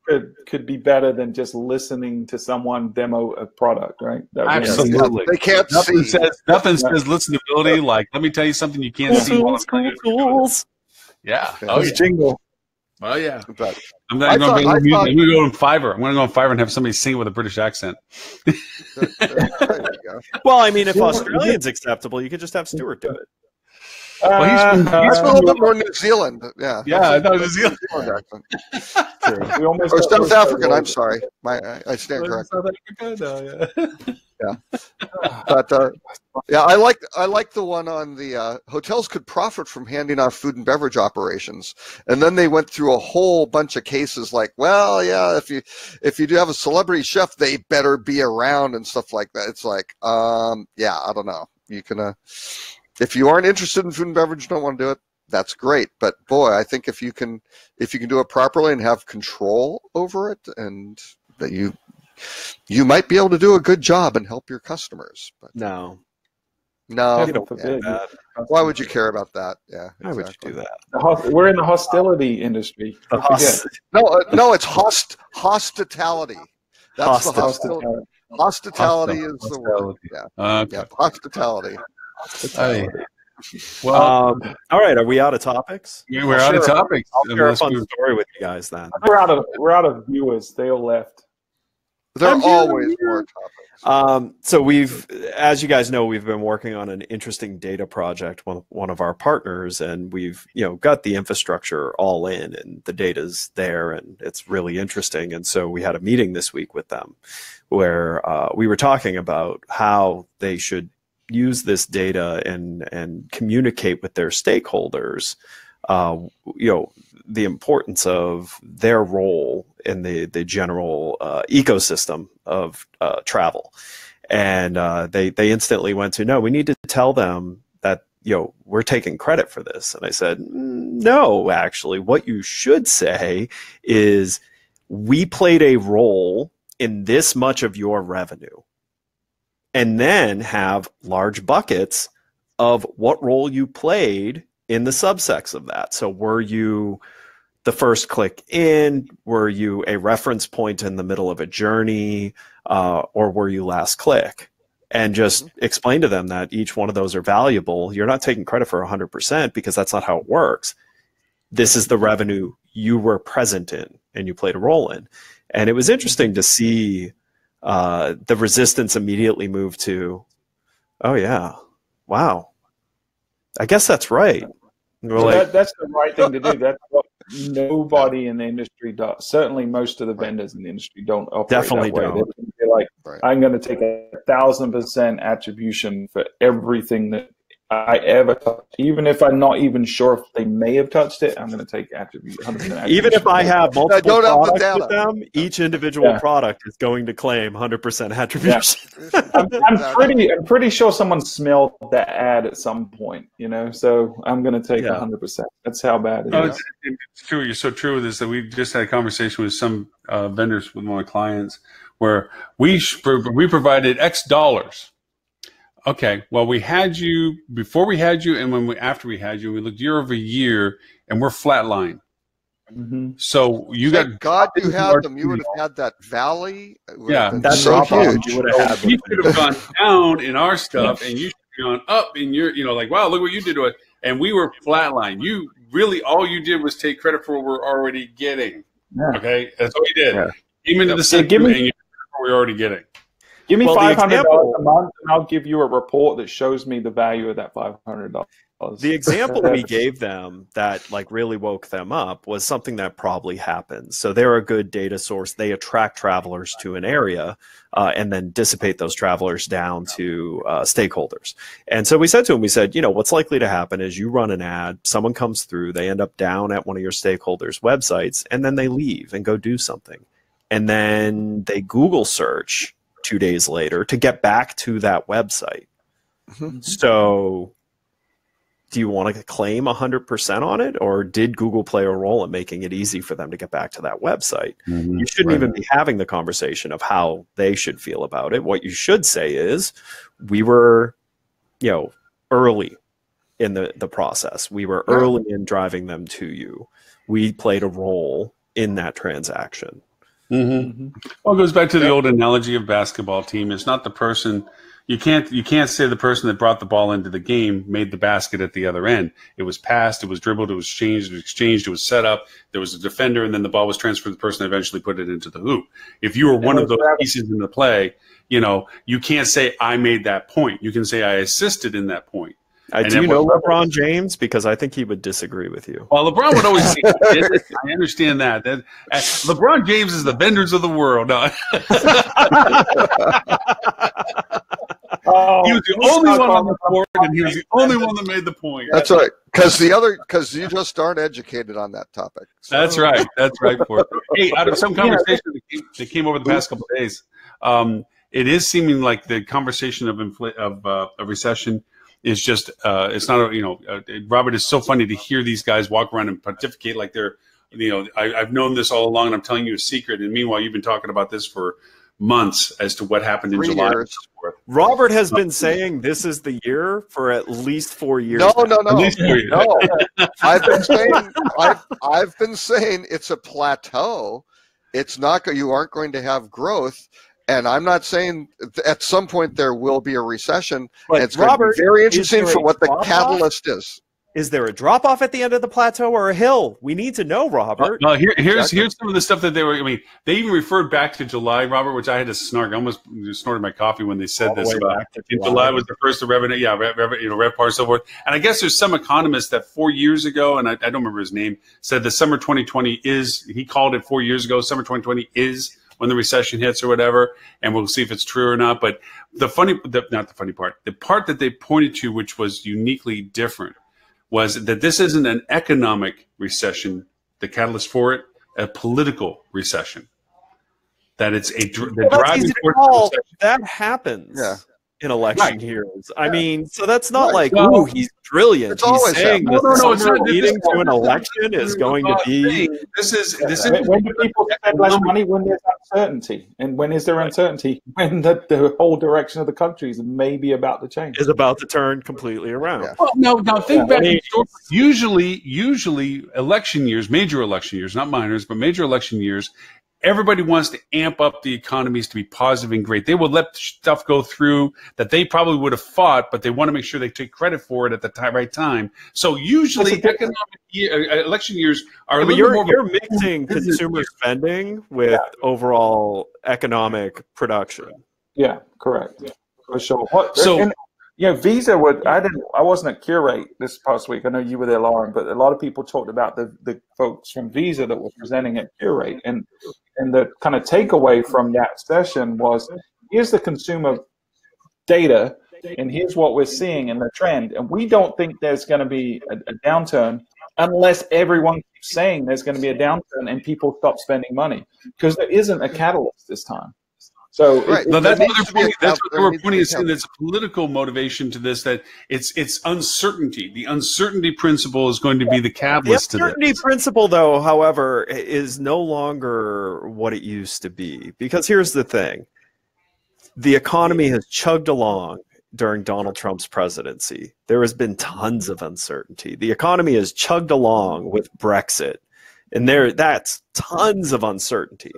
could be better than just listening to someone demo a product, right? Absolutely. They can't nothing see. Nothing says listenability like, let me tell you something you can't see. Tools. Yeah. Oh, yeah. Jingle. Oh, yeah. But I'm going to go on Fiverr. I'm going to go on Fiverr and have somebody sing it with a British accent. there you go. Well, I mean, if Australian's acceptable, you could just have Stuart do it. Well, he's a little bit more New Zealand. Yeah. Yeah, I thought New Zealand. Or South African. I'm sorry. I stand corrected. South Africa? No, yeah. But I like the one on the hotels could profit from handing off food and beverage operations, and then they went through a whole bunch of cases like, well, yeah, if you do have a celebrity chef, they better be around and stuff like that. It's like, yeah, I don't know. You can. If you aren't interested in food and beverage, don't want to do it, that's great. But boy, I think if you can do it properly and have control over it, and that you might be able to do a good job and help your customers. But no, why would you care about that? Yeah, exactly. Why would you do that? We're in the hostility industry. No, it's hospitality. That's the hostility. Hospitality is the word. Yeah, hospitality. Well, all right. Are we out of topics? Yeah, we're out of topics. I'll share a fun story with you guys then. We're out of viewers. They all left. There are always more topics. So as you guys know, we've been working on an interesting data project, one of our partners, and we've got the infrastructure all in, and the data's there, and it's really interesting. And so we had a meeting this week with them, where we were talking about how they should use this data and communicate with their stakeholders. The importance of their role in the general ecosystem of travel. And they instantly went to, no, we need to tell them that, we're taking credit for this. And I said, no, actually, what you should say is we played a role in this much of your revenue. And then have large buckets of what role you played in the subsects of that. So were you the first click in? Were you a reference point in the middle of a journey? Or were you last click? And just explain to them that each one of those are valuable. You're not taking credit for 100% because that's not how it works. This is the revenue you were present in and you played a role in. And it was interesting to see the resistance immediately moved to, oh yeah, wow, I guess that's right. That's the right thing to do. That's what nobody in the industry does. Certainly most of the vendors in the industry don't operate Definitely that way. don't. They're like, I'm going to take 1,000% attribution for everything that I ever touched. Even if I'm not even sure if they may have touched it, I'm going to take 100% attribution. Even if I have multiple products with them, each individual product is going to claim 100% attribution. Yeah. I'm pretty sure someone smelled that ad at some point, so I'm going to take 100%. That's how bad it is. It's true. You're so true with this that we just had a conversation with some vendors with one of my clients where we provided X dollars. Okay, well, we had you before we had you, and after we had you, we looked year over year, and we're flatline. So you Thank God you had them. You would have had that valley. That's so huge. You would have had. You should have gone down in our stuff, and you should have gone up in your. Like, wow, look what you did to it, and we were flatline. You really all you did was take credit for what we're already getting. Yeah. Okay, that's what you did. Yeah. Came into the system, and you we're already getting. Give me $500 a month, and I'll give you a report that shows me the value of that $500. The example we gave them that really woke them up was something that probably happens. So they're a good data source. They attract travelers to an area and then dissipate those travelers down to stakeholders. And so we said to them, what's likely to happen is you run an ad, someone comes through, they end up down at one of your stakeholders' websites, and then they leave and go do something. And then they Google search 2 days later to get back to that website. So do you want to claim 100% on it, or did Google play a role in making it easy for them to get back to that website? You shouldn't even be having the conversation of how they should feel about it. What you should say is, we were, early in the process. We were early in driving them to you. We played a role in that transaction. Well, it goes back to the old analogy of basketball team. It's not the person. You can't say the person that brought the ball into the game made the basket at the other end. It was passed, it was dribbled, it was changed, it was exchanged, it was set up. There was a defender, and then the ball was transferred to the person that eventually put it into the hoop. If you were one of those pieces in the play, you can't say I made that point. You can say I assisted in that point. Do you know LeBron James? Because I think he would disagree with you. Well, LeBron would always say, I understand that. LeBron James is the vendors of the world. No. He was the only one on the court, and he was the only one that made the point. That's right. Because you just aren't educated on that topic. So. That's right. Ford. Hey, out of some conversation that came over the past couple of days, it is seeming like the conversation of a recession is just it's not Robert, is so funny to hear these guys walk around and pontificate like they're I've known this all along and I'm telling you a secret, and meanwhile you've been talking about this for months as to what happened in July. Robert has been saying this is the year for at least 4 years. No. At least 4 years. No. I've been saying it's a plateau. It's not. You aren't going to have growth. And I'm not saying at some point there will be a recession. But it's Robert, going to be very interesting for what the catalyst is. Is there a drop off at the end of the plateau or a hill? We need to know, Robert. Here's some of the stuff that they were. I mean, they even referred back to July, Robert, which I had to snark. I almost snorted my coffee when they said this. July was the first of revenue, RevPAR, so forth. And I guess there's some economist that 4 years ago, and I don't remember his name, said that summer 2020 is. He called it 4 years ago. Summer 2020 is when the recession hits or whatever, and we'll see if it's true or not. But the part that they pointed to, which was uniquely different, was that this isn't an economic recession, the catalyst for it, a political recession. That it's the driving force. That happens in election years. I mean, so that's not he's brilliant. It's always saying the leading to an election is going to be. This is when do people spend less money? When there's uncertainty, and when is there uncertainty? When the whole direction of the country is maybe about to change, is about to turn completely around. Yeah. Well, now think back. Usually, election years, major election years, not minors, but major election years. Everybody wants to amp up the economies to be positive and great. They will let stuff go through that they probably would have fought, but they want to make sure they take credit for it at the right time. So usually election years are a little more. You're mixing consumer spending with overall economic production. Yeah, correct. Yeah, for sure. Visa would. I wasn't at Curate this past week. I know you were there, Lauren, but a lot of people talked about the folks from Visa that were presenting at Curate, and the kind of takeaway from that session was, here's the consumer data, and here's what we're seeing in the trend, and we don't think there's going to be a downturn unless everyone keeps saying there's going to be a downturn and people stop spending money, because there isn't a catalyst this time. So that's what we're pointing is there's a political motivation to this, that it's uncertainty. The uncertainty principle is going to be the catalyst to this. The uncertainty principle, though, however, is no longer what it used to be. Because here's the thing. The economy has chugged along during Donald Trump's presidency. There has been tons of uncertainty. The economy has chugged along with Brexit. And that's tons of uncertainty.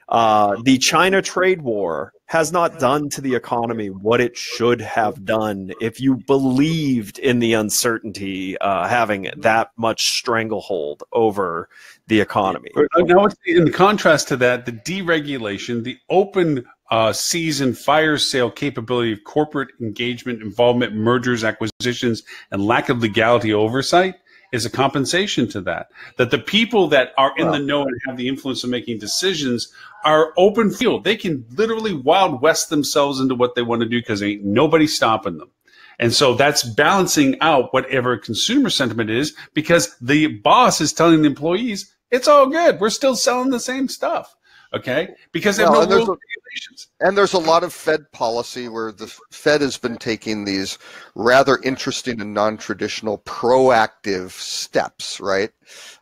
The China trade war has not done to the economy what it should have done if you believed in the uncertainty having that much stranglehold over the economy. Now, in contrast to that, the deregulation, the open season fire sale capability of corporate engagement, involvement, mergers, acquisitions, and lack of legality oversight is a compensation to that. That the people that are in the know and have the influence of making decisions are open field. They can literally Wild West themselves into what they want to do because ain't nobody stopping them. And so that's balancing out whatever consumer sentiment is, because the boss is telling the employees, it's all good. We're still selling the same stuff. Okay? Because they have no rules and regulations. And there's a lot of Fed policy where the Fed has been taking these rather interesting and non-traditional proactive steps, right,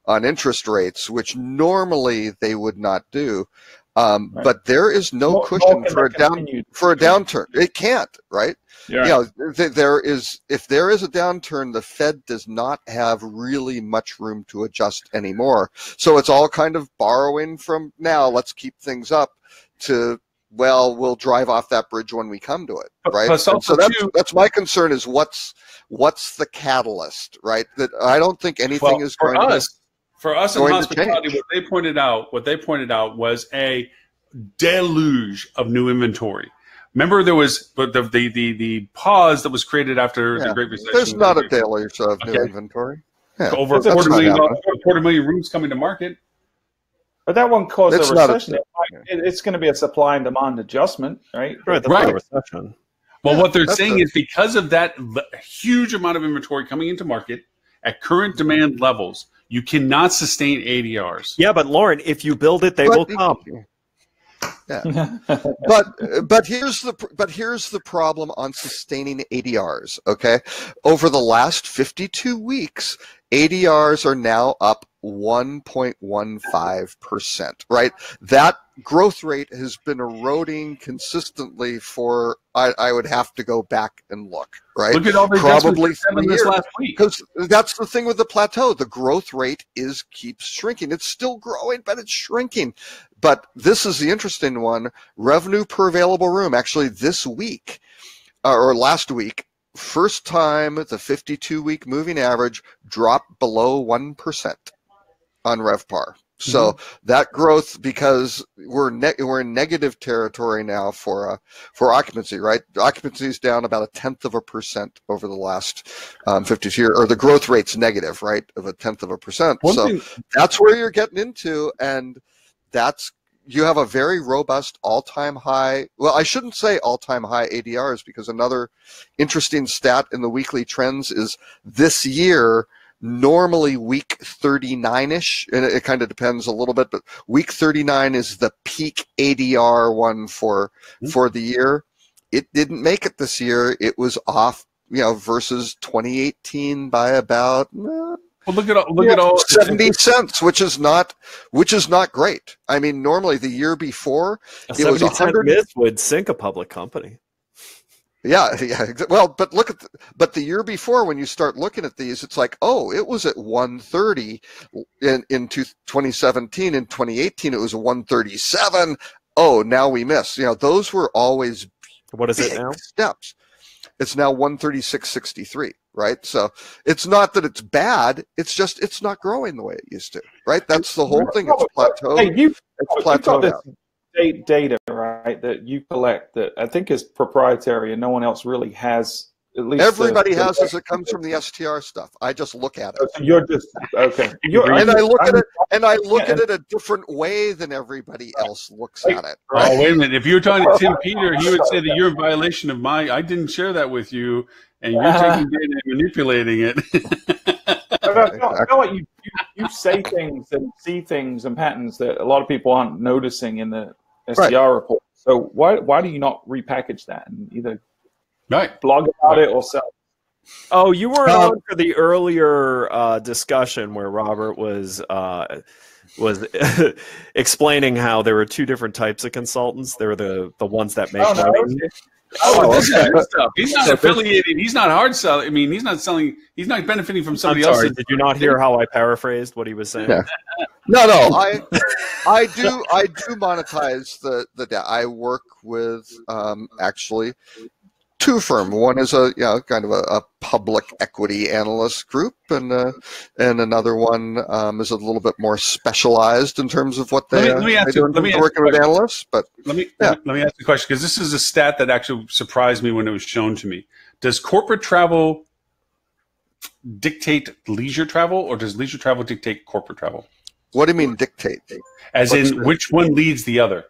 on interest rates, which normally they would not do. But there is no cushion for a downturn. It can't, right? Yeah. If there is a downturn, the Fed does not have really much room to adjust anymore. So it's all kind of borrowing from now, let's keep things up, to, well, we'll drive off that bridge when we come to it, right? So that's my concern, is what's the catalyst, right? That I don't think anything is going to. For us in hospitality, what they pointed out was a deluge of new inventory. Remember, there was the pause that was created after the Great Recession. There's not a deluge of new inventory. Yeah. Over a quarter million rooms coming to market. But that won't cause a recession. It's going to be a supply and demand adjustment, right? Right. That's not a recession. Well, what they're saying is because of that huge amount of inventory coming into market at current demand levels, you cannot sustain ADRs. Yeah, but Lauren, if you build it, they will come. Yeah. but here's the problem on sustaining ADRs. Okay, over the last 52 weeks, ADRs are now up 1.15%. Right, that growth rate has been eroding consistently for I would have to go back and look. Right, look at all the probably 3 this years. last week. Because that's the thing with the plateau. The growth rate keeps shrinking. It's still growing, but it's shrinking. But this is the interesting one. Revenue per available room. Actually, this week or last week, first time the 52-week moving average dropped below 1% on RevPAR. So that growth, because we're in negative territory now for occupancy, right? Occupancy is down about 1/10% over the last 52 years, or the growth rate's negative, right, of 1/10%. So that's where you're getting into, and you have a very robust all-time high. Well, I shouldn't say all-time high ADRs, because another interesting stat in the weekly trends is this year. Normally week 39-ish, and it kind of depends a little bit, but week 39 is the peak ADR one for the year. It didn't make it this year. It was off, versus 2018 by about well, look at all 70 cents, which is not great. I mean, normally the year before it was 100 miss would sink a public company. Yeah. Well, but but the year before, when you start looking at these, it's like, oh, it was at 130 in 2017. In 2018, it was 137. Oh, now we miss. Those were always what is it now? Steps. It's now 136.63. Right. So it's not that it's bad. It's just it's not growing the way it used to. Right. That's the whole thing. It's plateaued. Hey, it's plateaued out. Data, right, that you collect that I think is proprietary and no one else really has. At least everybody has as it comes from the STR stuff. I just look at it. So you're just okay. I look at it a different way than everybody else looks at it. Right? Oh, wait a minute! If you were talking to Tim Peter, he would say that you're in violation of I didn't share that with you, and you're taking data and manipulating it. No, you say things and see things and patterns that a lot of people aren't noticing in the STR report. So why do you not repackage that and either blog about it or sell? Oh, you weren't on for the earlier discussion where Robert was explaining how there were two different types of consultants. There were the ones that make money. This is good stuff. He's not affiliated. He's not hard selling. I mean, he's not selling. He's not benefiting from somebody else. Did you not hear how I paraphrased what he was saying? Yeah. No. I do monetize the data. I work with actually two firms. One is kind of a public equity analyst group, and another one is a little bit more specialized in terms of what they do working with analysts. But let me ask the question, because this is a stat that actually surprised me when it was shown to me. Does corporate travel dictate leisure travel, or does leisure travel dictate corporate travel? What do you mean dictate? As in, which one leads the other?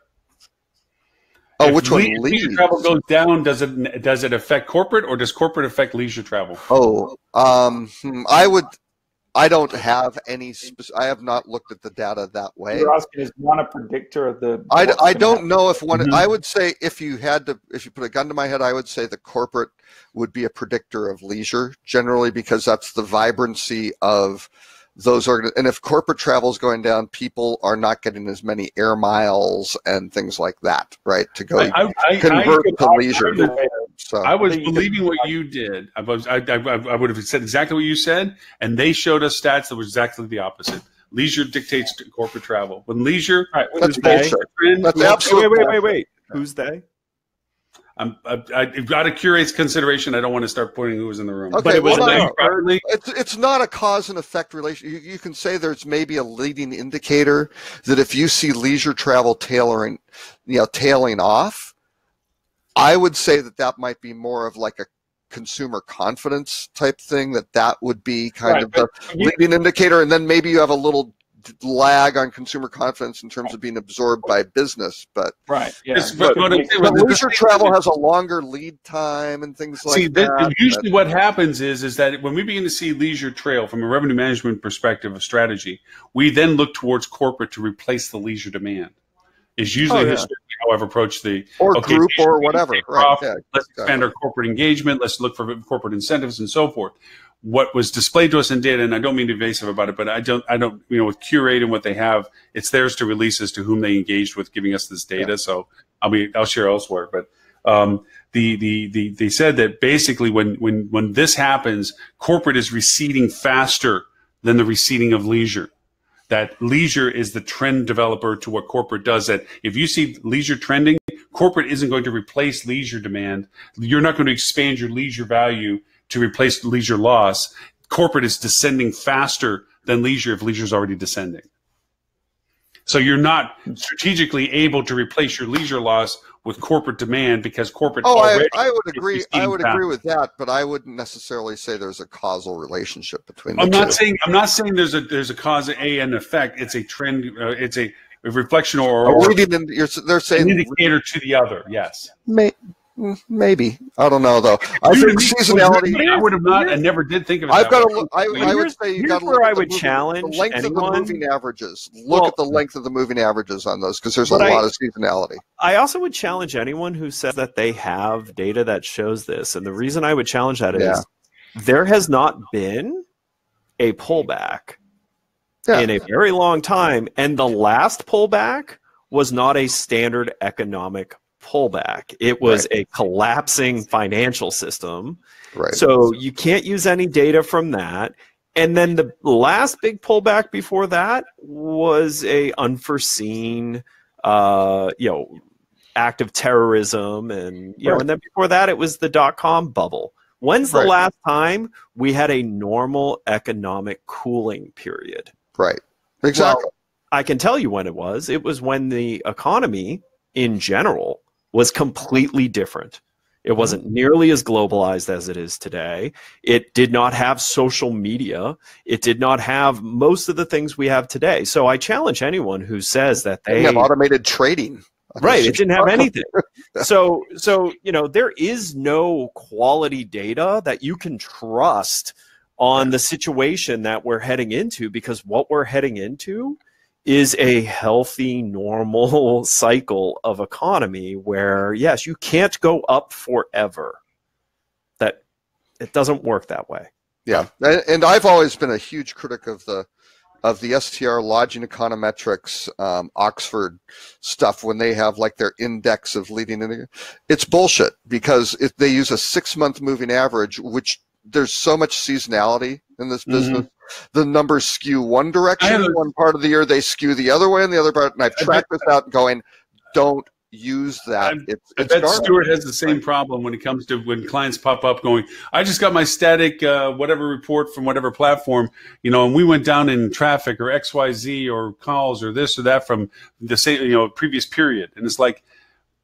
Oh, if which one leads? Leisure travel goes down, does it affect corporate, or does corporate affect leisure travel? Oh, I don't have any. I have not looked at the data that way. You're asking, is one a predictor of the? I don't know if one. I would say if you put a gun to my head, I would say the corporate would be a predictor of leisure generally, because that's the vibrancy of those and if corporate travel is going down, people are not getting as many air miles and things like that, right? To go convert to leisure. So I was believing what you did. I would have said exactly what you said, and they showed us stats that were exactly the opposite. Leisure dictates to corporate travel. When leisure, that's bullshit. That's absolutely wait. Who's they? I've got a curious consideration. I don't want to start pointing who was in the room. Okay, but it's not a cause and effect relation. You can say there's maybe a leading indicator that if you see leisure travel tailing off, I would say that might be more of like a consumer confidence type thing. That would be kind of the leading indicator, and then maybe you have a little lag on consumer confidence in terms of being absorbed by business, but leisure travel has a longer lead time and things like that. Usually what happens is that when we begin to see leisure trail from a revenue management perspective of strategy, we then look towards corporate to replace the leisure demand. Is usually historically however, approach the group or whatever. Right. Yeah, let's expand our corporate engagement. Let's look for corporate incentives and so forth. What was displayed to us in data, and I don't mean to be evasive about it, but I don't, with Curate and what they have, it's theirs to release as to whom they engaged with giving us this data. Yeah. So I'll share elsewhere, but they said that basically when this happens, corporate is receding faster than the receding of leisure. That leisure is the trend developer to what corporate does. That if you see leisure trending, corporate isn't going to replace leisure demand. You're not going to expand your leisure value to replace leisure loss. Corporate is descending faster than leisure if leisure is already descending. So you're not strategically able to replace your leisure loss with corporate demand because corporate. I would agree. I would agree with that, but I wouldn't necessarily say there's a causal relationship between the two. I'm not saying there's a cause and effect. It's a trend. It's a reflection or they're saying an indicator to the other. Yes. Maybe. I don't know though. I think seasonality. I would have not. I never did think of it. I've got to look. I would say you got to look at the length of the moving averages. Look at the length of the moving averages on those because there's a lot of seasonality. I also would challenge anyone who says that they have data that shows this, and the reason I would challenge that is there has not been a pullback in a very long time, and the last pullback was not a standard economic pullback. It was a collapsing financial system. Right. So you can't use any data from that. And then the last big pullback before that was a unforeseen, act of terrorism, and and then before that it was the dot-com bubble. When's the last time we had a normal economic cooling period? Right. Exactly. Well, I can tell you when it was. It was when the economy in general was completely different. It wasn't nearly as globalized as it is today. It did not have social media. It did not have most of the things we have today. So I challenge anyone who says that they have automated trading. Right, it didn't have anything. So there is no quality data that you can trust on the situation that we're heading into, because what we're heading into is a healthy, normal cycle of economy where, yes, you can't go up forever. That it doesn't work that way. Yeah, and I've always been a huge critic of the STR lodging econometrics, Oxford stuff when they have like their index of leading indicators. It's bullshit because if they use a 6-month moving average, which there's so much seasonality in this business. The numbers skew one direction. One part of the year they skew the other way, and the other part. And I've tracked this out, going, don't use that. I bet Stuart has the same problem when it comes to when clients pop up going, I just got my static whatever report from whatever platform, and we went down in traffic or XYZ or calls or this or that from the same previous period, and it's like,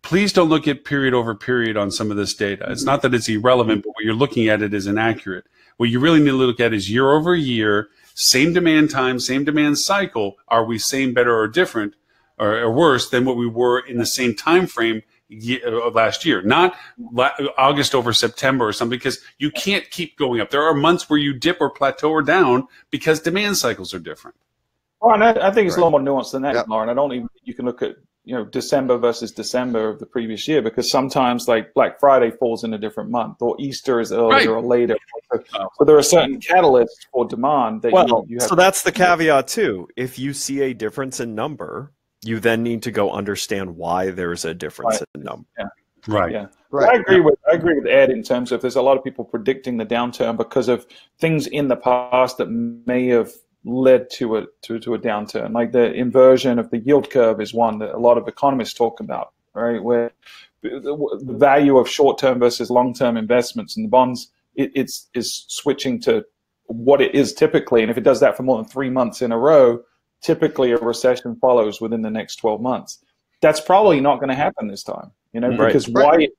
please don't look at period over period on some of this data. It's not that it's irrelevant, but what you're looking at it is inaccurate. What you really need to look at is year over year, same demand time, same demand cycle. Are we same, better, or different, or worse than what we were in the same time frame last year? Not August over September or something, because you can't keep going up. There are months where you dip or plateau or down because demand cycles are different. Well, and I think it's a lot more nuanced than that, Lauren. I don't even you can look at December versus December of the previous year, because sometimes like Black Friday falls in a different month, or Easter is earlier or later. So there are certain catalysts for demand that you have. So that's the caveat too. If you see a difference in number, you then need to go understand why there's a difference in number. Yeah. Right. Yeah. Right. I agree with Ed in terms of there's a lot of people predicting the downturn because of things in the past that may have led to a downturn. Like the inversion of the yield curve is one that a lot of economists talk about, right? Where the value of short-term versus long-term investments in the bonds is switching to what it is typically. And if it does that for more than 3 months in a row, typically a recession follows within the next 12 months. That's probably not going to happen this time, because why it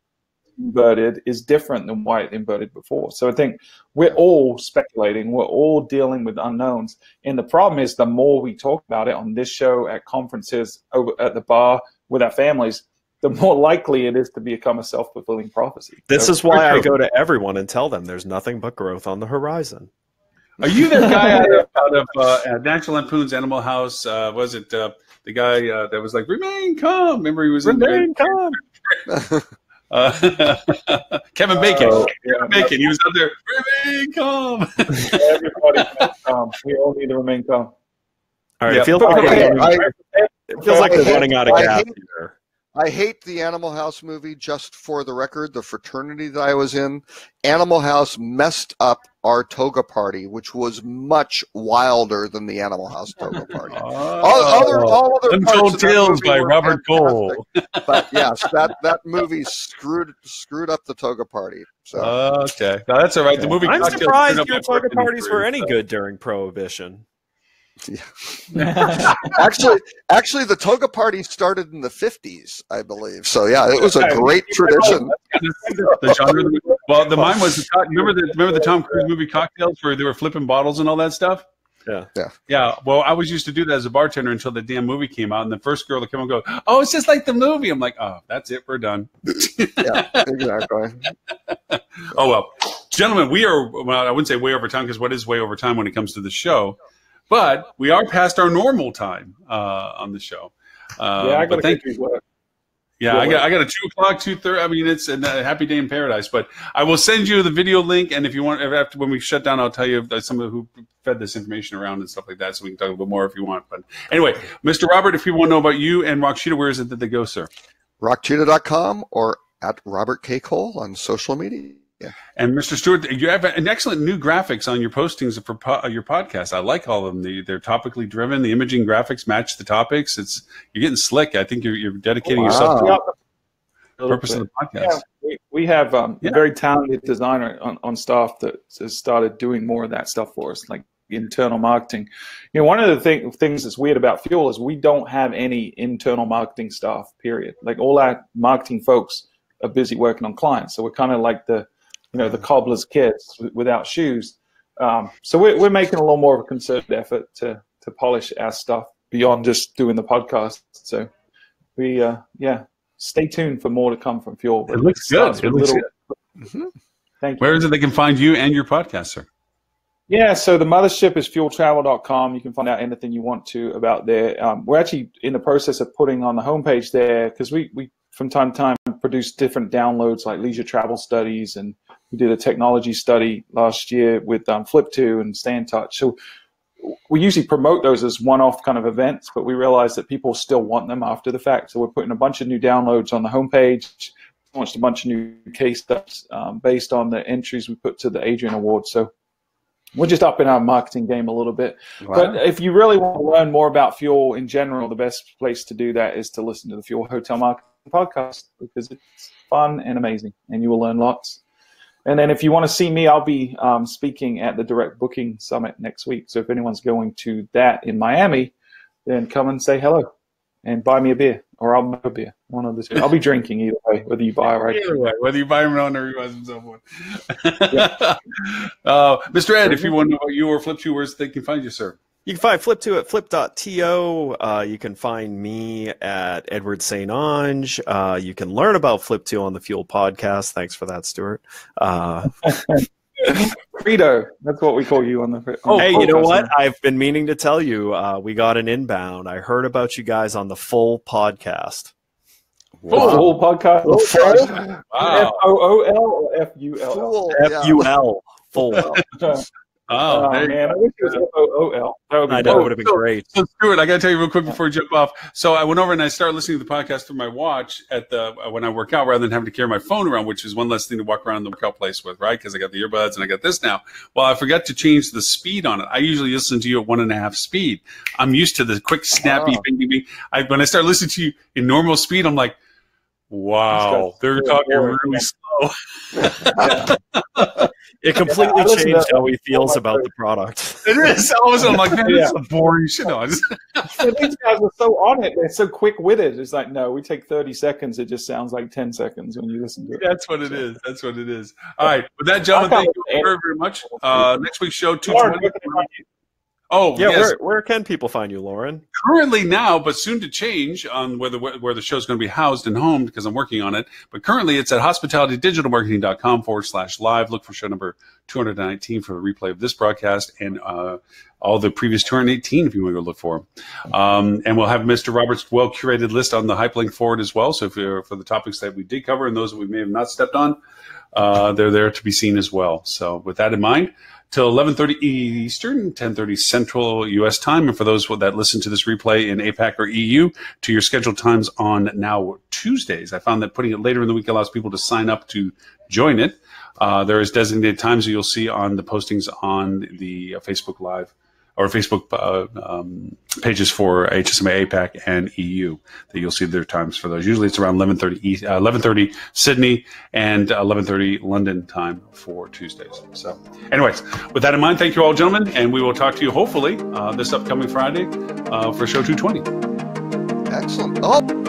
inverted is different than why it inverted before. So I think we're all speculating, we're all dealing with unknowns. And the problem is the more we talk about it on this show, at conferences, over at the bar with our families, the more likely it is to become a self-fulfilling prophecy. This is why I go to everyone and tell them there's nothing but growth on the horizon. Are you the guy out of National Lampoon's Animal House? Was it the guy that was like, "Remain calm"? Remember, he was Remain calm. Kevin Bacon. Kevin Bacon. He was out there. Remain calm. Everybody remain calm. We all need to remain calm. All right. Yeah. It feels like we're running out of gas here. I hate the Animal House movie. Just for the record, the fraternity that I was in, Animal House messed up our toga party, which was much wilder than the Animal House toga party. All other Untold Tales by Robert Cole. But yes, that movie screwed up the toga party. So okay, no, that's all right. The movie. I'm surprised your toga parties were any good during Prohibition. Yeah. actually, the toga party started in the 50s, I believe. So yeah, it was a great tradition. The genre. Well, mine was remember the Tom Cruise movie Cocktails, where they were flipping bottles and all that stuff. Yeah. Well, I was used to do that as a bartender until the damn movie came out, and the first girl to come and go, "Oh, it's just like the movie." I'm like, "Oh, that's it. We're done." Yeah, exactly. Oh well, gentlemen, we are. Well, I wouldn't say way over time, because what is way over time when it comes to the show? But we are past our normal time on the show. I got to thank you. Yeah, I got a 2 o'clock, 2:30. I mean, it's a happy day in paradise. But I will send you the video link, and if you want, after when we shut down, I'll tell you some of who fed this information around and stuff like that, so we can talk a little bit more if you want. But anyway, Mr. Robert, if people want to know about you and Rock Cheetah, where is it that they go, sir? RockCheetah.com or at Robert K. Cole on social media. Yeah. And Mr. Stewart, you have an excellent new graphics on your postings for your podcast. I like all of them. They're topically driven. The imaging graphics match the topics. You're getting slick. I think you're dedicating yourself to the purpose of the podcast. Yeah, we have a very talented designer on staff that has started doing more of that stuff for us, like internal marketing. You know, one of the things that's weird about Fuel is we don't have any internal marketing staff, period. Like all our marketing folks are busy working on clients. So we're kind of like the cobbler's kids without shoes. So we're making a little more of a concerted effort to polish our stuff beyond just doing the podcast. So we, stay tuned for more to come from Fuel. It looks good. It looks good. Mm-hmm. Thank you. Where is it they can find you and your podcast, sir? Yeah, so the mothership is fueltravel.com. You can find out anything you want to about there. We're actually in the process of putting on the homepage there, because we from time to time produce different downloads like leisure travel studies, and we did a technology study last year with Flip2 and Stay in Touch. So we usually promote those as one-off kind of events, but we realize that people still want them after the fact. So we're putting a bunch of new downloads on the homepage, launched a bunch of new case studies based on the entries we put to the Adrian Award. So we're just upping our marketing game a little bit. Wow. But if you really want to learn more about Fuel in general, the best place to do that is to listen to the Fuel Hotel Marketing Podcast, because it's fun and amazing, and you will learn lots. And then if you want to see me, I'll be speaking at the Direct Booking Summit next week. So if anyone's going to that in Miami, then come and say hello and buy me a beer, or I'll buy a beer. One of the two. I'll be drinking either way, whether you buy or either way, whether you buy them on or you buy them someone. Mr. Ed, if you want to know about you or Flip2, where they can find you, sir? You can find Flip2 at flip.to. You can find me at Edward StOnge. You can learn about Flip2 on the Fuel podcast. Thanks for that, Stuart. Frito, that's what we call you on the Hey, you know what? I've been meaning to tell you, we got an inbound. I heard about you guys on the Full podcast. Wow. Full podcast? Full? Wow. F-O-O-L or F-U-L-L? F-U-L. Full. Oh, man, I wish it was F-O-O-L. That would have been great. So, Stuart, I got to tell you real quick before we jump off. So I went over and I started listening to the podcast through my watch when I work out, rather than having to carry my phone around, which is one less thing to walk around the workout place with, right? Because I got the earbuds and I got this now. Well, I forgot to change the speed on it. I usually listen to you at 1.5 speed. I'm used to the quick, snappy, bing, bing, bing. When I start listening to you in normal speed, I'm like, wow, they're talking really slow. It completely changed how he feels about the product. It is. All of a sudden, I'm like, man, this is boring shit. No, these guys are so on it. They're so quick with it. It's like, no, we take 30 seconds. It just sounds like 10 seconds when you listen to it. That's what it is. That's what it is. All right. With that, gentlemen, thank you very, very much. Next week's show, 220. Oh, yeah. yes. Where can people find you, Lauren? Currently now, but soon to change on where the show's going to be housed and homed because I'm working on it. But currently it's at hospitalitydigitalmarketing.com/live. Look for show number 219 for the replay of this broadcast and all the previous 218 if you want to go look for them. And we'll have Mr. Robert's well-curated list on the hyperlink forward as well. So if you're for the topics that we did cover and those that we may have not stepped on, they're there to be seen as well. So with that in mind, till 11:30 Eastern, 10:30 Central U.S. time. And for those that listen to this replay in APAC or EU, to your scheduled times on now Tuesdays. I found that putting it later in the week allows people to sign up to join it. There is designated times that you'll see on the postings on the Facebook Live or Facebook pages for HSMA APAC and EU that you'll see their times for those. Usually it's around 11:30 Sydney and 11:30 London time for Tuesdays. So anyways, with that in mind, thank you all, gentlemen, and we will talk to you hopefully this upcoming Friday for show 220. Excellent. Oh.